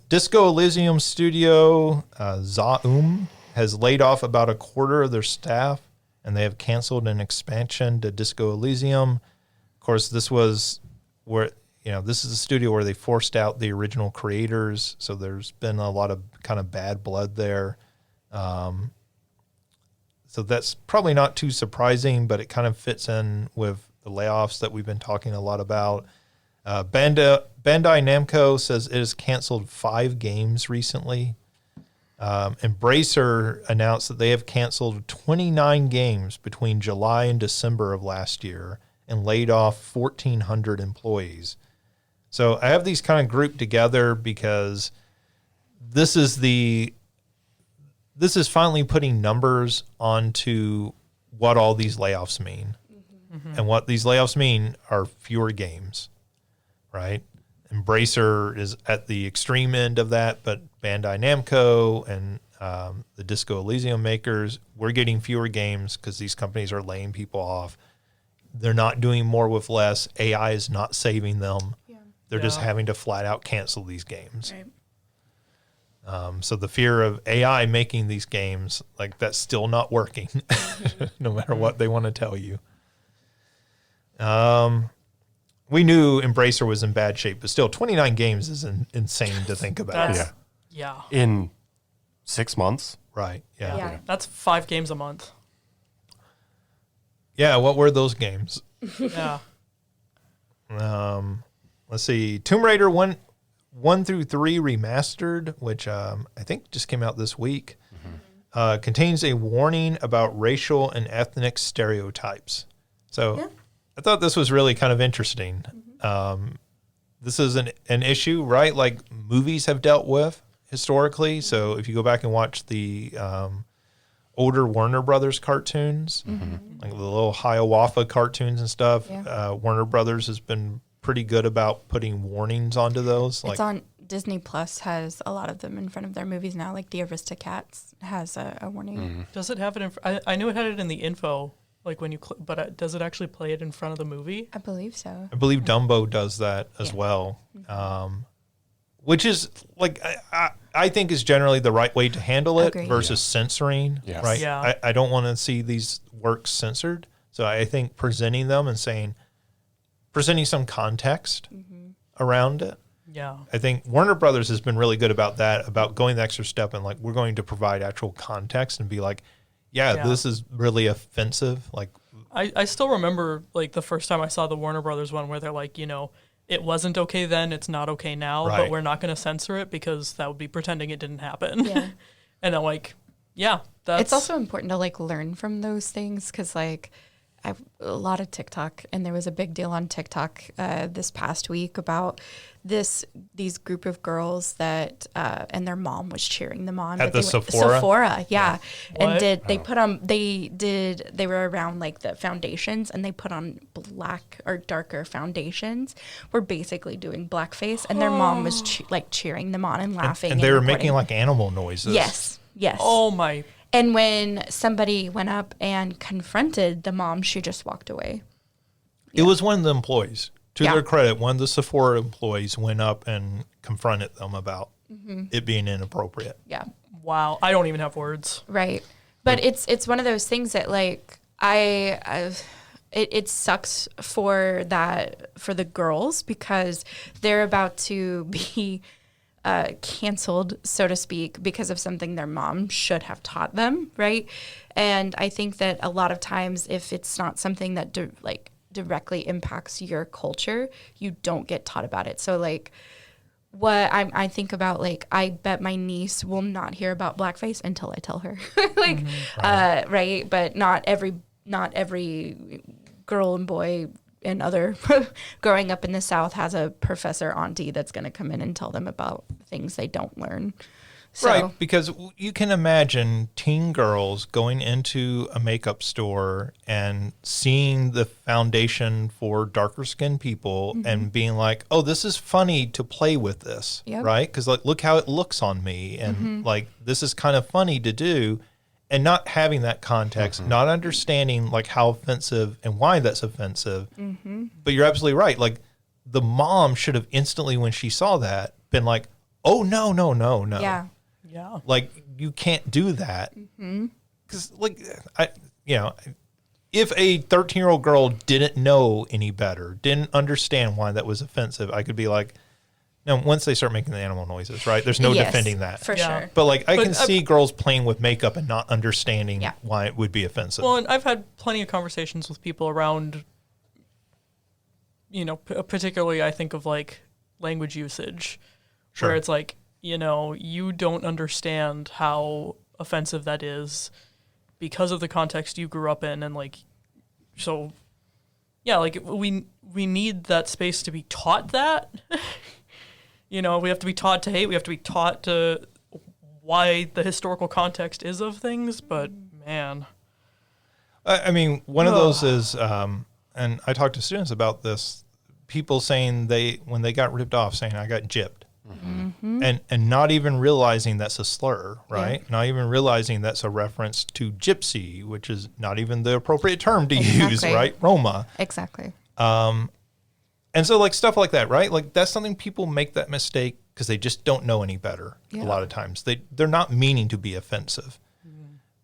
Disco Elysium studio, Zaum, has laid off about a quarter of their staff, and they have canceled an expansion to Disco Elysium. Of course, this was where, you know, this is a studio where they forced out the original creators, so there's been a lot of kind of bad blood there. So that's probably not too surprising, but it kind of fits in with the layoffs that we've been talking a lot about. Bandai Namco says it has canceled 5 games recently. Embracer announced that they have canceled 29 games between July and December of last year and laid off 1,400 employees. So I have these kind of grouped together because this is finally putting numbers onto what all these layoffs mean. Mm-hmm. And what these layoffs mean are fewer games, right? Embracer is at the extreme end of that, but Bandai Namco and the Disco Elysium makers, we're getting fewer games because these companies are laying people off. They're not doing more with less. AI is not saving them. Yeah. They're just having to flat out cancel these games. Right. So the fear of AI making these games, like that's still not working, no matter what they want to tell you. We knew Embracer was in bad shape, but still 29 games is insane to think about. Yeah. In 6 months? Right. Yeah. That's 5 games a month. Yeah. What were those games? Yeah. Let's see. Tomb Raider 1 through 3 remastered, which I think just came out this week, contains a warning about racial and ethnic stereotypes. So I thought this was really kind of interesting. This is an issue, right? Like movies have dealt with historically. So if you go back and watch the older Warner Brothers cartoons, like the little Hiawatha cartoons and stuff, Warner Brothers has been pretty good about putting warnings onto those. It's on Disney Plus has a lot of them in front of their movies now. Like the Aristocats has a warning. Does it have it? I knew it had it in the info. Like when you, but does it actually play it in front of the movie? I believe so. I believe Dumbo does that as well, which is like I think is generally the right way to handle it versus censoring. Yes. Right? Yeah. I don't want to see these works censored, so I think presenting them and presenting some context around it. Yeah. I think Warner Brothers has been really good about that, about going the extra step and like we're going to provide actual context and be like, this is really offensive. Like, I still remember like the first time I saw the Warner Brothers one where they're like, it wasn't okay then, it's not okay now, but we're not going to censor it because that would be pretending it didn't happen. Yeah. And I'm like, that's... It's also important to like learn from those things because like I've a lot of TikTok, and there was a big deal on TikTok this past week about these group of girls that and their mom was cheering them on at the Sephora. And they were around like the foundations, and they put on black or darker foundations. Were basically doing blackface, and their mom was cheering them on and laughing, and they were making like animal noises. Yes. Oh my. And when somebody went up and confronted the mom, she just walked away. It was one of the employees. To their credit, one of the Sephora employees went up and confronted them about it being inappropriate. Yeah. Wow. I don't even have words. Right. But it's one of those things that like it sucks for the girls because they're about to be canceled, so to speak, because of something their mom should have taught them, right? And I think that a lot of times, if it's not something that directly impacts your culture, you don't get taught about it. So like, what I think about, like, I bet my niece will not hear about blackface until I tell her, right? But not every girl and boy and other growing up in the South has a professor auntie that's going to come in and tell them about things they don't learn. So, right, because you can imagine teen girls going into a makeup store and seeing the foundation for darker skinned people and being like, oh, this is funny to play with this, right? Because like, look how it looks on me. And like, this is kind of funny to do. And not having that context, not understanding like how offensive and why that's offensive. But you're absolutely right. Like the mom should have instantly, when she saw that, been like, oh, no. yeah. Like you can't do that. Because like, if a 13-year-old girl didn't know any better, didn't understand why that was offensive, I could be like, Now, once they start making the animal noises, right? There's no Yes, defending that. for sure. But like, I But, can see girls playing with makeup and not understanding Yeah. why it would be offensive. Well, and I've had plenty of conversations with people around, particularly I think of like language usage, Sure. where it's like, you don't understand how offensive that is because of the context you grew up in, and like, so, yeah, like we need that space to be taught that. We have to be taught to hate. We have to be taught to why the historical context is of things. But man, I mean, one of those is, and I talked to students about this. People saying when they got ripped off, saying I got gypped. And not even realizing that's a slur, right? Yeah. Not even realizing that's a reference to gypsy, which is not even the appropriate term to use, right? Roma. Exactly. And so like stuff like that, right? Like that's something people make that mistake because they just don't know any better. Yeah. A lot of times they're not meaning to be offensive,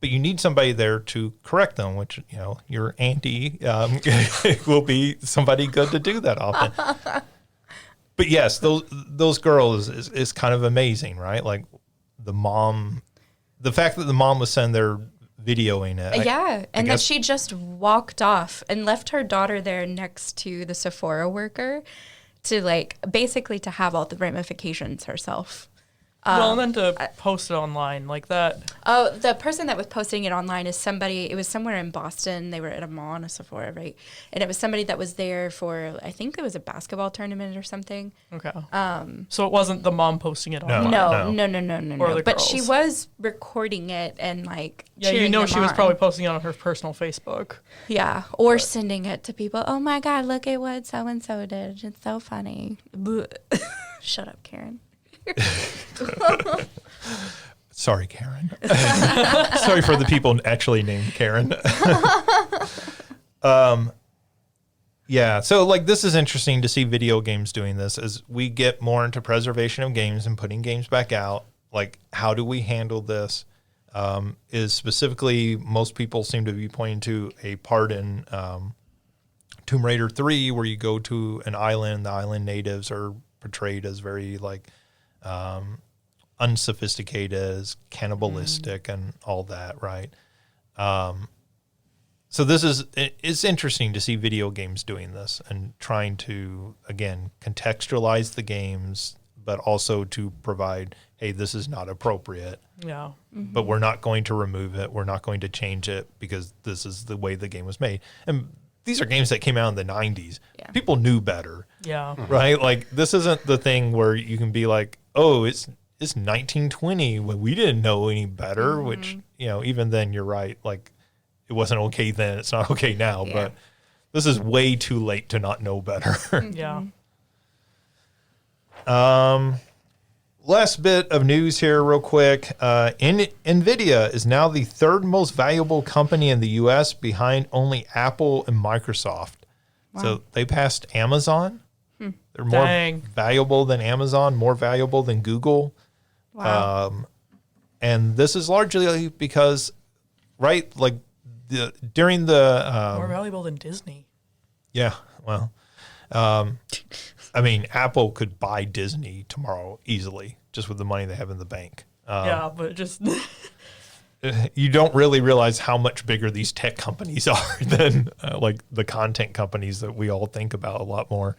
but you need somebody there to correct them, which, your auntie will be somebody good to do that often. But yes, those girls is kind of amazing, right? Like the fact that the mom was sitting there videoing it. And that she just walked off and left her daughter there next to the Sephora worker to like basically to have all the ramifications herself. and then to post it online like that. Oh, the person that was posting it online is somebody, it was somewhere in Boston. They were at a mall in a Sephora, right? And it was somebody that was there for, I think it was a basketball tournament or something. Okay. So it wasn't the mom posting it online. No. But she girls. was recording it and like Yeah, cheering them she was on. probably posting it on her personal Facebook. Yeah, or sending it to people. Oh my God, look at what so-and-so did. It's so funny. Shut up, Karen. Sorry, Karen. Sorry for the people actually named Karen. Yeah, so like this is interesting to see video games doing this as we get more into preservation of games and putting games back out. Like, how do we handle this? Is specifically most people seem to be pointing to a part in Tomb Raider 3 where you go to an island. The island natives are portrayed as very like unsophisticated, as cannibalistic and all that, right? So it's interesting to see video games doing this and trying to, again, contextualize the games, but also to provide, hey, this is not appropriate. Yeah. Mm-hmm. But we're not going to remove it. We're not going to change it because this is the way the game was made. And these are games that came out in the 90s. Yeah. People knew better, Yeah. right? Like, this isn't the thing where you can be like, oh, it's 1920 when we didn't know any better, which, even then you're right. Like, it wasn't okay then. It's not okay now, Yeah. but this is way too late to not know better. Yeah. Last bit of news here real quick. NVIDIA is now the third most valuable company in the U.S. behind only Apple and Microsoft. Wow. So they passed Amazon. They're more Dang. valuable than Amazon, more valuable than Google. Wow. And this is largely because, right, like during the... More valuable than Disney. Yeah, well, I mean, Apple could buy Disney tomorrow easily just with the money they have in the bank. Yeah, but just... You don't really realize how much bigger these tech companies are than like the content companies that we all think about a lot more.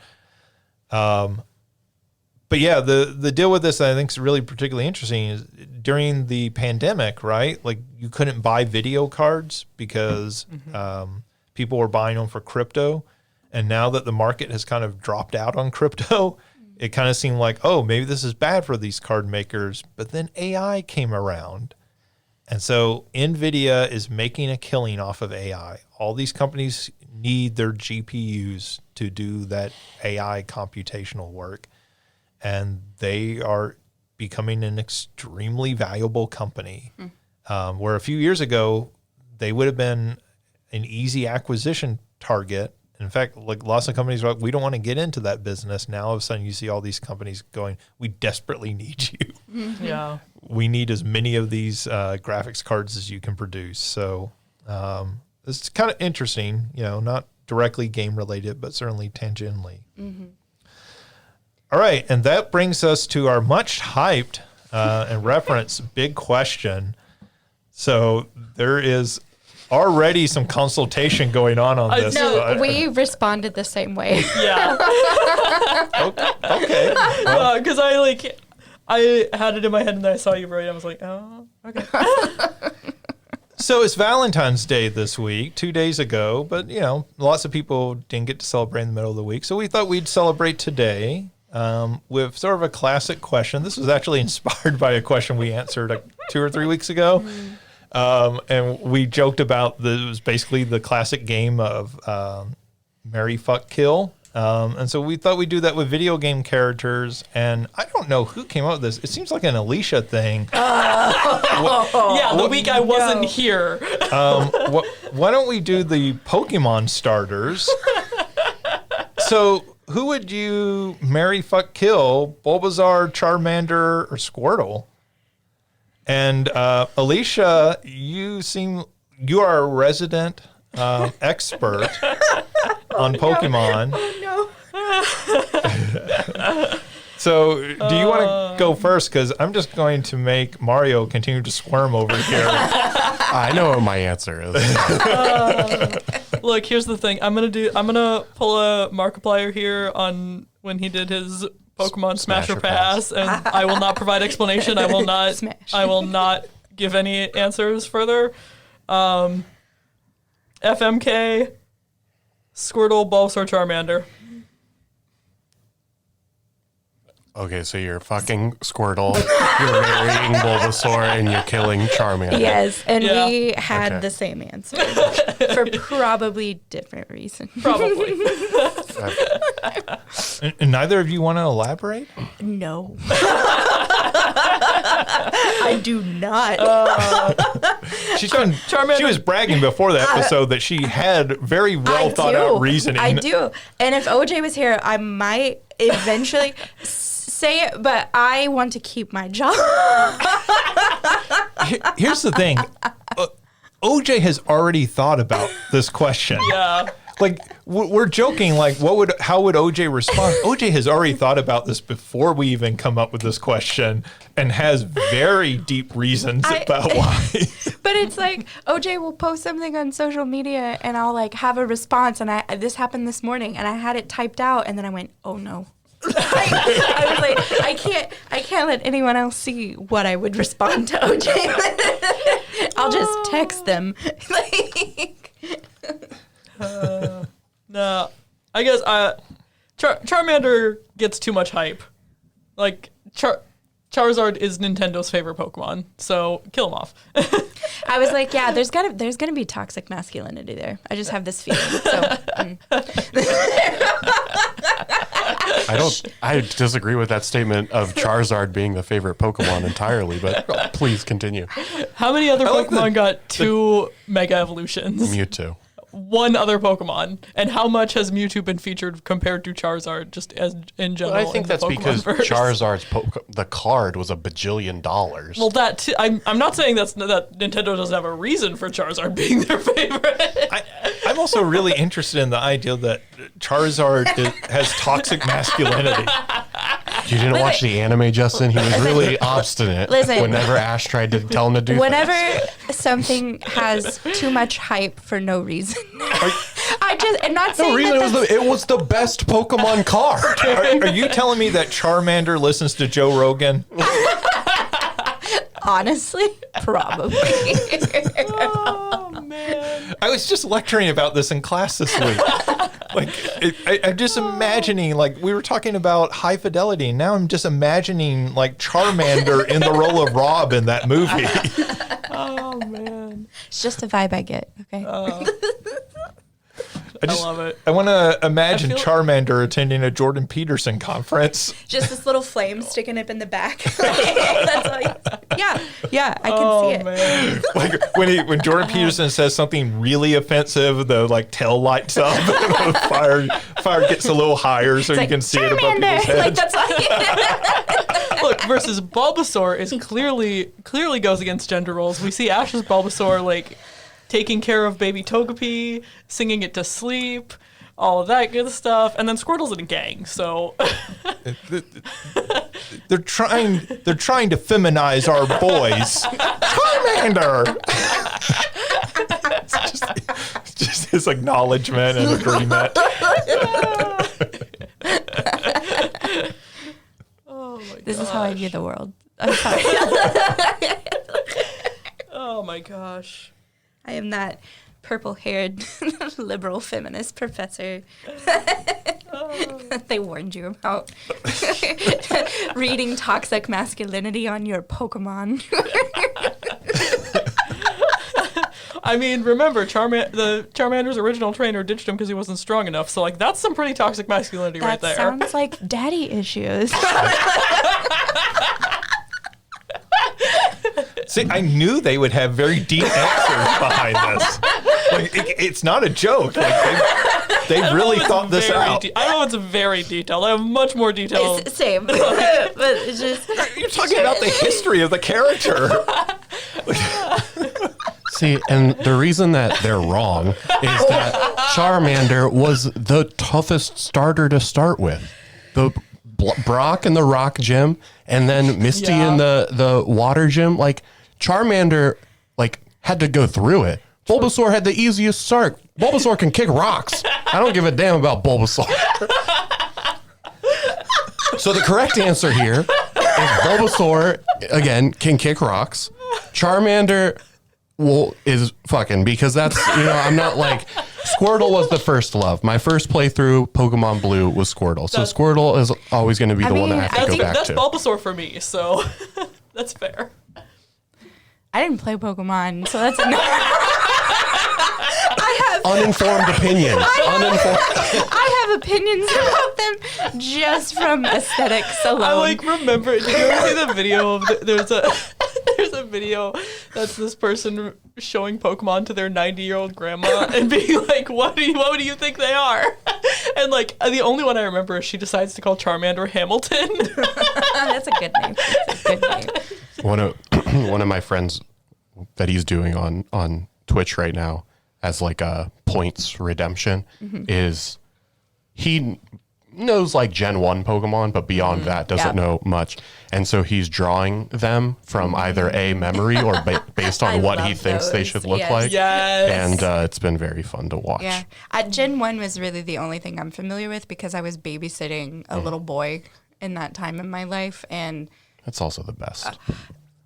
But yeah, the deal with this that I think is really particularly interesting is during the pandemic, right? Like you couldn't buy video cards because people were buying them for crypto. And now that the market has kind of dropped out on crypto, it kind of seemed like, oh, maybe this is bad for these card makers. But then AI came around. And so NVIDIA is making a killing off of AI. All these companies need their GPUs to do that AI computational work. And they are becoming an extremely valuable company. Where a few years ago, they would have been an easy acquisition target. In fact, like lots of companies are like, we don't want to get into that business. Now all of a sudden you see all these companies going, we desperately need you. Yeah. We need as many of these graphics cards as you can produce. So it's kind of interesting, not directly game related, but certainly tangentially. All right, and that brings us to our much hyped and referenced big question. So there is already some consultation going on this. No, we responded the same way. Yeah. Okay. Because I had it in my head and then I saw you write. I was like, oh, okay. So it's Valentine's Day this week, 2 days ago, but lots of people didn't get to celebrate in the middle of the week. So we thought we'd celebrate today with sort of a classic question. This was actually inspired by a question we answered 2 or 3 weeks ago. And we joked about it was basically the classic game of marry, fuck, kill. And so we thought we'd do that with video game characters. And I don't know who came up with this. It seems like an Alicia thing. The week I wasn't here. Why don't we do the Pokemon starters? So who would you marry, fuck, kill? Bulbasaur, Charmander, or Squirtle? And Alicia, you are a resident expert on Pokemon. So do you want to go first? Because I'm just going to make Mario continue to squirm over here. I know what my answer is. Look, here's the thing. I'm gonna pull a Markiplier here on when he did his Pokemon Smash or Pass, and I will not provide explanation. I will not. Smash. I will not give any answers further. FMK, Squirtle, Bulbasaur, Charmander. Okay, so you're fucking Squirtle, you're marrying Bulbasaur, and you're killing Charmander. Yes, and Yeah. we had Okay. the same answer for probably different reasons. Probably. And neither of you want to elaborate? No. I do not. She Charmander. was bragging before the episode that she had very well thought out reasoning. I do. And if OJ was here, I might eventually say it, but I want to keep my job. Here's the thing. OJ has already thought about this question. Yeah. Like we're joking. Like, how would OJ respond? OJ has already thought about this before we even come up with this question, and has very deep reasons about why. But it's like OJ will post something on social media, and I'll have a response. And this happened this morning, and I had it typed out, and then I went, "Oh no." I was like, I can't let anyone else see what I would respond to OJ. I'll just text them. No, I guess Charmander gets too much hype. Like Charizard is Nintendo's favorite Pokemon, so kill him off. I was like, yeah, there's gonna be toxic masculinity there. I just have this feeling. So, I disagree with that statement of Charizard being the favorite Pokemon entirely, but please continue. How many other Pokemon got 2 Mega Evolutions? Mewtwo. One other Pokemon, and how much has Mewtwo been featured compared to Charizard, just as in general? Well, I think in the that's because Pokemonverse? Charizard's the card was $1 billion. Well, that too, I'm not saying that Nintendo doesn't have a reason for Charizard being their favorite. I'm also really interested in the idea that Charizard has toxic masculinity. You didn't watch the anime, Justin? He was really obstinate Listen. whenever Ash tried to tell him to do whenever things. something has too much hype for no reason, I'm not saying No reason, that it was the best Pokemon card. Are you telling me that Charmander listens to Joe Rogan? honestly, probably. Oh man! I was just lecturing about this in class this week. I'm just imagining, we were talking about high fidelity, and now I'm just imagining, Charmander in the role of Rob in that movie. Oh man! It's just a vibe I get. Okay. I love it. I want to imagine I feel- Charmander attending a Jordan Peterson conference. Just this little flame sticking up in the back. That's yeah, I can see it. Man. When Jordan Peterson says something really offensive, the tail lights up, and the fire gets a little higher so you can see it above people's heads. That's why. Look, versus Bulbasaur is clearly goes against gender roles. We see Ash's Bulbasaur taking care of baby Togepi, singing it to sleep. all of that good stuff. And then Squirtle's in a gang, so they're trying to feminize our boys. Charmander. It's just his acknowledgement and agreement. oh my This is how I view the world. I'm sorry. Oh my gosh. I am that purple-haired liberal feminist professor they warned you about. Reading toxic masculinity on your Pokemon. I mean, remember, Charmander's original trainer ditched him because he wasn't strong enough. So, like, that's some pretty toxic masculinity right there. That sounds like daddy issues. See, I knew they would have very deep answers behind this. Like, it's not a joke. Like, they really thought this out. I know it's very detailed. I have much more detail. It's same. But it's just... You're talking about the history of the character. See, and the reason that they're wrong is that Charmander was the toughest starter to start with. The Brock in the Rock Gym, and then Misty in the Water Gym. Like, Charmander, like, had to go through it. Bulbasaur had the easiest start. Bulbasaur can kick rocks. I don't give a damn about Bulbasaur. So the correct answer here is Bulbasaur, again, can kick rocks. Charmander is fucking, because that's, I'm not like, Squirtle was the first love. My first playthrough Pokemon Blue was Squirtle. So Squirtle is always going to be the one that I have to go back that's to. That's Bulbasaur for me, so that's fair. I didn't play Pokemon, so that's enough. Uninformed opinions. I have opinions about them just from aesthetics alone. I like remember. Did you ever see the video of there's a video that's this person showing Pokemon to their 90-year-old grandma and being like, what do you think they are? And like the only one I remember is she decides to call Charmander Hamilton. That's a good name. That's a good name. One of my friends that he's doing on Twitch right now as like a points redemption is he knows like Gen 1 Pokemon, but beyond that doesn't know much. And so he's drawing them from either a memory or based on what he thinks they should look like. Yes. And it's been very fun to watch. Yeah. Gen 1 was really the only thing I'm familiar with because I was babysitting a little boy in that time in my life. And that's also the best.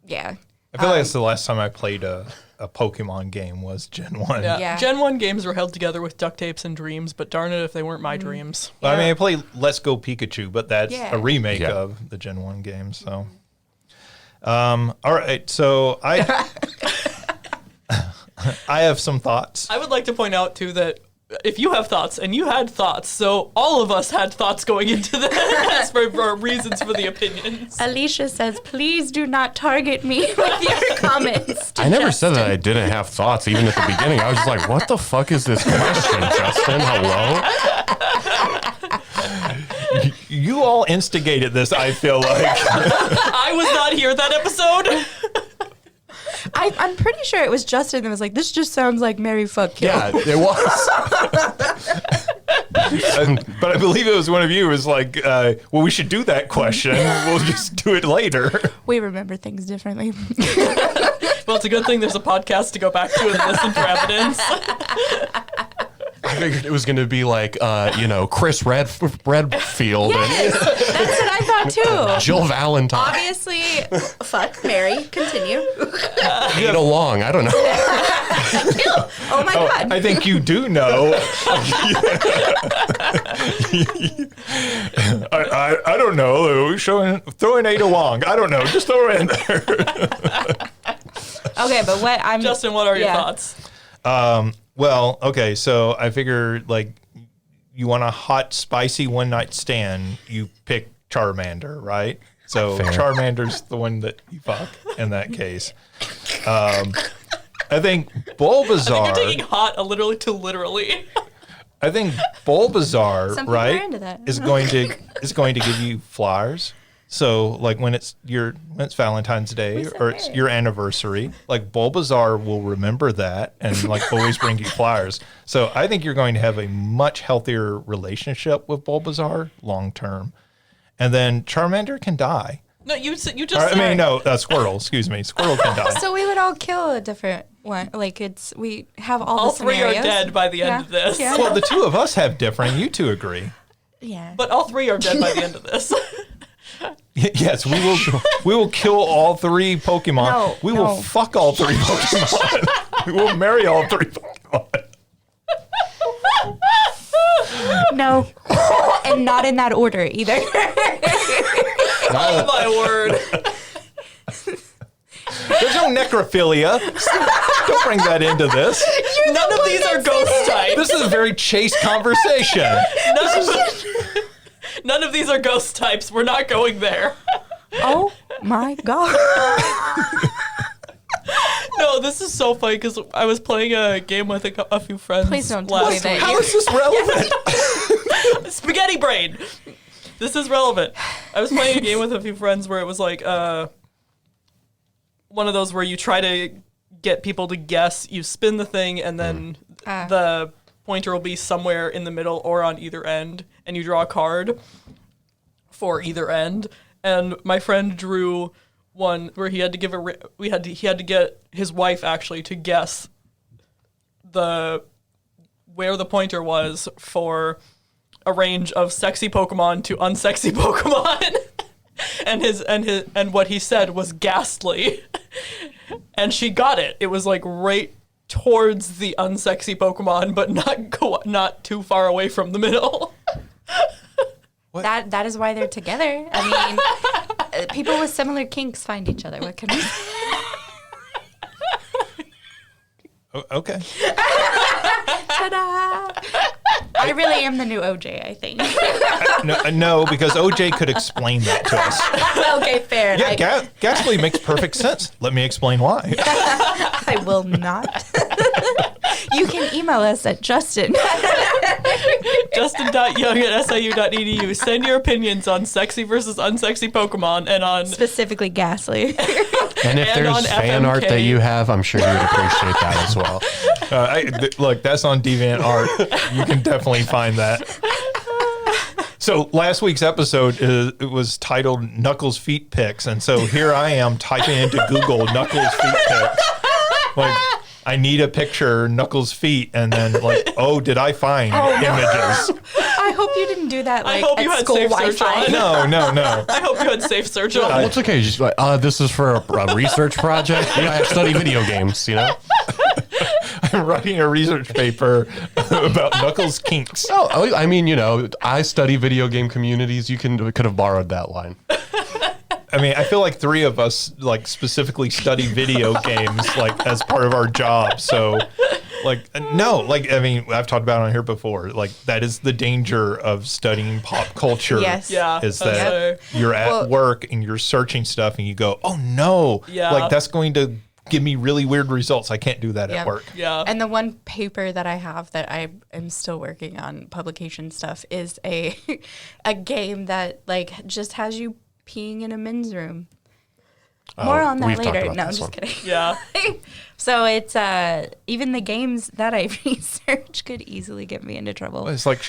yeah. I feel like it's the last time I played a Pokemon game was Gen 1. Yeah. Gen 1 games were held together with duct tapes and dreams, but darn it if they weren't my dreams. Well, I mean, I played Let's Go Pikachu, but that's a remake Yeah. of the Gen 1 game. So, all right. So I have some thoughts. I would like to point out, too, that if you have thoughts, and you had thoughts, so all of us had thoughts going into this for our reasons for the opinions. Alicia says, please do not target me with your comments. I never said that I didn't have thoughts even at the beginning. I was just like, what the fuck is this question, Justin? Hello? You all instigated this, I feel like. I was not here that episode. I'm pretty sure it was Justin that was like, this just sounds like Mary Fuck Kill. Yeah, it was. But I believe it was one of you who was like, well, we should do that question. We'll just do it later. We remember things differently. Well, it's a good thing there's a podcast to go back to and listen for evidence. I figured it was going to be like, Chris Redfield Yes, that's what I thought too. and Jill Valentine. Obviously, fuck Mary. Continue. Get along. I don't know. Oh my God. I think you do know. I don't know. Throwing Ada Wong. I don't know. Just throw her in there. Okay, but Justin, what are your thoughts? Well, okay, so I figure like you want a hot, spicy one night stand, you pick Charmander, right? So Fair. Charmander's the one that you fuck in that case. I think Bulbasaur. You're taking hot literally to literally. I think Bulbasaur, Some people right, are into that. is going to give you flowers. So like when it's Valentine's Day or it's your anniversary, like Bulbasaur will remember that and like always bring you flowers. So I think you're going to have a much healthier relationship with Bulbasaur long term. And then Charmander can die. No, you just. Squirtle. Excuse me, Squirtle can die. So we would all kill a different one. Like we have all the three scenarios. are dead by the end of this. Yeah. Well, the two of us have different. You two agree. Yeah. But all 3 are dead by the end of this. Yes, we will. We will kill all 3 Pokemon. No, we will fuck all 3 Pokemon. We will marry all 3 Pokemon. No. And not in that order either. Oh my word. There's no necrophilia. Don't bring that into this. None of these are ghost types. This is a very chaste conversation. None of these are ghost types. We're not going there. Oh my God. No, this is so funny because I was playing a game with a few friends. Please don't tell me last that. week. How is this relevant? Spaghetti brain. This is relevant. I was playing a game with a few friends where it was like one of those where you try to get people to guess. You spin the thing and then the pointer will be somewhere in the middle or on either end, and you draw a card for either end. And my friend drew one where he had to give he had to get his wife actually to guess where the pointer was for a range of sexy Pokemon to unsexy Pokemon. and what he said was ghastly. And she got it. It was like right towards the unsexy Pokemon, but not too far away from the middle. That is why they're together. I mean, people with similar kinks find each other. What can we Okay. Ta-da! I really am the new OJ, I think. No, because OJ could explain that to us. Okay, fair. Yeah, Ghastly makes perfect sense. Let me explain why. I will not. You can email us at Justin. Justin.young@siu.edu. Send your opinions on sexy versus unsexy Pokemon and on Specifically Ghastly. And if And on there's fan FMK. art that you have, I'm sure you would appreciate that as well. Look, that's on DeviantArt. You can definitely find that. So last week's episode it was titled Knuckles Feet Pics, and so here I am typing into Google Knuckles Feet Pics. Like, I need a picture, Knuckles feet, and then like, oh, did I find images? I hope you didn't do that I like hope at you had school safe search Wi-Fi. on. No. I hope you had safe search on. Well, it's okay. Just like, this is for a research project. Yeah, I study video games, you know? I'm writing a research paper about Knuckles kinks. Oh, I mean, you know, I study video game communities. You could have borrowed that line. I mean, I feel like 3 of us like specifically study video games like as part of our job. So like, no, like, I mean, I've talked about it on here before. Like, that is the danger of studying pop culture. Yes. Yeah. Is that you're at work and you're searching stuff and you go, oh no. Yeah. Like, that's going to give me really weird results. I can't do that at work. Yeah. And the one paper that I have that I am still working on publication stuff is a game that like just has you peeing in a men's room. More on that we've talked later. about No, I'm this just one. kidding. Yeah. So it's even the games that I research could easily get me into trouble. It's like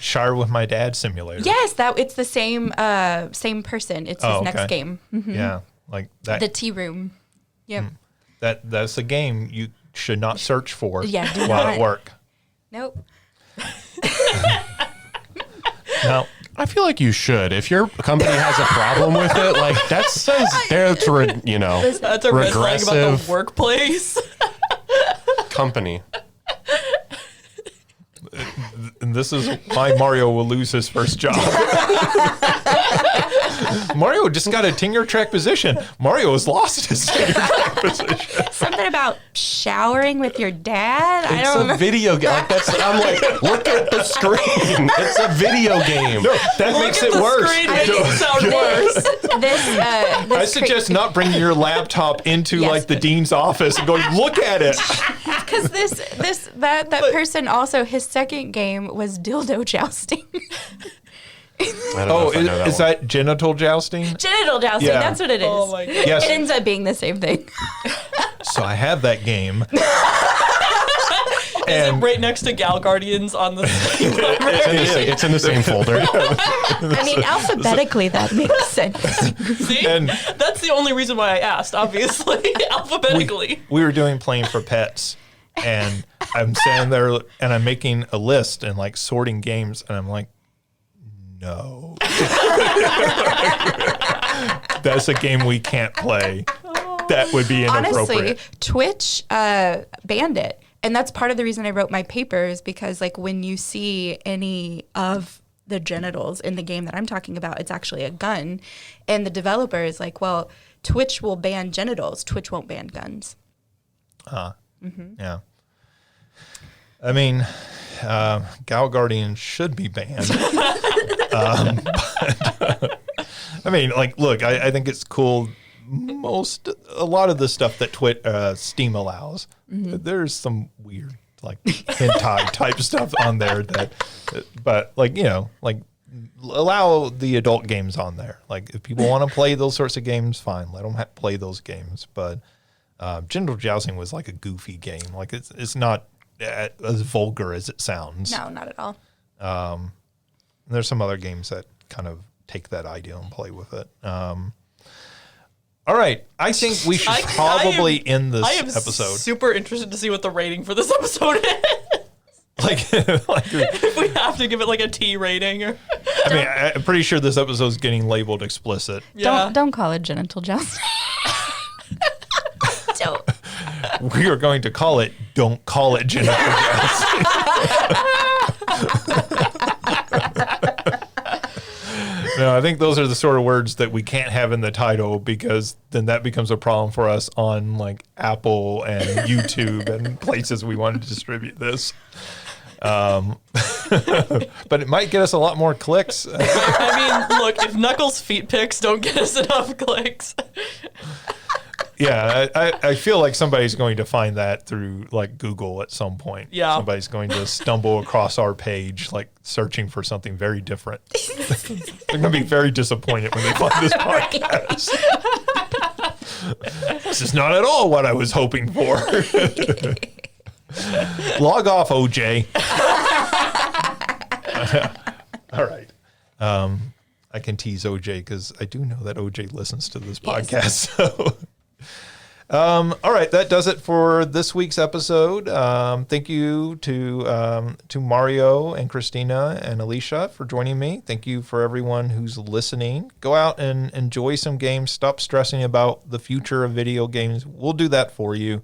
Shire with My Dad simulator. Yes, it's the same person. It's his next game. Mhm. Yeah. Like that. The tea room. Yep. That's a game you should not search for Yeah, do while not. at work. Nope. No. I feel like you should. If your company has a problem with it, like that says that's That's a red flag about the regressive workplace. company. And this is why Mario will lose his first job. Mario just got a tenure track position. Mario has lost his tenure track position. Something about showering with your dad. I It's don't a know. video game. Like, I'm like, look at the screen. It's a video game. No, that makes it the worse. screen makes it sound worse. I suggest not bringing your laptop into Yes, like the but- dean's office and going, look at it. Because that person also, his second game was dildo jousting. I don't know if I know is one. that genital jousting? Genital jousting, Yeah. that's what it is. Oh my God. Yes. It ends up being the same thing. So I have that game. Is it right next to Gal Guardians on the same It's in the same folder. I mean, alphabetically, that makes sense. See? And- That's the only reason why I asked, obviously. Alphabetically. We were doing Playing for Pets, and I'm standing there and I'm making a list and like sorting games, and I'm like, no. That's a game we can't play. That would be inappropriate. Honestly, Twitch banned it. And that's part of the reason I wrote my paper is because, like, when you see any of the genitals in the game that I'm talking about, it's actually a gun. And the developer is like, well, Twitch will ban genitals. Twitch won't ban guns. Yeah. I mean, Gal Guardian should be banned. But, I mean, like, look, I think it's cool. A lot of the stuff that Steam allows, there's some weird, like, hentai type stuff on there but like, like, allow the adult games on there. Like, if people want to play those sorts of games, fine, let them play those games. But genital jousting was like a goofy game. Like, it's not as vulgar as it sounds. No, not at all. There's some other games that kind of take that idea and play with it. All right, I think we should probably end this I am episode. super interested to see what the rating for this episode is. If we have to give it like a T rating. Or I mean, I'm pretty sure this episode is getting labeled explicit. yeah. Don't call it genital jousting. Don't. We are going to call it "Don't Call It Genital Jousting." No, I think those are the sort of words that we can't have in the title, because then that becomes a problem for us on like Apple and YouTube and places we want to distribute this. But it might get us a lot more clicks. I mean, look, if Knuckles' feet pics don't get us enough clicks. Yeah, I feel like somebody's going to find that through like Google at some point. Yeah. Somebody's going to stumble across our page, like searching for something very different. They're going to be very disappointed when they find this podcast. This is not at all what I was hoping for. Log off, OJ. All right. I can tease OJ because I do know that OJ listens to this podcast. So. All right, that does it for this week's episode. Thank you to Mario and Christina and Alicia for joining me. Thank you for everyone who's listening. Go out and enjoy some games. Stop stressing about the future of video games. We'll do that for you.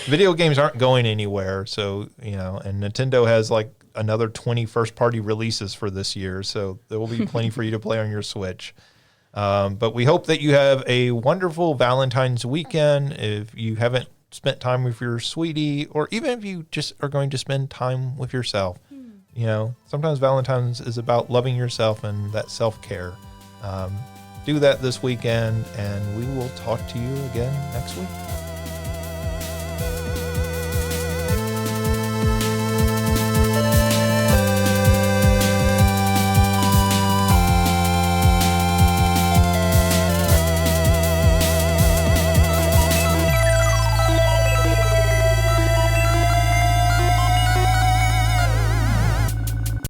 Video games aren't going anywhere, so and Nintendo has like another 20 first-party releases for this year, so there will be plenty for you to play on your Switch. But we hope that you have a wonderful Valentine's weekend. If you haven't spent time with your sweetie, or even if you just are going to spend time with yourself, sometimes Valentine's is about loving yourself and that self-care. Do that this weekend, and we will talk to you again next week.